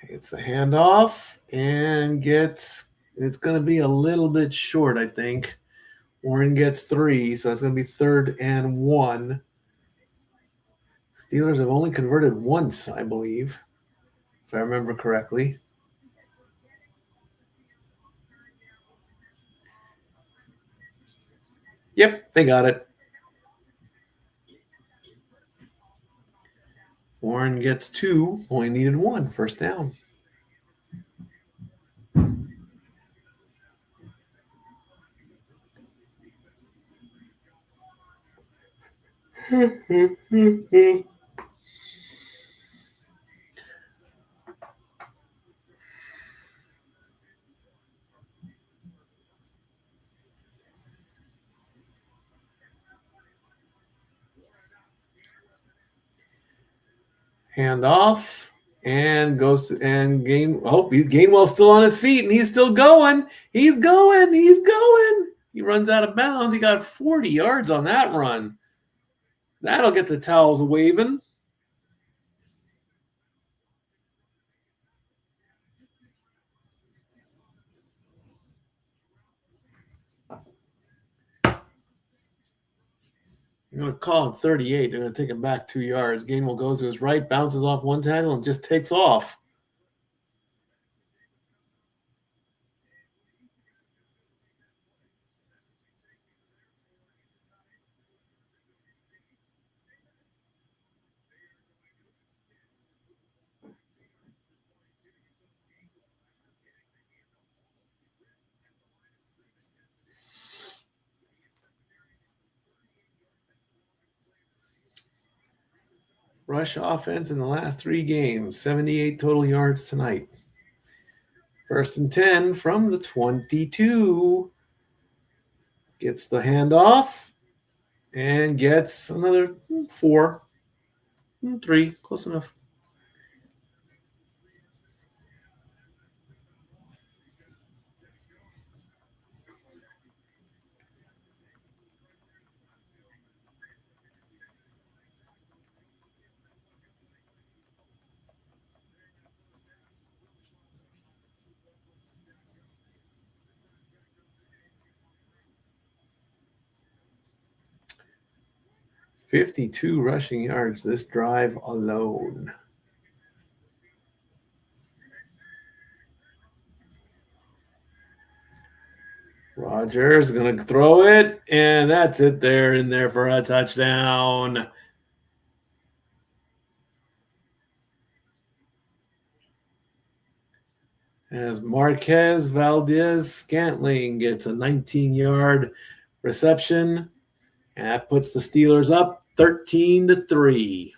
It's a handoff and it's going to be a little bit short, I think. Warren gets 3, so it's going to be 3rd and 1. Steelers have only converted once, I believe, if I remember correctly. Yep, they got it. Warren gets 2, only needed 1, first down. Hand off and goes to, and Gainwell's still on his feet and he's still going. He's going. He runs out of bounds. He got 40 yards on that run. That'll get the towels waving. I'm going to call it 38. They're going to take him back 2 yards. Gainwell goes to his right, bounces off one tackle, and just takes off. Rush offense in the last 3 games, 78 total yards tonight. 1st and 10 from the 22. Gets the handoff and gets another 4. 3, close enough. $52 rushing yards this drive alone. Rodgers going to throw it, and that's it there in there for a touchdown. As Marquez Valdez-Scantling gets a 19-yard reception, and that puts the Steelers up 13-3.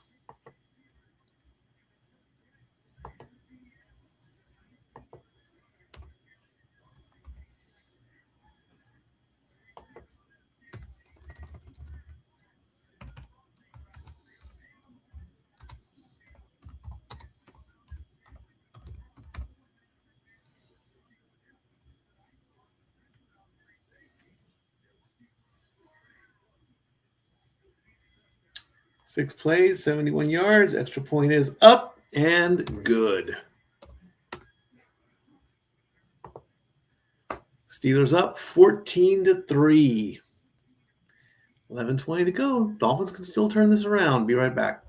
Six plays, 71 yards. Extra point is up and good. Steelers up 14-3. 11:20 to go. Dolphins can still turn this around. Be right back.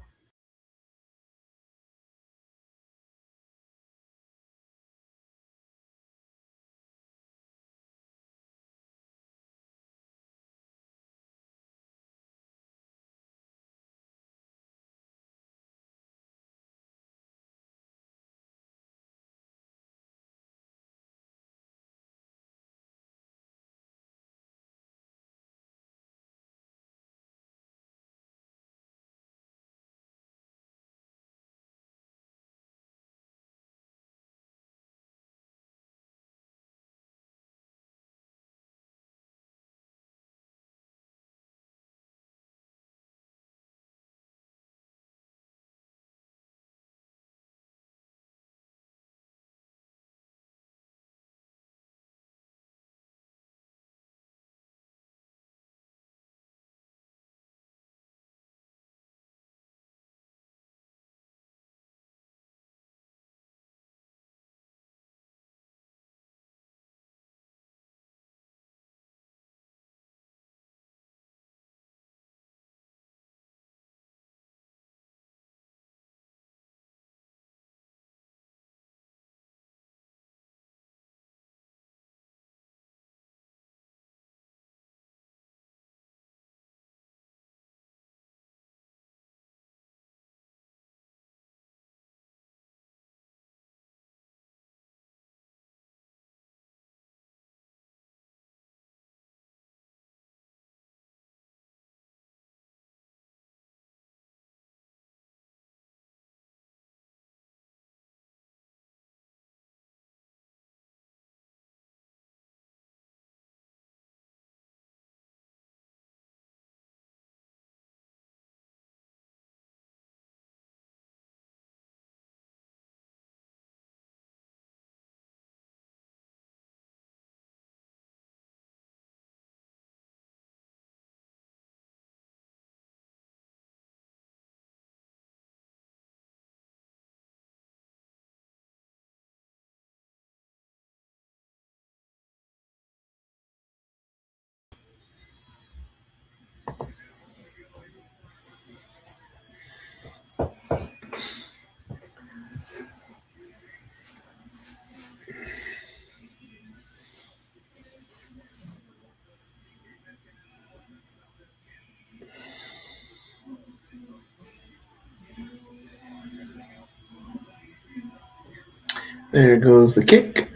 There goes the kick.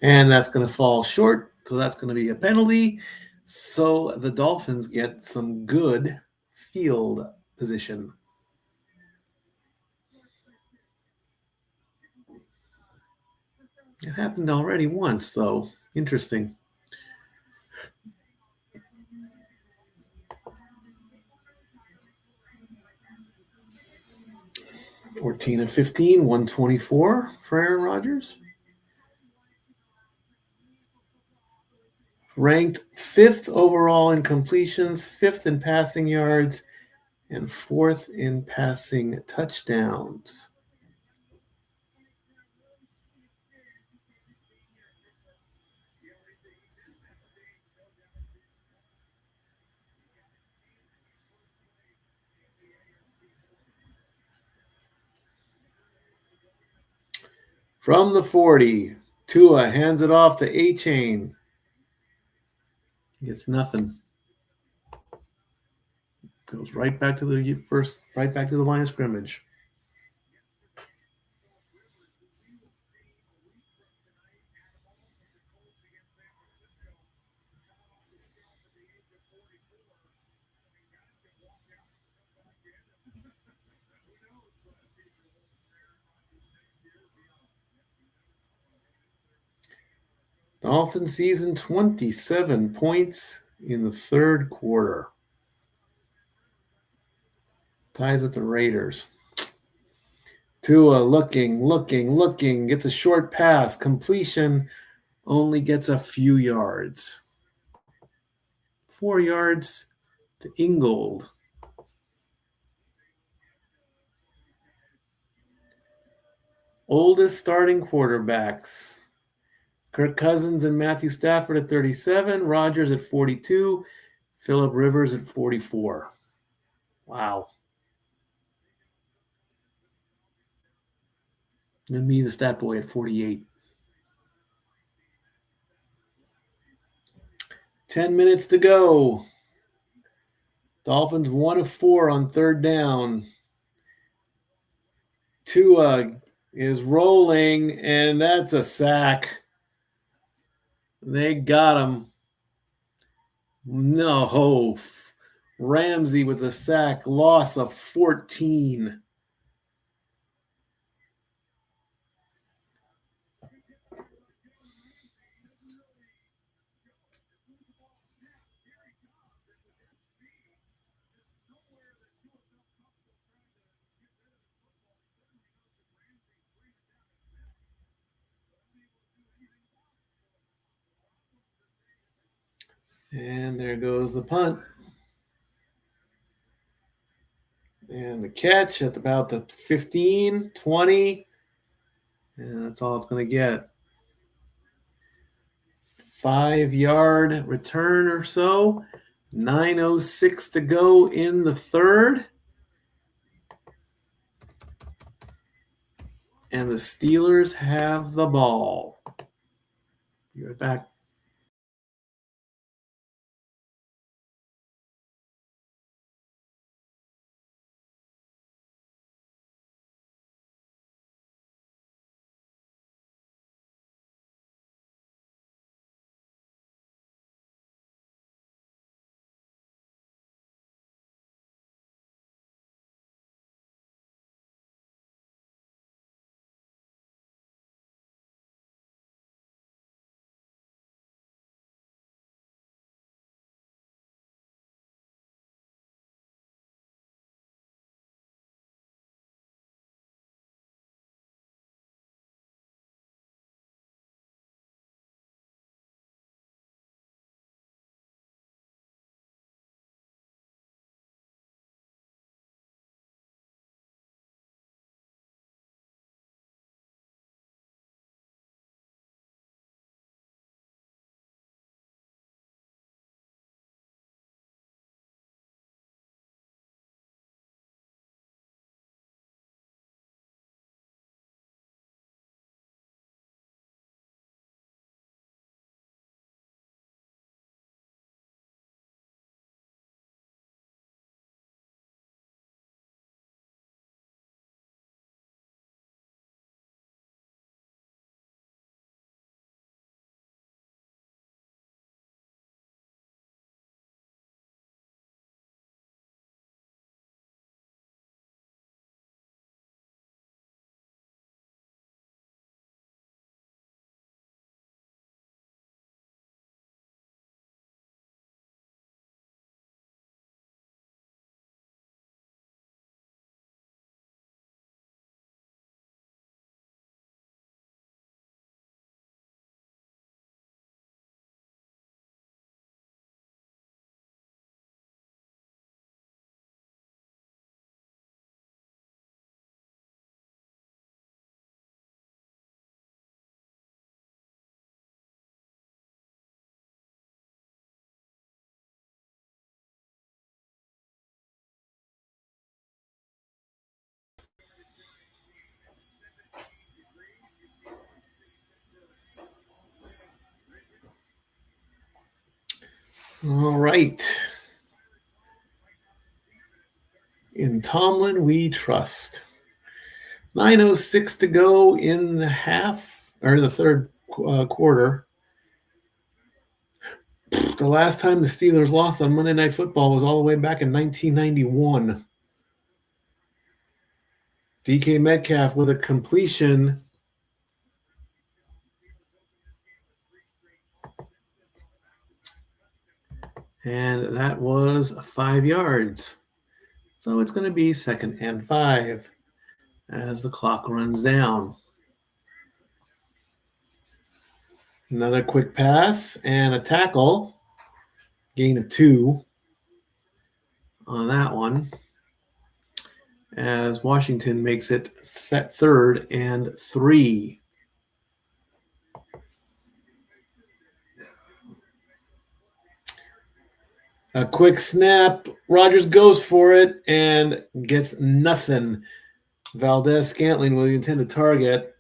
And that's going to fall short. So that's going to be a penalty. So the Dolphins get some good field position. It happened already once, though. Interesting. (14 of 15, 124 for Aaron Rodgers. Ranked 5th overall in completions, 5th in passing yards, and 4th in passing touchdowns. From the 40, Tua hands it off to A-Chain. Gets nothing. Goes right back to the line of scrimmage. Dolphins season 27 points in the third quarter. Ties with the Raiders. Tua looking, gets a short pass, completion, only gets a few yards. 4 yards to Ingold. Oldest starting quarterbacks. Kirk Cousins and Matthew Stafford at 37, Rodgers at 42, Phillip Rivers at 44. Wow. And me, the Statboy, at 48. 10 minutes to go. Dolphins 1 of 4 on third down. Tua is rolling, and that's a sack. They got him. No. Ramsey with a sack, loss of 14. And there goes the punt. And the catch at about the 15, 20. And that's all it's going to get. 5-yard return or so. 9:06 to go in the third. And the Steelers have the ball. Be right back. All right. In Tomlin, we trust. 9:06 to go in the third quarter. The last time the Steelers lost on Monday Night Football was all the way back in 1991. DK Metcalf with a completion. And that was 5 yards. So it's going to be 2nd and 5 as the clock runs down. Another quick pass and a tackle. Gain of 2 on that one. As Washington makes it set 3rd and 3. A quick snap. Rodgers goes for it and gets nothing. Valdez-Scantling with the intended target.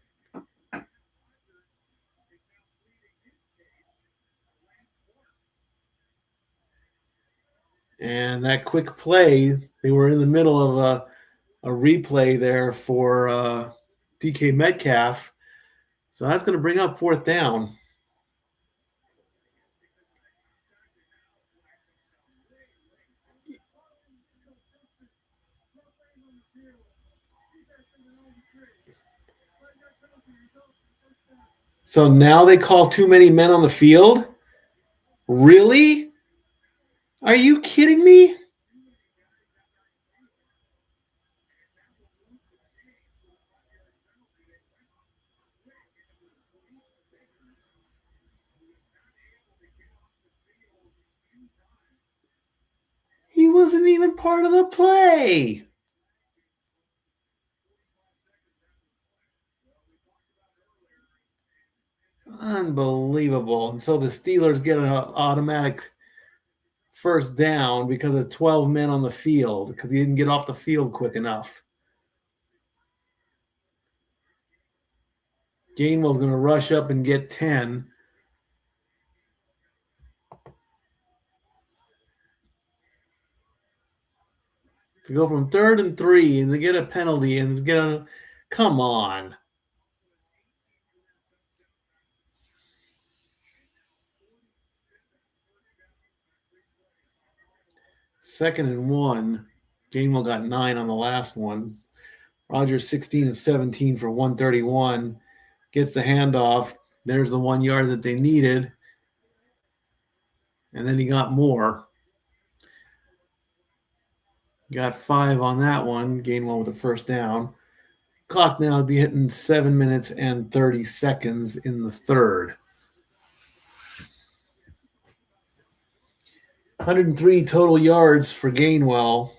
And that quick play, they were in the middle of a replay there for DK Metcalf. So that's going to bring up 4th down. So now they call too many men on the field? Really? Are you kidding me? He wasn't even part of the play. Unbelievable. And so the Steelers get an automatic 1st down because of 12 men on the field because he didn't get off the field quick enough. Gainwell's going to rush up and get 10. To go from 3rd and 3 and to get a penalty and get a – come on. Second and 1. Gainwell got 9 on the last one. Rodgers 16 of 17 for 131. Gets the handoff. There's the 1 yard that they needed. And then he got more. Got 5 on that one. Gainwell with the 1st down. Clock now hitting 7 minutes and 30 seconds in the 3rd. 103 total yards for Gainwell,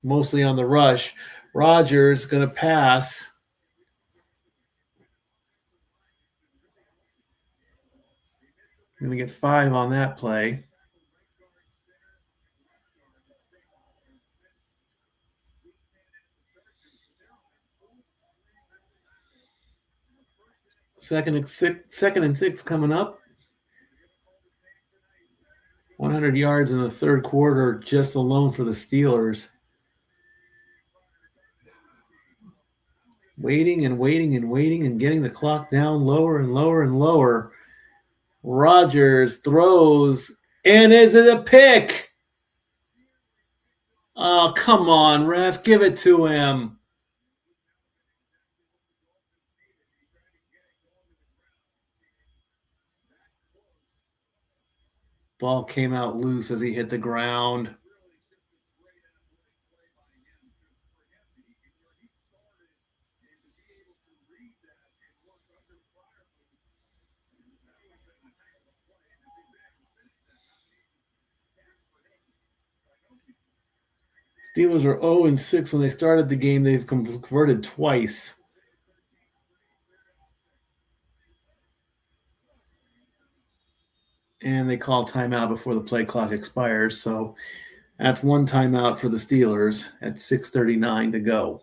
mostly on the rush. Rodgers going to pass. Going to get 5 on that play. Second and 6 coming up. 100 yards in the 3rd quarter just alone for the Steelers. Waiting and waiting and waiting and getting the clock down lower and lower and lower. Rodgers throws, and is it a pick? Oh, come on, ref. Give it to him. Ball came out loose as he hit the ground. Steelers are 0-6 when they started the game. They've converted twice. And they call timeout before the play clock expires. So that's 1 timeout for the Steelers at 6:39 to go.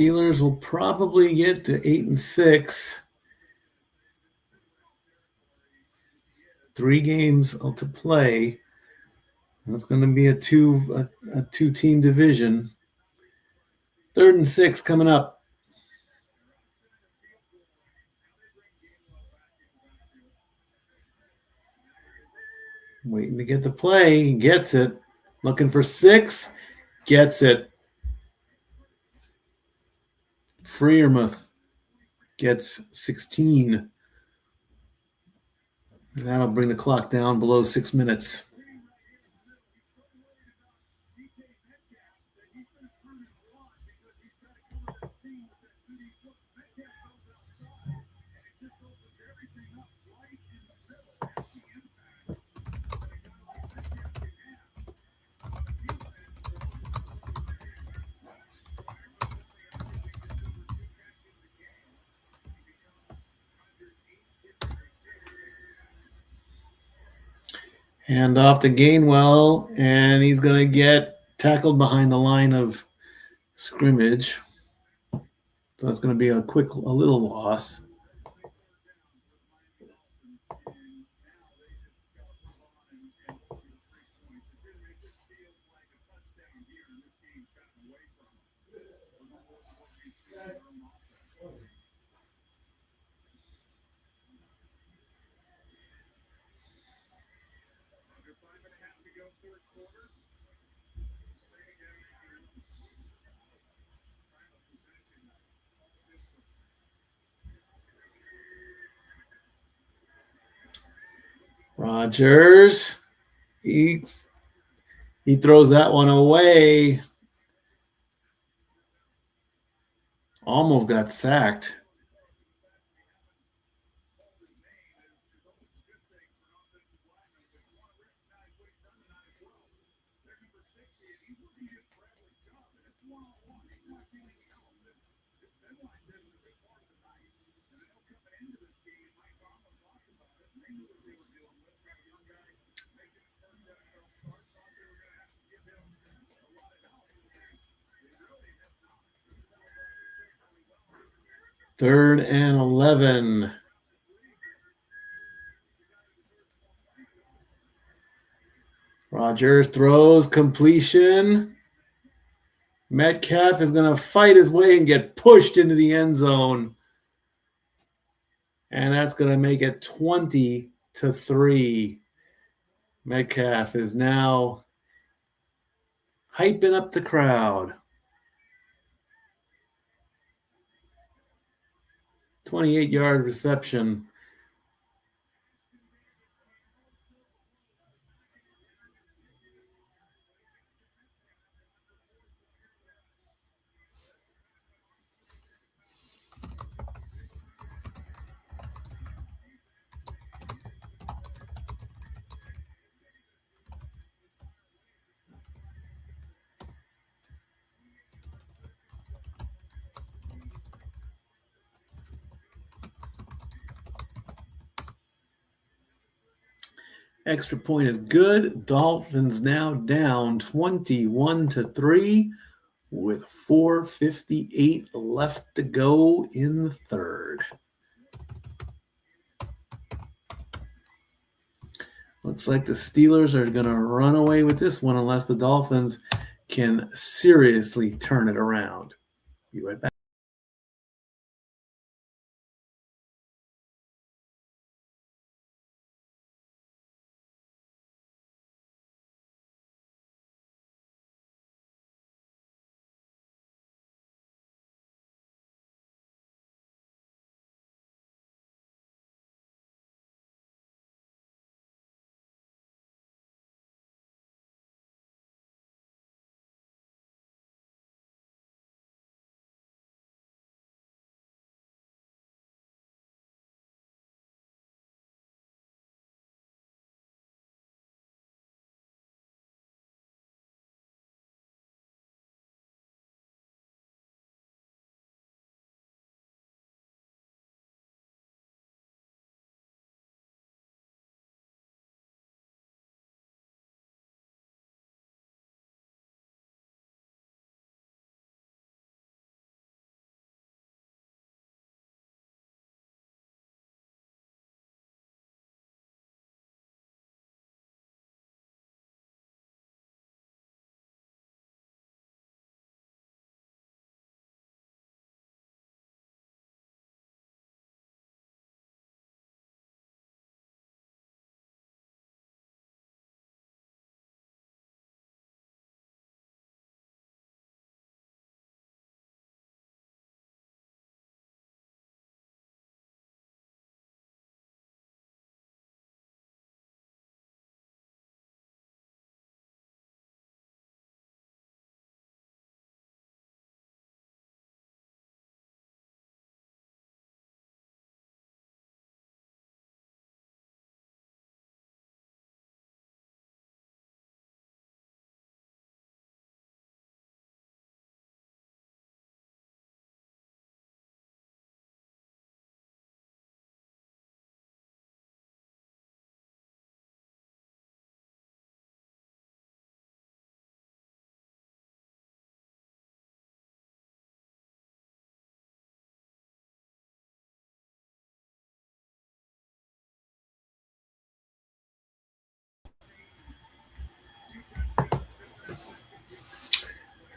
Steelers will probably get to 8-6. 3 games to play. It's going to be a two-team division. 3rd and 6 coming up. Waiting to get the play. Gets it. Looking for 6. Gets it. Freiermuth gets 16. That'll bring the clock down below 6 minutes. Hand off to Gainwell, and he's going to get tackled behind the line of scrimmage. So that's going to be a little loss. Rodgers, he throws that one away. Almost got sacked. Third and 11. Rodgers throws completion. Metcalf is going to fight his way and get pushed into the end zone. And that's going to make it 20-3. Metcalf is now hyping up the crowd. 28-yard reception. Extra point is good. Dolphins now down 21-3 with 4:58 left to go in the third. Looks like the Steelers are going to run away with this one unless the Dolphins can seriously turn it around. Be right back.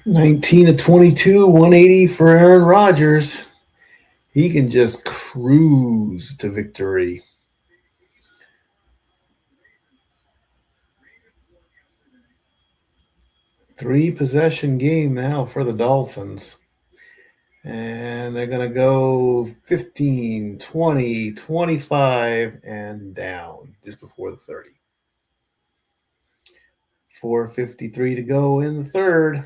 19-22, 180 for Aaron Rodgers. He can just cruise to victory. Three-possession game now for the Dolphins. And they're going to go 15, 20, 25, and down just before the 30. 4:53 to go in the third.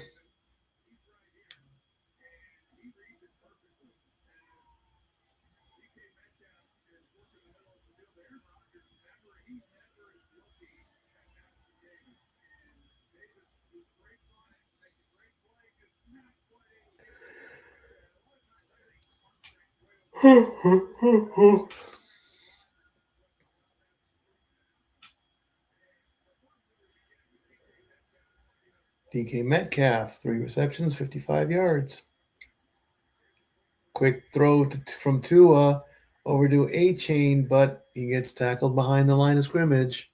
DK Metcalf, 3 receptions, 55 yards. Quick throw from Tua over to A-Chain, but he gets tackled behind the line of scrimmage.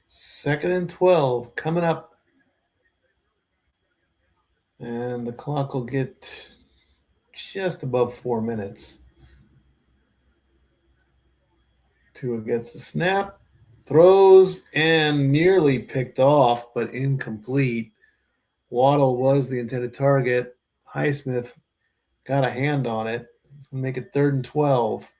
Second and 12 coming up. And the clock will get just above 4 minutes. Tua gets the snap, throws, and nearly picked off, but incomplete. Waddle was the intended target. Highsmith got a hand on it. It's going to make it 3rd and 12.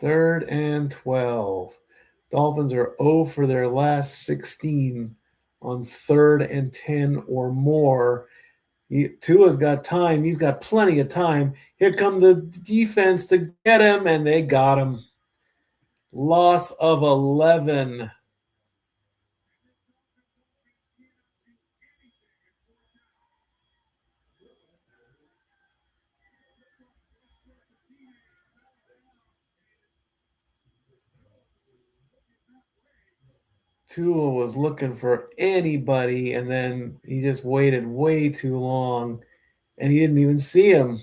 Third and 12. Dolphins are 0 for their last 16 on 3rd and 10 or more. Tua's got time. He's got plenty of time. Here come the defense to get him, and they got him. Loss of 11. Tua was looking for anybody, and then he just waited way too long, and he didn't even see him.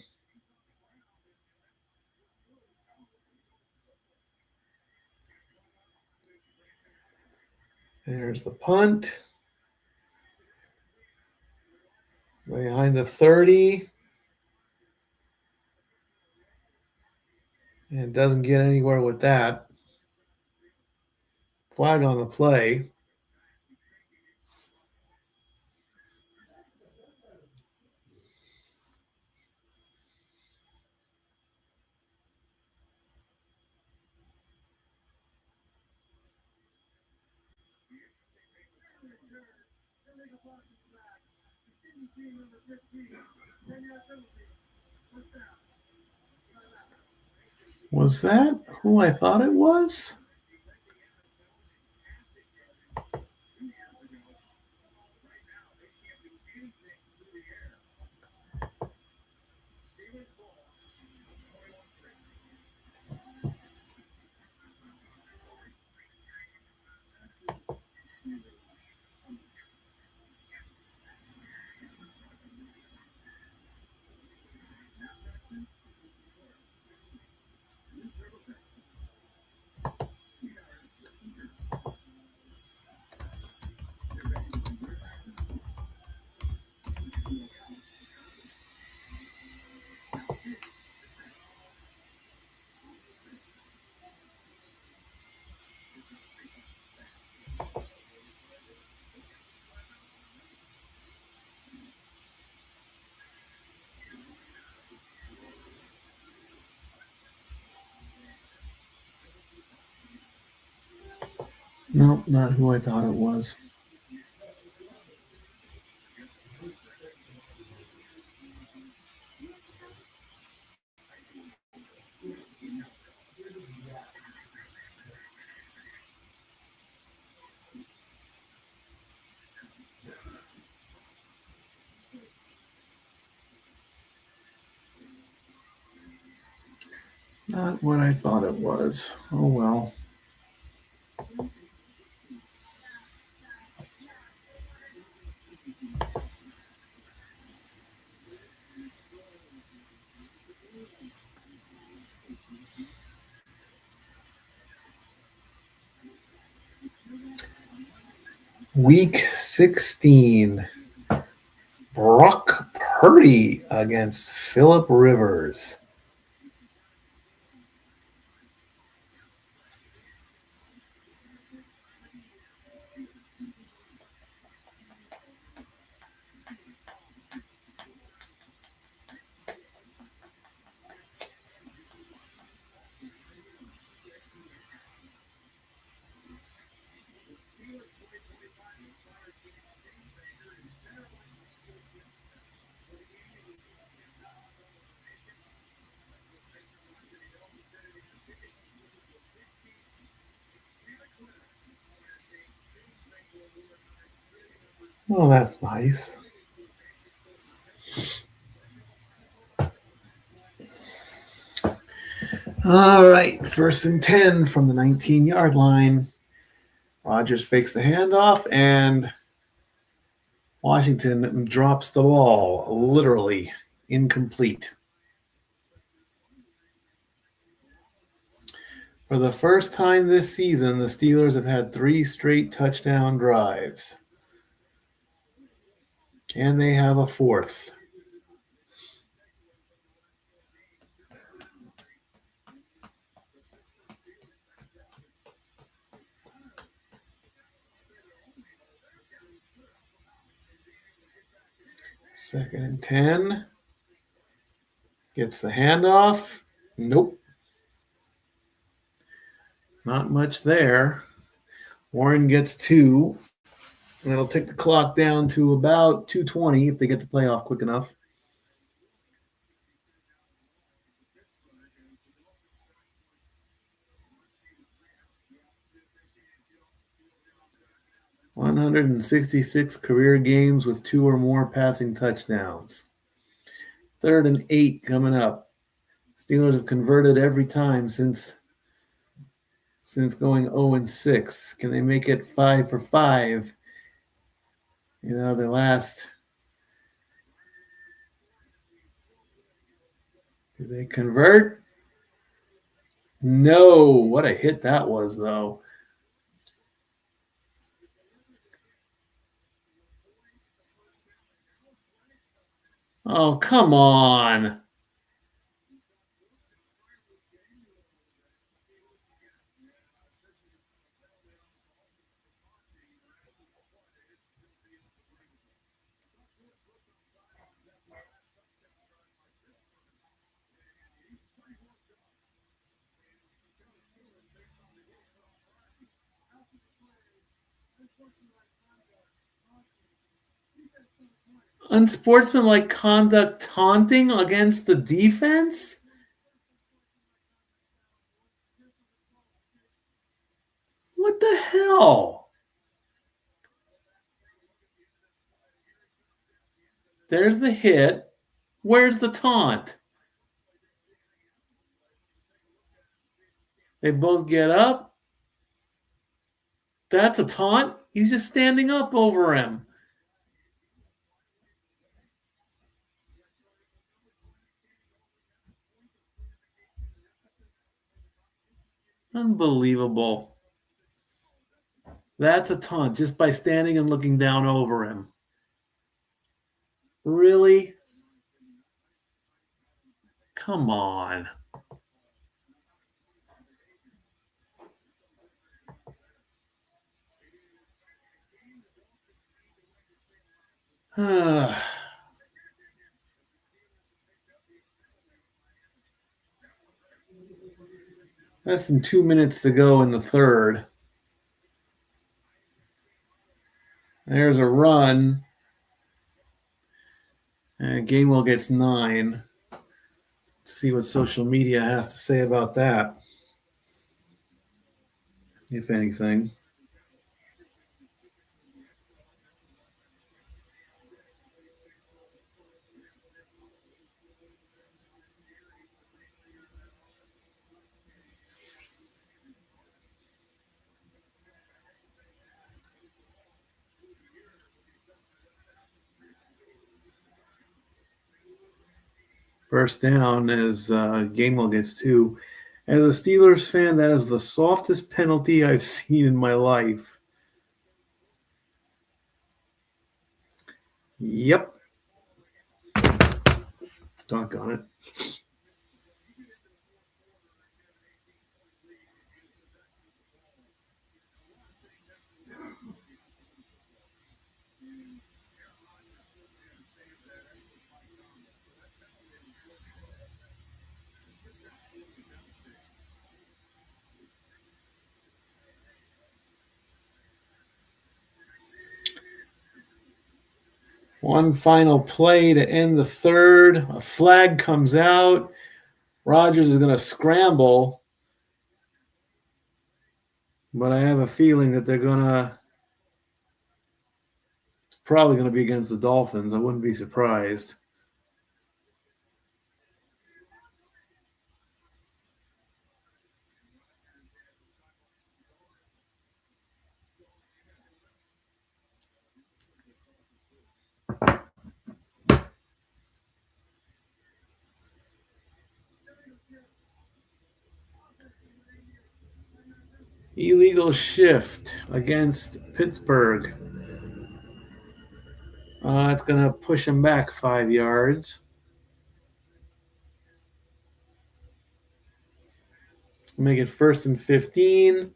There's the punt. Behind the 30. And doesn't get anywhere with that. Flag on the play. Was that who I thought it was? Nope, not who I thought it was. Not what I thought it was. Oh well. Week 16. Brock Purdy against Phillip Rivers. Oh, that's nice. All right, 1st and 10 from the 19-yard line. Rodgers fakes the handoff, and Washington drops the ball, literally incomplete. For the first time this season, the Steelers have had 3 straight touchdown drives. Can they have a 4th? Second and 10. Gets the handoff. Nope. Not much there. Warren gets 2. And it'll take the clock down to about 2:20 if they get the playoff quick enough. "166 career games with 2 or more passing touchdowns. 3rd and 8 coming up. Steelers have converted every time since going 0-6. Can they make it 5 for 5? Their last. Do they convert? No. What a hit that was, though. Oh, come on. Unsportsmanlike conduct taunting against the defense? What the hell? There's the hit. Where's the taunt? They both get up. That's a taunt. He's just standing up over him. Unbelievable. That's a taunt just by standing and looking down over him. Really? Come on. Less than 2 minutes to go in the 3rd. There's a run. And Gainwell gets 9. Let's see what social media has to say about that, if anything. First down as Gainwell gets 2. As a Steelers fan, that is the softest penalty I've seen in my life. Yep. Doggone it. One final play to end the third. A flag comes out. Rodgers is going to scramble. But I have a feeling that they're going to – it's probably going to be against the Dolphins. I wouldn't be surprised. Illegal shift against Pittsburgh. It's going to push him back 5 yards. Make it 1st and 15.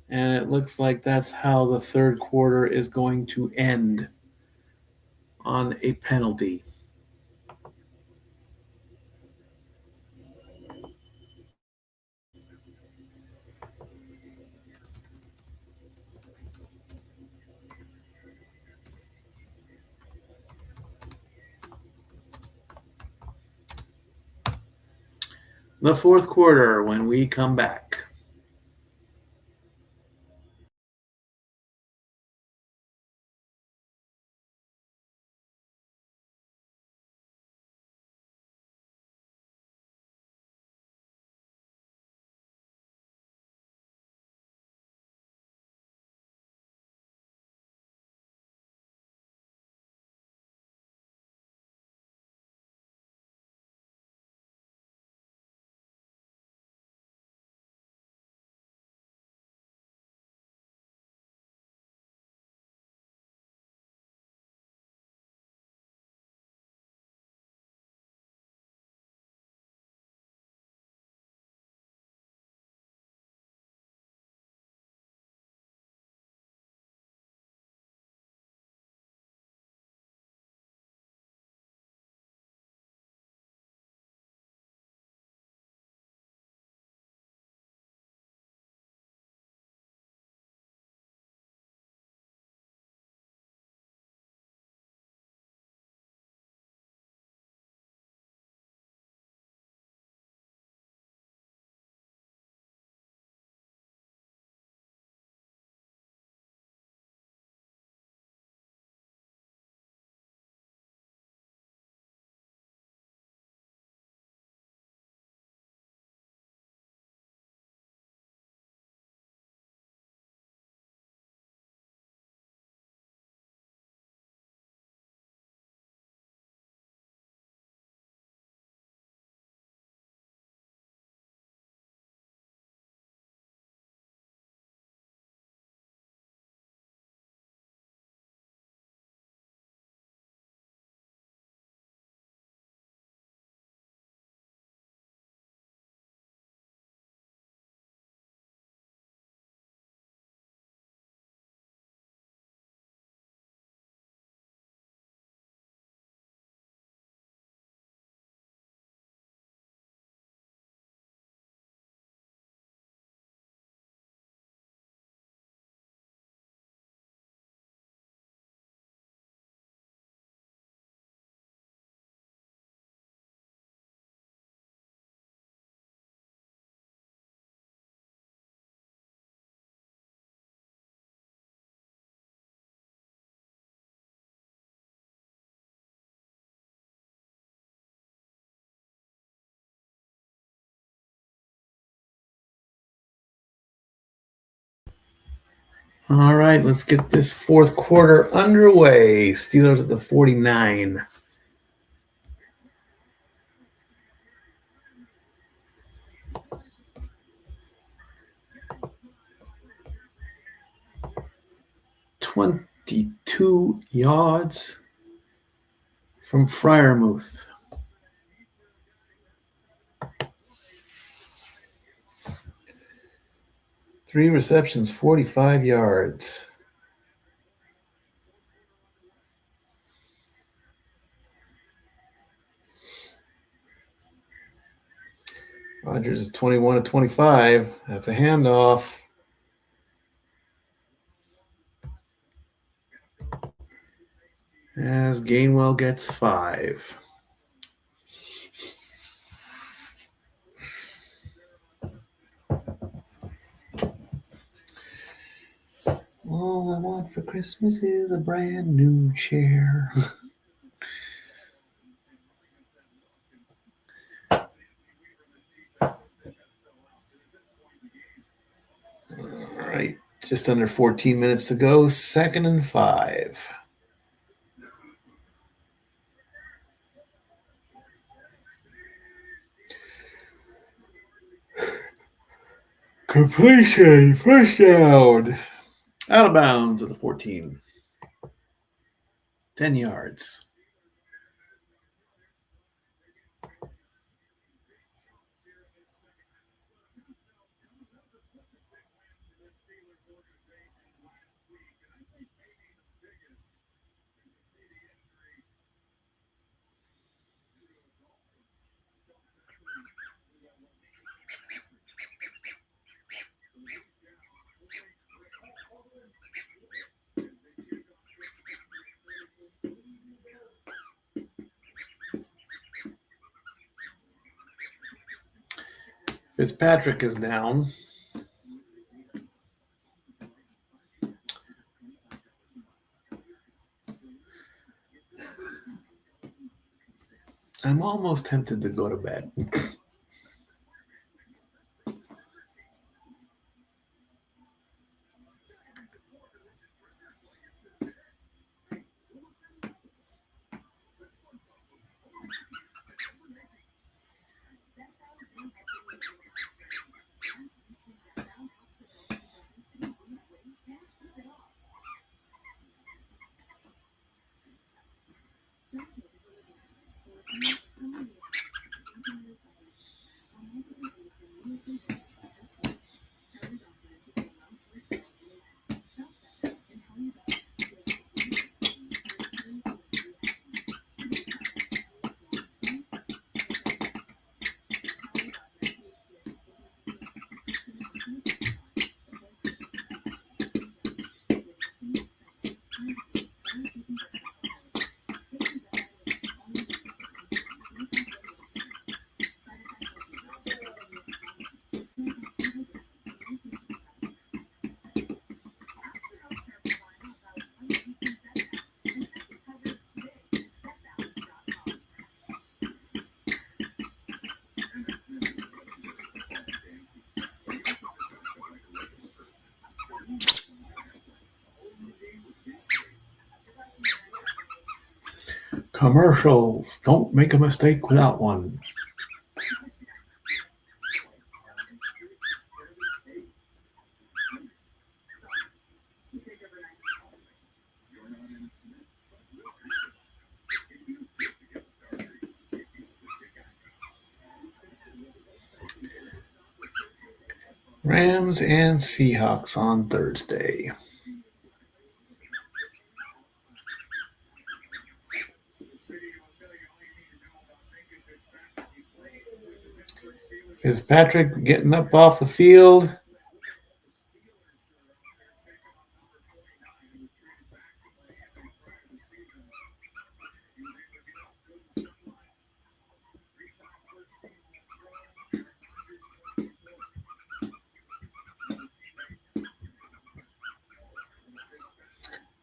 And it looks like that's how the third quarter is going to end, on a penalty. The fourth quarter when we come back. All right, let's get this fourth quarter underway. Steelers at the 49. 22 yards from Friarmouth. Three receptions, 45 yards. Rodgers is 21-25. That's a handoff. As Gainwell gets 5. All I want for Christmas is a brand new chair. All right, just under 14 minutes to go. 2nd and 5. Completion, first down. Out of bounds at the 14. 10 yards. Fitzpatrick is down. I'm almost tempted to go to bed. Commercials. Don't make a mistake without one. Rams and Seahawks on Thursday. Fitzpatrick getting up off the field.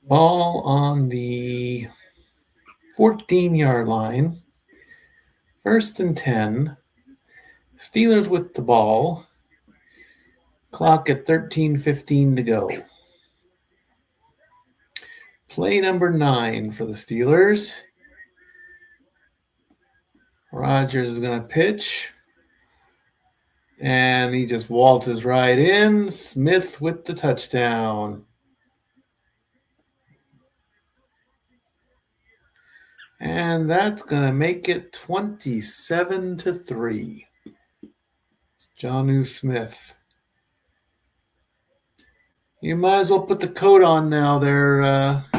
Ball on the 14-yard line. 1st and 10. Steelers with the ball. Clock at 13:15 to go. Play number 9 for the Steelers. Rodgers is going to pitch. And he just waltzes right in. Smith with the touchdown. And that's going to make it 27-3. It's Jonnu Smith. You might as well put the coat on now there,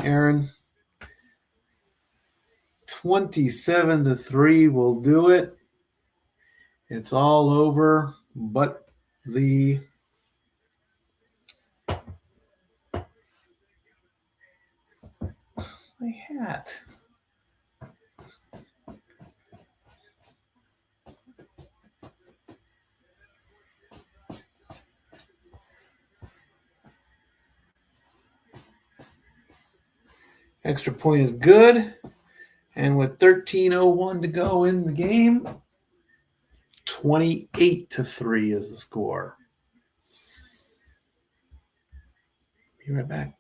Aaron. 27-3 will do it. It's all over, but my hat. Extra point is good. And with 13:01 to go in the game, 28-3 is the score. Be right back.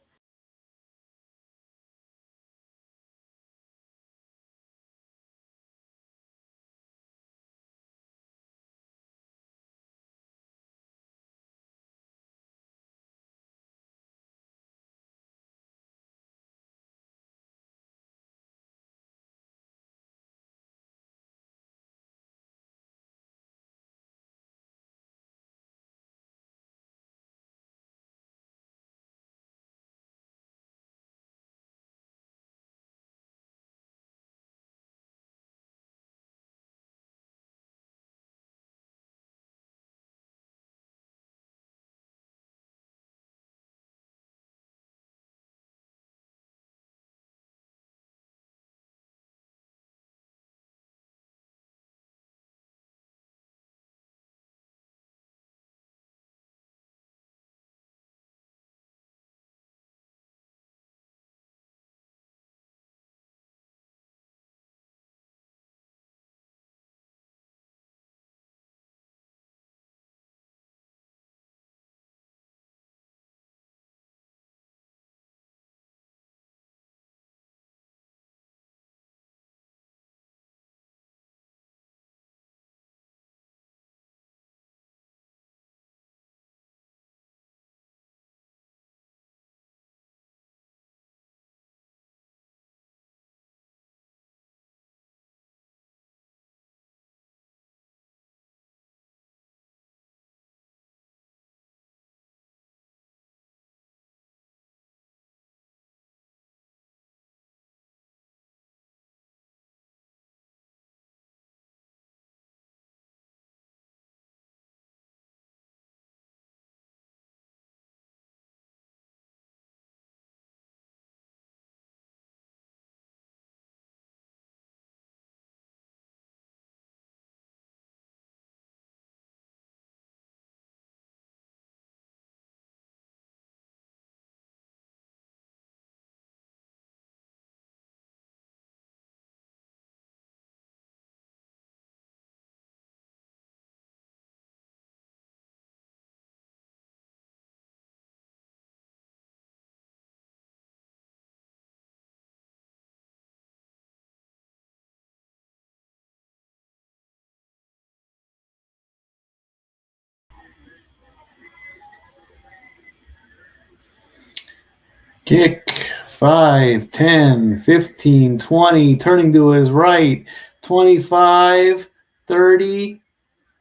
Kick 5, 10, 15, 20, turning to his right, 25, 30.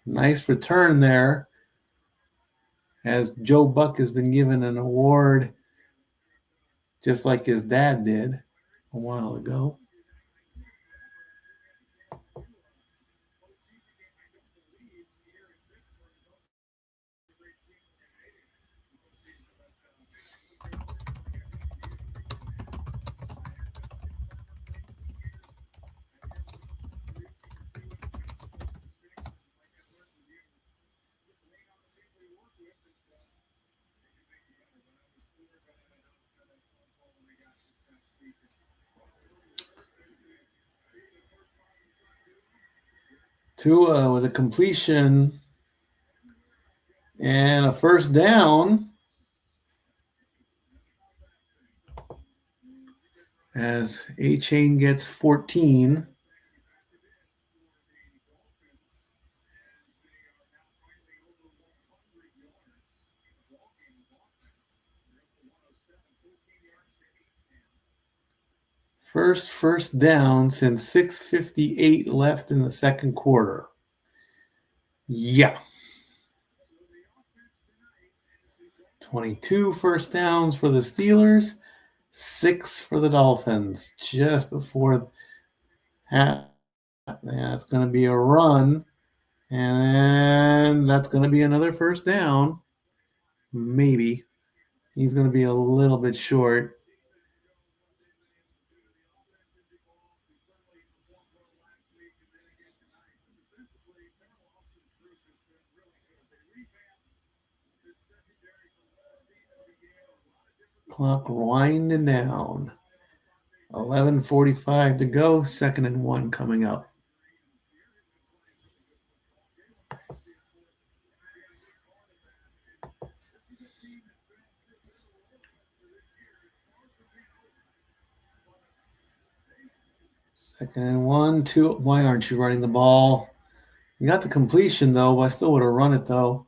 Nice return there. As Joe Buck has been given an award just like his dad did a while ago. Tua with a completion and a first down as A-Chain gets 14. First down since 6:58 left in the second quarter. Yeah. 22 first downs for the Steelers, 6 for the Dolphins. Just before half. That's going to be a run. And that's going to be another first down. Maybe. He's going to be a little bit short. Clock winding down. 11:45 to go. 2nd and 1 coming up. Second and 1, 2. Why aren't you running the ball? You got the completion, though. I still would have run it, though.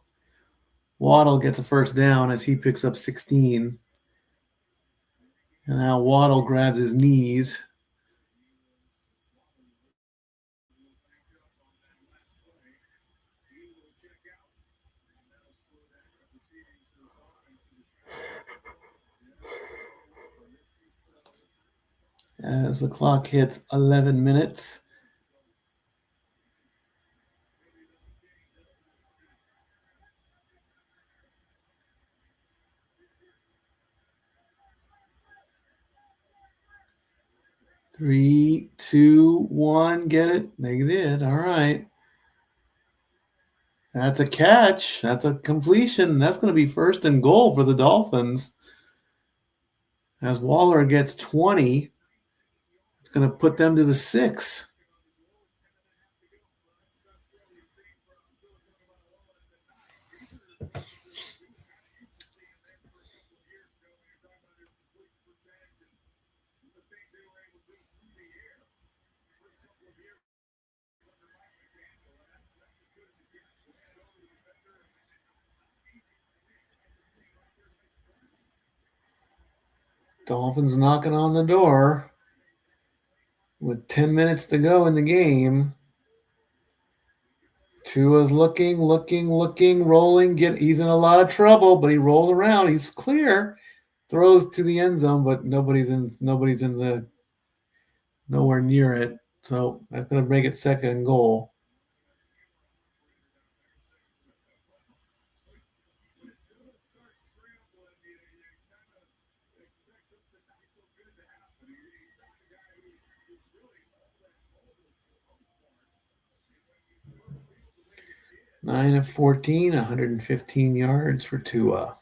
Waddle gets a first down as he picks up 16. And now Waddle grabs his knees. As the clock hits 11 minutes. Three, two, one, get it? They did. All right. That's a catch. That's a completion. That's going to be 1st and goal for the Dolphins. As Waller gets 20, it's going to put them to the 6. Dolphins knocking on the door with 10 minutes to go in the game. Tua's looking, rolling. He's in a lot of trouble, but he rolls around. He's clear. Throws to the end zone, but nobody's in the nowhere near it. So that's going to make it 2nd and goal. Nine of 14, 115 yards for Tua.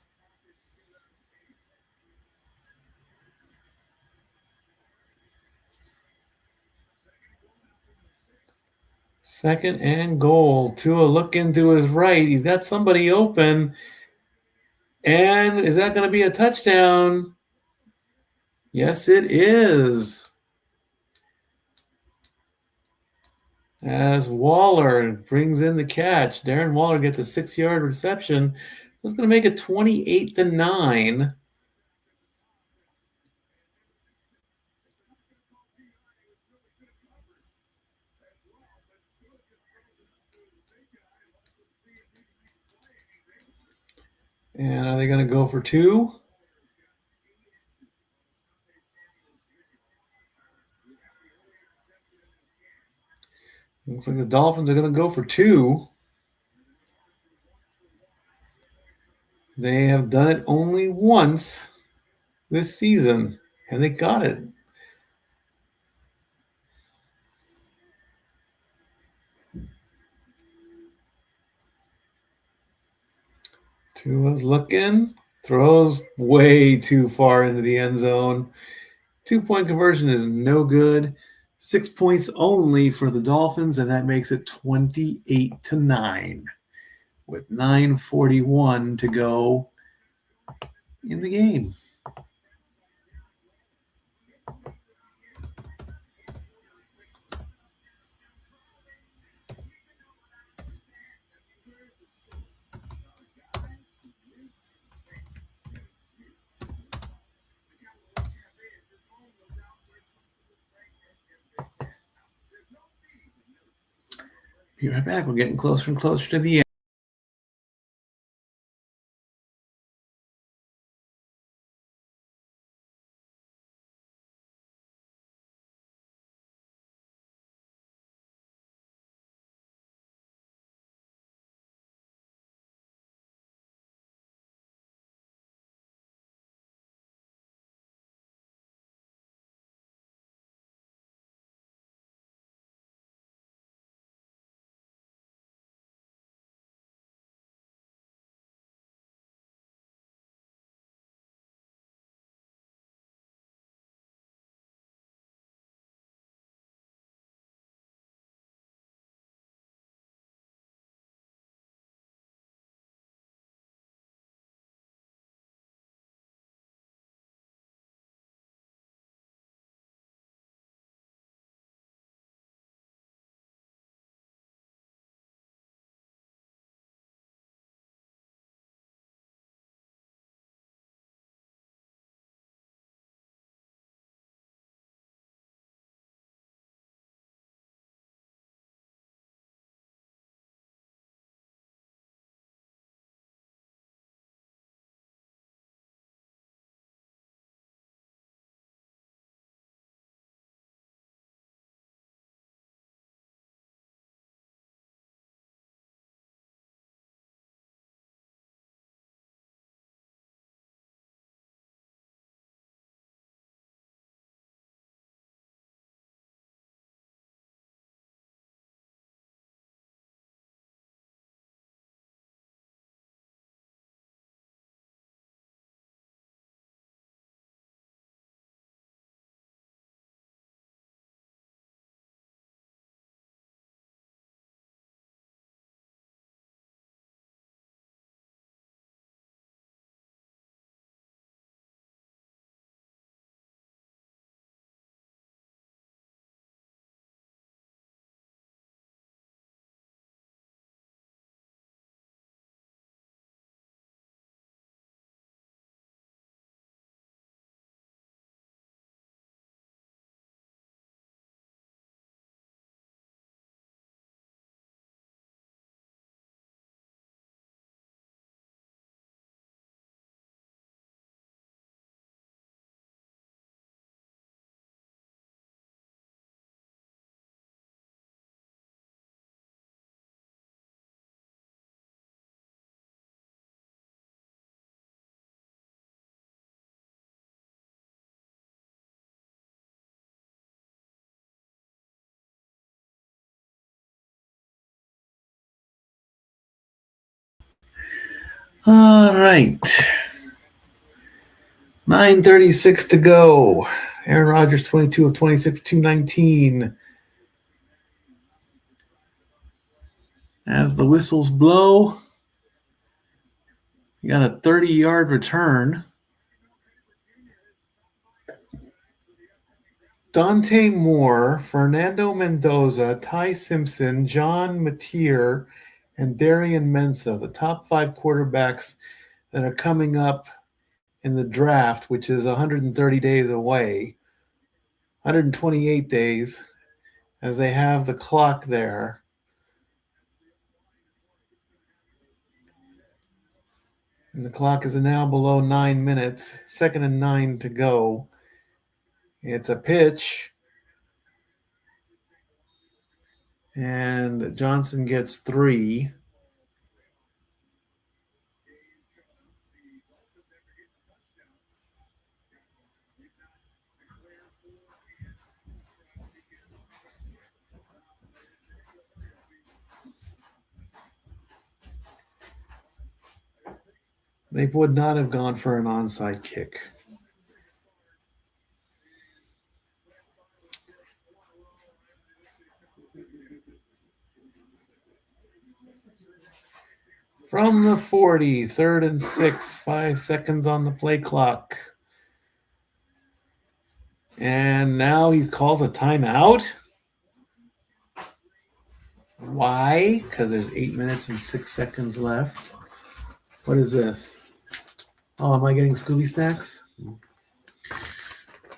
Second and goal. Tua looking to his right. He's got somebody open. And is that going to be a touchdown? Yes, it is. As Waller brings in the catch. Darren Waller gets a 6-yard reception. That's going to make it 28-9. And are they going to go for 2? Looks like the Dolphins are going to go for 2. They have done it only once this season, and they got it. Tua's looking, throws way too far into the end zone. 2-point conversion is no good. 6 points only for the Dolphins, and that makes it 28-9 with 9:41 to go in the game. Be right back. We're getting closer and closer to the end. All right. 9:36 to go. Aaron Rodgers, 22 of 26, 219. As the whistles blow, you got a 30-yard return. Dante Moore, Fernando Mendoza, Ty Simpson, John Mateer, and Darian Mensah, the top 5 quarterbacks that are coming up in the draft, which is 130 days away, 128 days, as they have the clock there. And the clock is now below 9 minutes, 2nd and 9 to go. It's a pitch. And Johnson gets 3. They would not have gone for an onside kick. From the 40, 3rd and 6, 5 seconds on the play clock. And now he calls a timeout. Why? Because there's 8 minutes and 6 seconds left. What is this? Oh, am I getting Scooby snacks?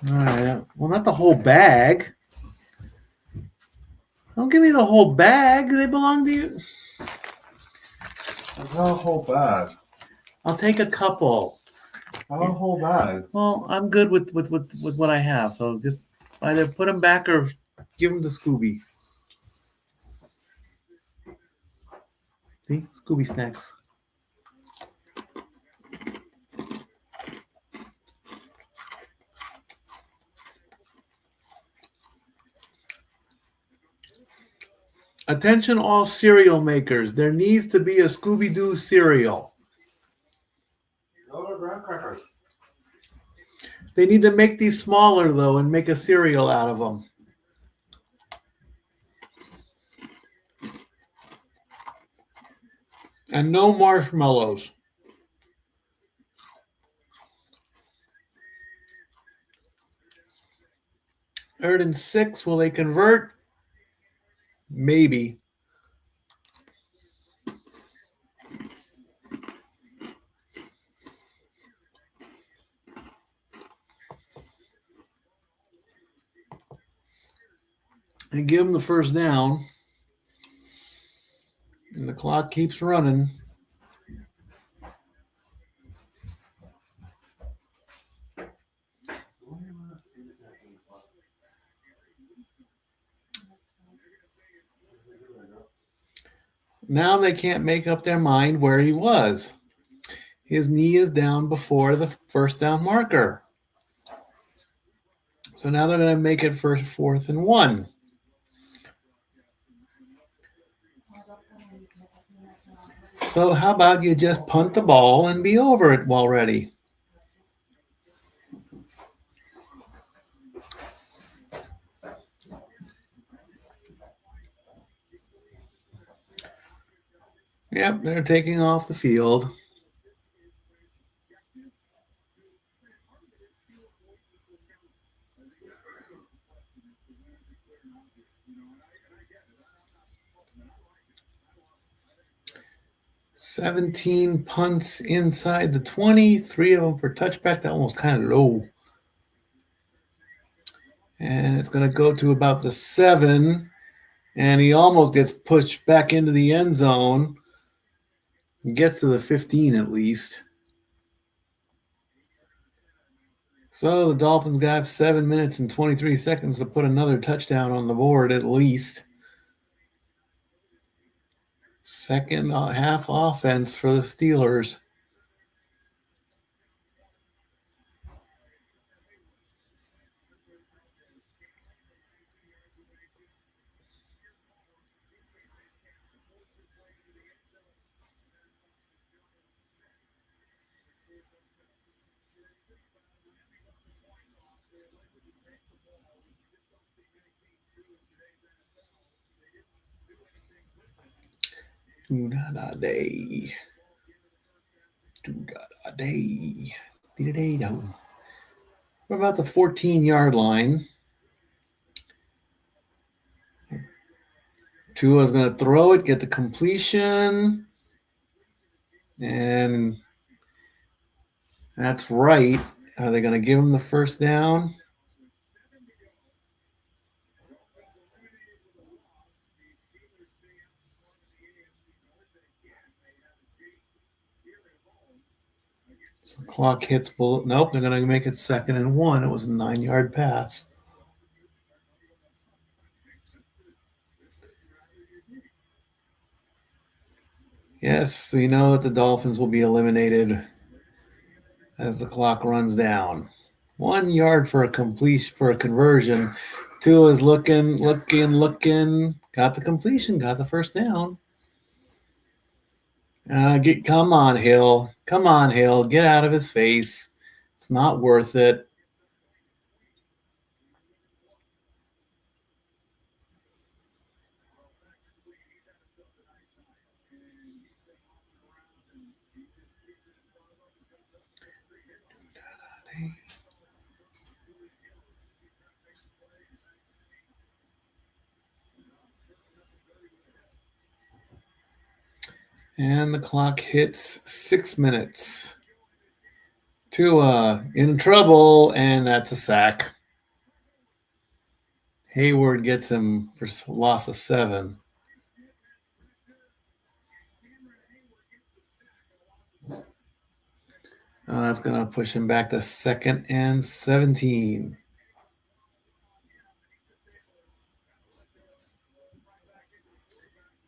All right. Well, not the whole bag. Don't give me the whole bag. They belong to you. It's not a whole bag. I'll take a couple. Not a whole bag. Well, I'm good with what I have. So just either put them back or give them to Scooby. See? Scooby snacks. Attention all cereal makers. There needs to be a Scooby-Doo cereal. No, they're graham crackers. They need to make these smaller, though, and make a cereal out of them. And no marshmallows. 3rd and 6. Will they convert? Maybe. And give them the first down. And the clock keeps running. Now they can't make up their mind where he was. His knee is down before the first down marker. So now they're going to make it for 4th and 1. So how about you just punt the ball and be over it already? Yep, they're taking off the field. "17 punts inside the 20, 3 of them for touchback." That one was kind of low. And it's going to go to about the 7, and he almost gets pushed back into the end zone. He gets to the 15 at least. So the Dolphins got 7 minutes and 23 seconds to put another touchdown on the board at least. Second half offense for the Steelers. Do-da-da-day. Do-da-da-day. Dee-da-day-do. What about the 14-yard line? Tua's going to throw it, get the completion. And that's right. Are they going to give him the first down? So the clock hits below. Nope, they're going to make it 2nd and 1. It was a 9-yard pass. Yes, we know that the Dolphins will be eliminated as the clock runs down. 1 yard for a completion, for a conversion. Tua is looking. Got the completion, got the first down. Come on, Hill. Come on, Hill. Get out of his face. It's not worth it. And the clock hits 6 minutes. Tua in trouble, and that's a sack. Hayward gets him for loss of 7. That's going to push him back to 2nd and 17.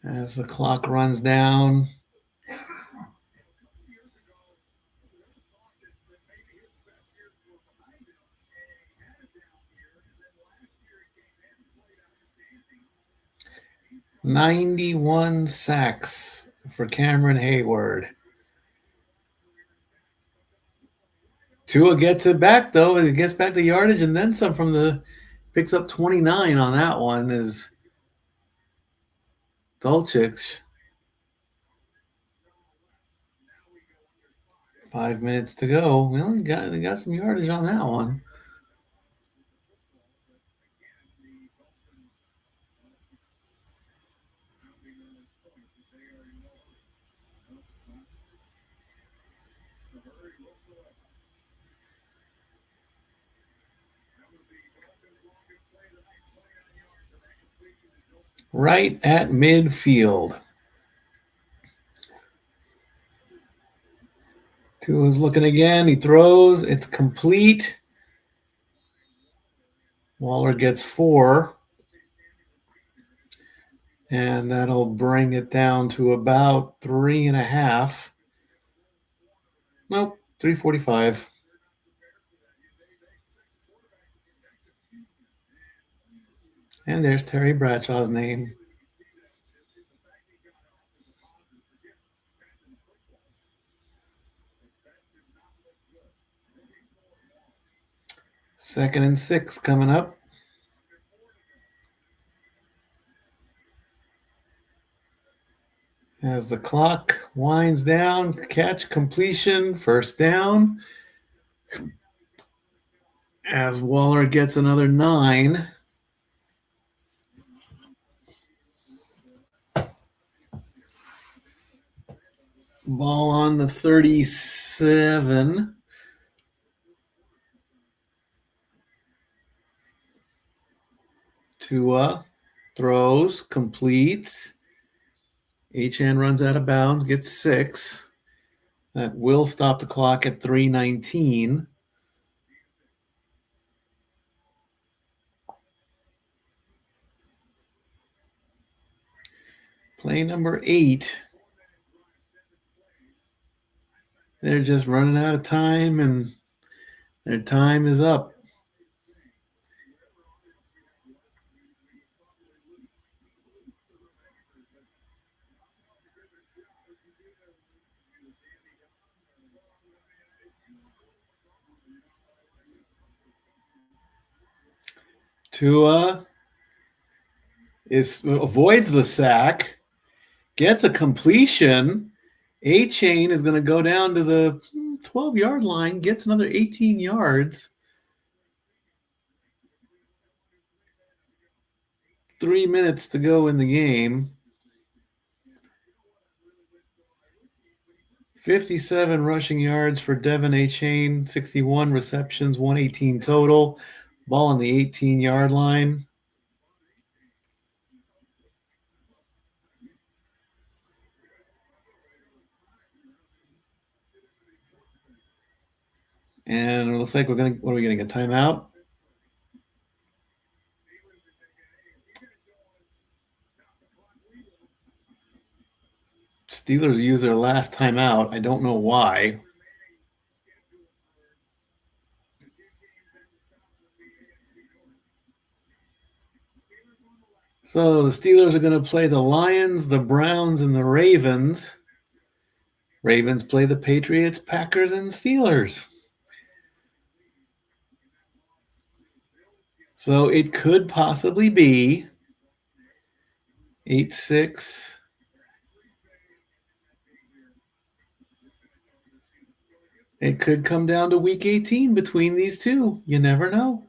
As the clock runs down. "91 sacks for Cameron Hayward." Tua gets it back, though. He gets back the yardage and then some from picks up 29 on that one is Dulcich. 5 minutes to go. Well, they got some yardage on that one. Right at midfield. Tua's looking again. He throws. It's complete. Waller gets 4. And that'll bring it down to about 3.5. Nope, 3:45. And there's Terry Bradshaw's name. Second and 6 coming up. As the clock winds down, catch, completion, first down. As Waller gets another 9. Ball on the 37. Tua throws, completes. Achane runs out of bounds, gets 6. That will stop the clock at 3:19. Play number 8. They're just running out of time, and their time is up. Tua avoids the sack, gets a completion. Achane is going to go down to the 12-yard line, gets another 18 yards. 3 minutes to go in the game. 57 rushing yards for Devin Achane, 61 receptions, 118 total. Ball on the 18-yard line. And it looks like what are we getting, a timeout? Steelers use their last timeout. I don't know why. So the Steelers are going to play the Lions, the Browns, and the Ravens. Ravens play the Patriots, Packers, and Steelers. So it could possibly be 8-6. It could come down to week 18 between these two. You never know.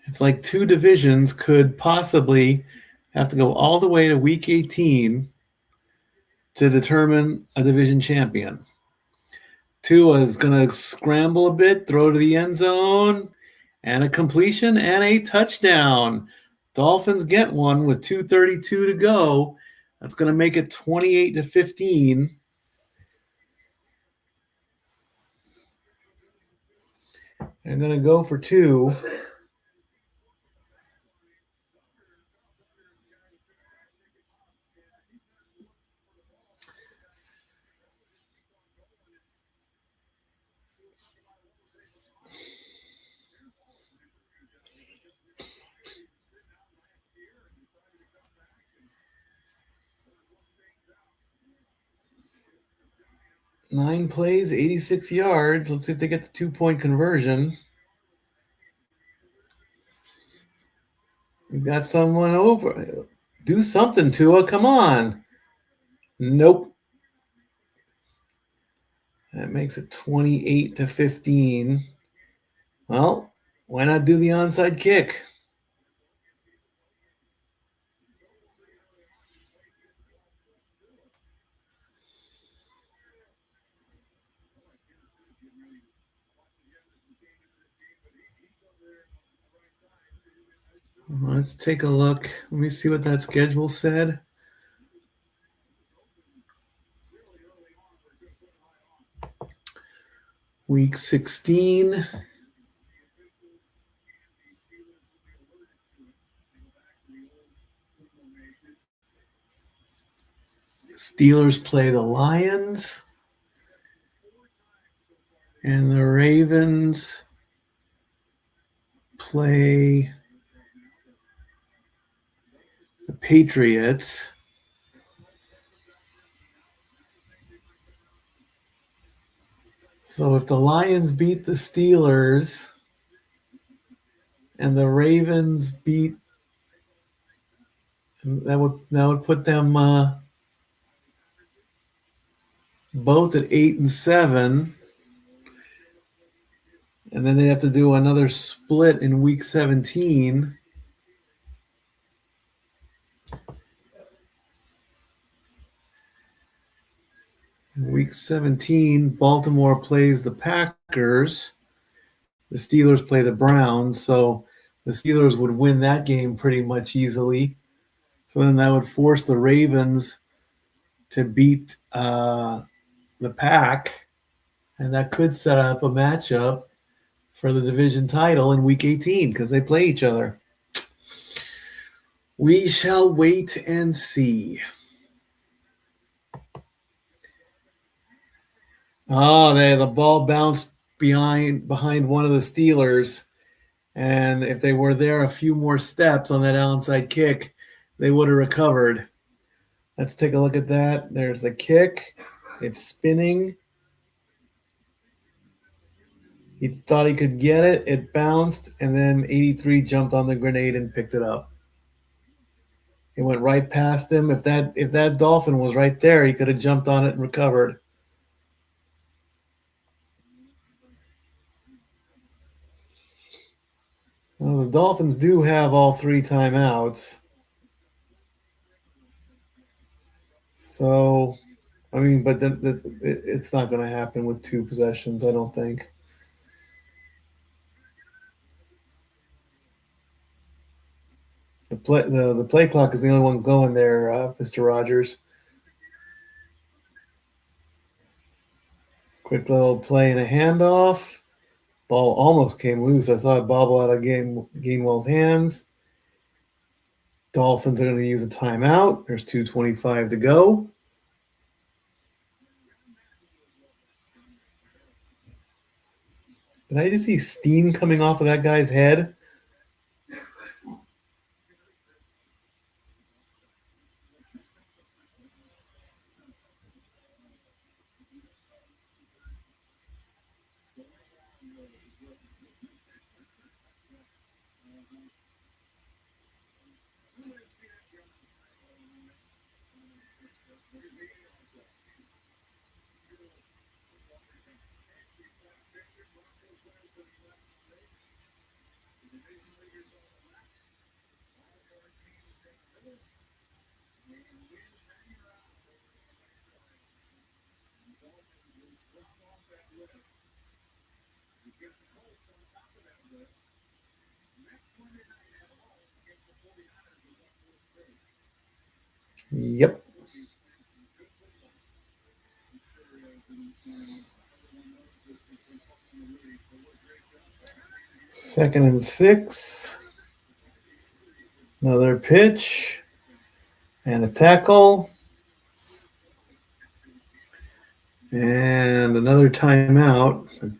It's like two divisions could possibly have to go all the way to week 18 to determine a division champion. Tua is going to scramble a bit, throw to the end zone, and a completion and a touchdown. Dolphins get one with 2:32 to go. That's going to make it 28-15. I'm going to go for two. Nine plays, 86 yards. Let's see if they get the 2-point conversion. He's got someone over. Do something, Tua. Come on. Nope. That makes it 28-15. Well, why not do the onside kick? Let's take a look. Let me see what that schedule said. Week 16. Steelers play the Lions. And the Ravens play the Patriots. So if the Lions beat the Steelers and the Ravens beat, that would put them both at 8-7. And then they have to do another split in week 17. In week 17, Baltimore plays the Packers. The Steelers play the Browns. So the Steelers would win that game pretty much easily. So then that would force the Ravens to beat the Pack. And that could set up a matchup for the division title in week 18 because they play each other. We shall wait and see. Oh, the ball bounced behind one of the Steelers. And if they were there a few more steps on that onside kick, they would have recovered. Let's take a look at that. There's the kick. It's spinning. He thought he could get it. It bounced, and then 83 jumped on the grenade and picked it up. It went right past him. If that Dolphin was right there, he could have jumped on it and recovered. Well, the Dolphins do have all 3 timeouts. So, I mean, but it's not going to happen with 2 possessions, I don't think. The play clock is the only one going there, Mr. Rogers. Quick little play and a handoff. Ball almost came loose. I saw it bobble out of Gainwell's hands. Dolphins are going to use a timeout. There's 2:25 to go. Did I just see steam coming off of that guy's head? Yep. Second and 6. Another pitch and a tackle. And another timeout.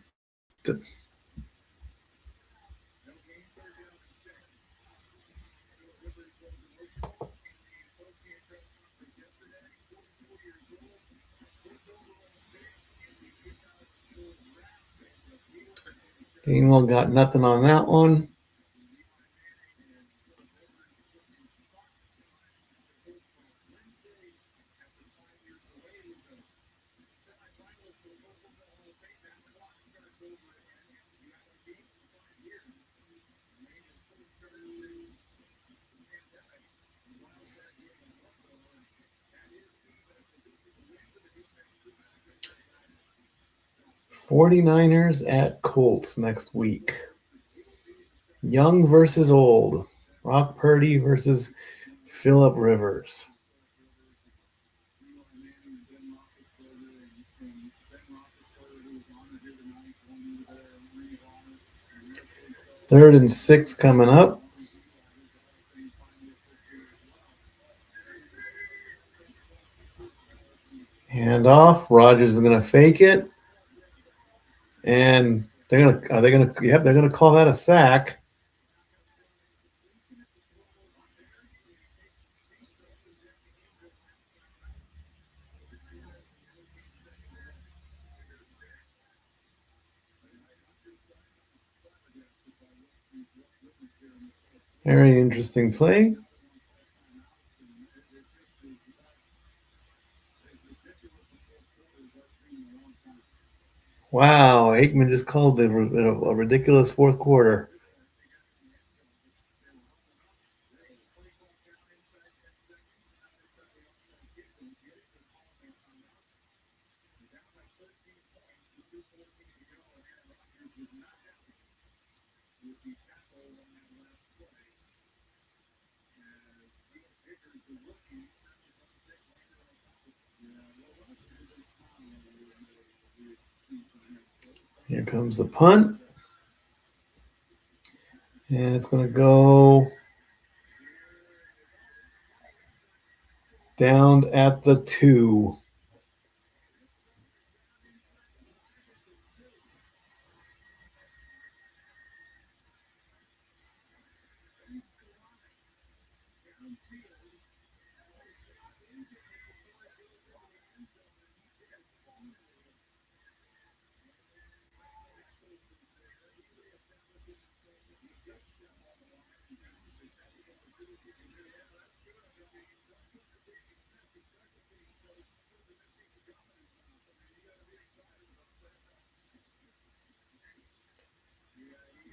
Gainwell got nothing on that one. '49ers at Colts next week. Young versus old. Brock Purdy versus Phillip Rivers. Third and 6 coming up. Hand off. Rodgers is going to fake it. And they're going to call that a sack. Very interesting play. Wow, Aikman just called a ridiculous fourth quarter. Here comes the punt. And it's going to go down at the 2.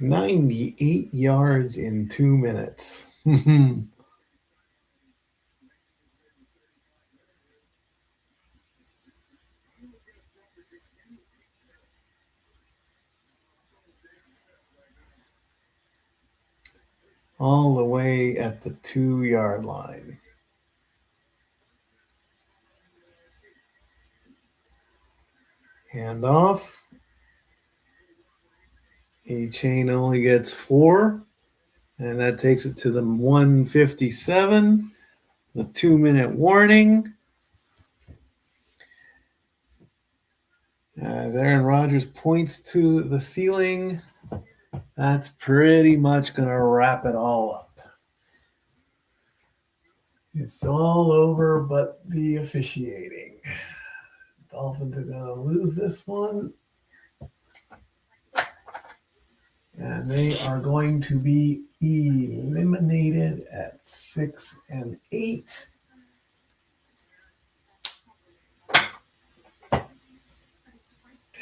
$98 yards in 2 minutes. All the way at the 2-yard line. Hand off. A-Chain only gets 4. And that takes it to the 157. The 2-minute warning. As Aaron Rodgers points to the ceiling, that's pretty much going to wrap it all up. It's all over but the officiating. Dolphins are going to lose this one. And they are going to be eliminated at 6 and 8.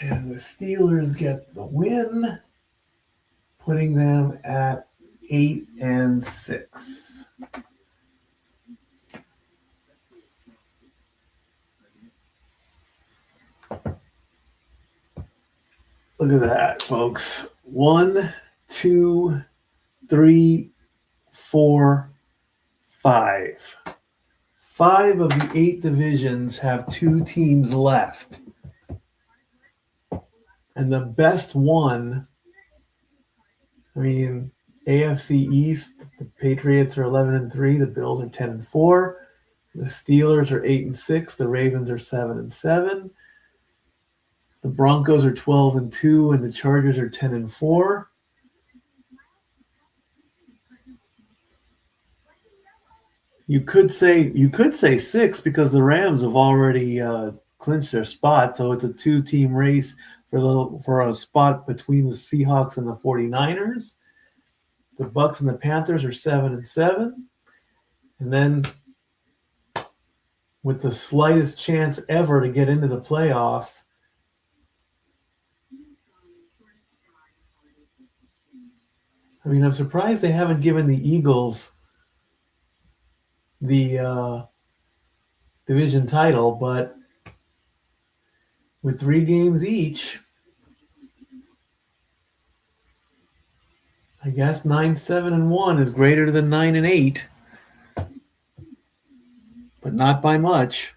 And the Steelers get the win, putting them at 8 and 6. Look at that, folks. 1, 2, 3, 4, 5. 5 of the 8 divisions have 2 teams left. And the best one, I mean, AFC East, the Patriots are 11-3, the Bills are 10-4, the Steelers are 8-6, the Ravens are 7-7, the Broncos are 12-2, and the Chargers are 10-4. You could say 6 because the Rams have already clinched their spot, so it's a 2-team race for a spot between the Seahawks and the 49ers. The Bucks and the Panthers are 7-7. And then with the slightest chance ever to get into the playoffs, I mean, I'm surprised they haven't given the Eagles the division title, but with 3 games each, I guess 9-7-1 is greater than 9-8, but not by much.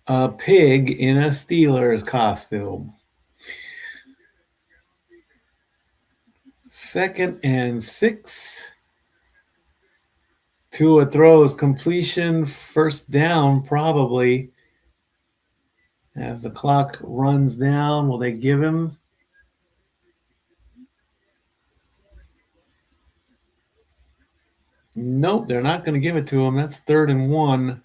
A pig in a Steelers costume. 2nd and 6. Tua throws completion, first down probably. As the clock runs down, will they give him? Nope, they're not going to give it to him. That's 3rd and 1.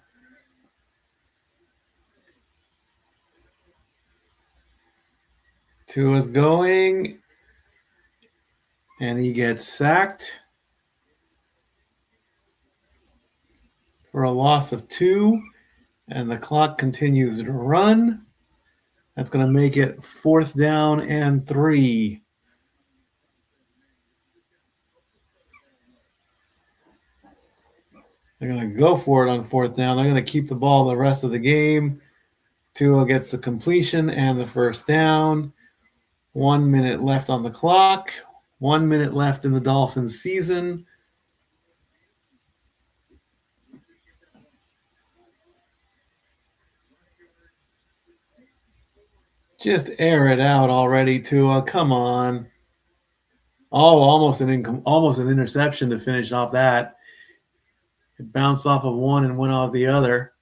Tua's going, and he gets sacked for a loss of 2, and the clock continues to run. That's going to make it 4th down and 3. They're going to go for it on 4th down. They're going to keep the ball the rest of the game. Tua gets the completion and the first down. 1 minute left on the clock. 1 minute left in the Dolphins season. Just air it out already, Tua. Come on. Oh, almost an interception to finish off that. It bounced off of one and went off the other.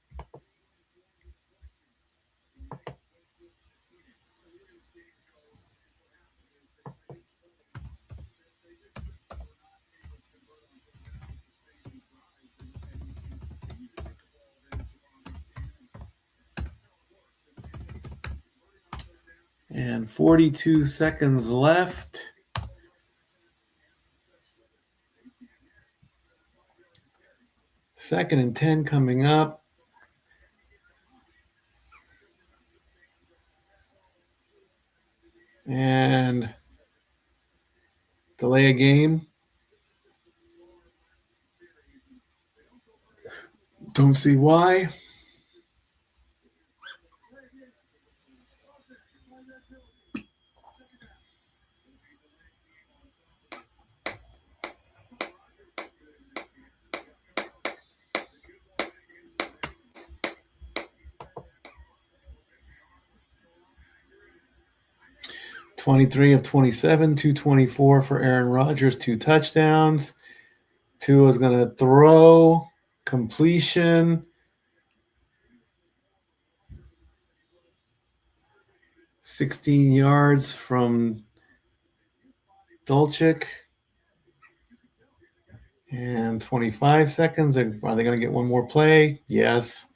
And 42 seconds left. Second and 10 coming up. And delay a game. Don't see why. $23 of 27, 224 for Aaron Rodgers, 2 touchdowns. Tua is going to throw, completion. 16 yards from Dolchik. And 25 seconds. Are they going to get one more play? Yes.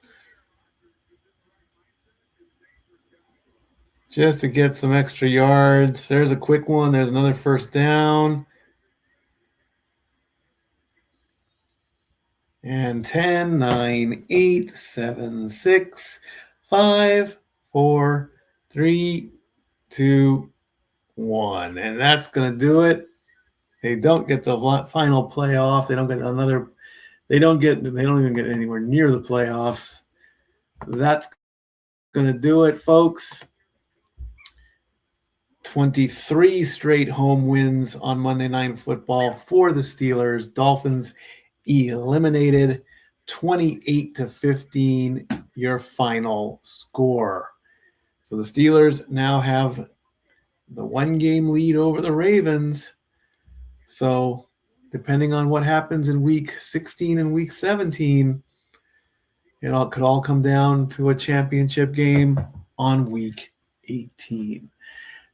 Just to get some extra yards. There's a quick one. There's another first down. And 10, 9, 8, 7, 6, 5, 4, 3, 2, 1. And that's going to do it. They don't get the final playoff. They don't get another. They don't even get anywhere near the playoffs. That's going to do it, folks. 23 straight home wins on Monday Night Football for the Steelers. Dolphins eliminated 28-15, your final score. So the Steelers now have the 1-game lead over the Ravens. So depending on what happens in week 16 and week 17, it could all come down to a championship game on week 18.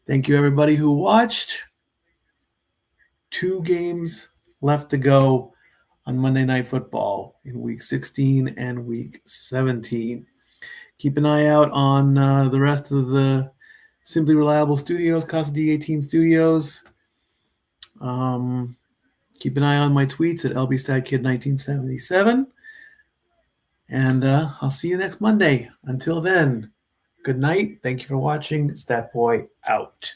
Thank you, everybody who watched. 2 games left to go on Monday Night Football in week 16 and week 17. Keep an eye out on the rest of the Simply Reliable Studios, Casa D18 Studios. Keep an eye on my tweets at LBStatKid1977. And I'll see you next Monday. Until then, good night. Thank you for watching. Statboy out.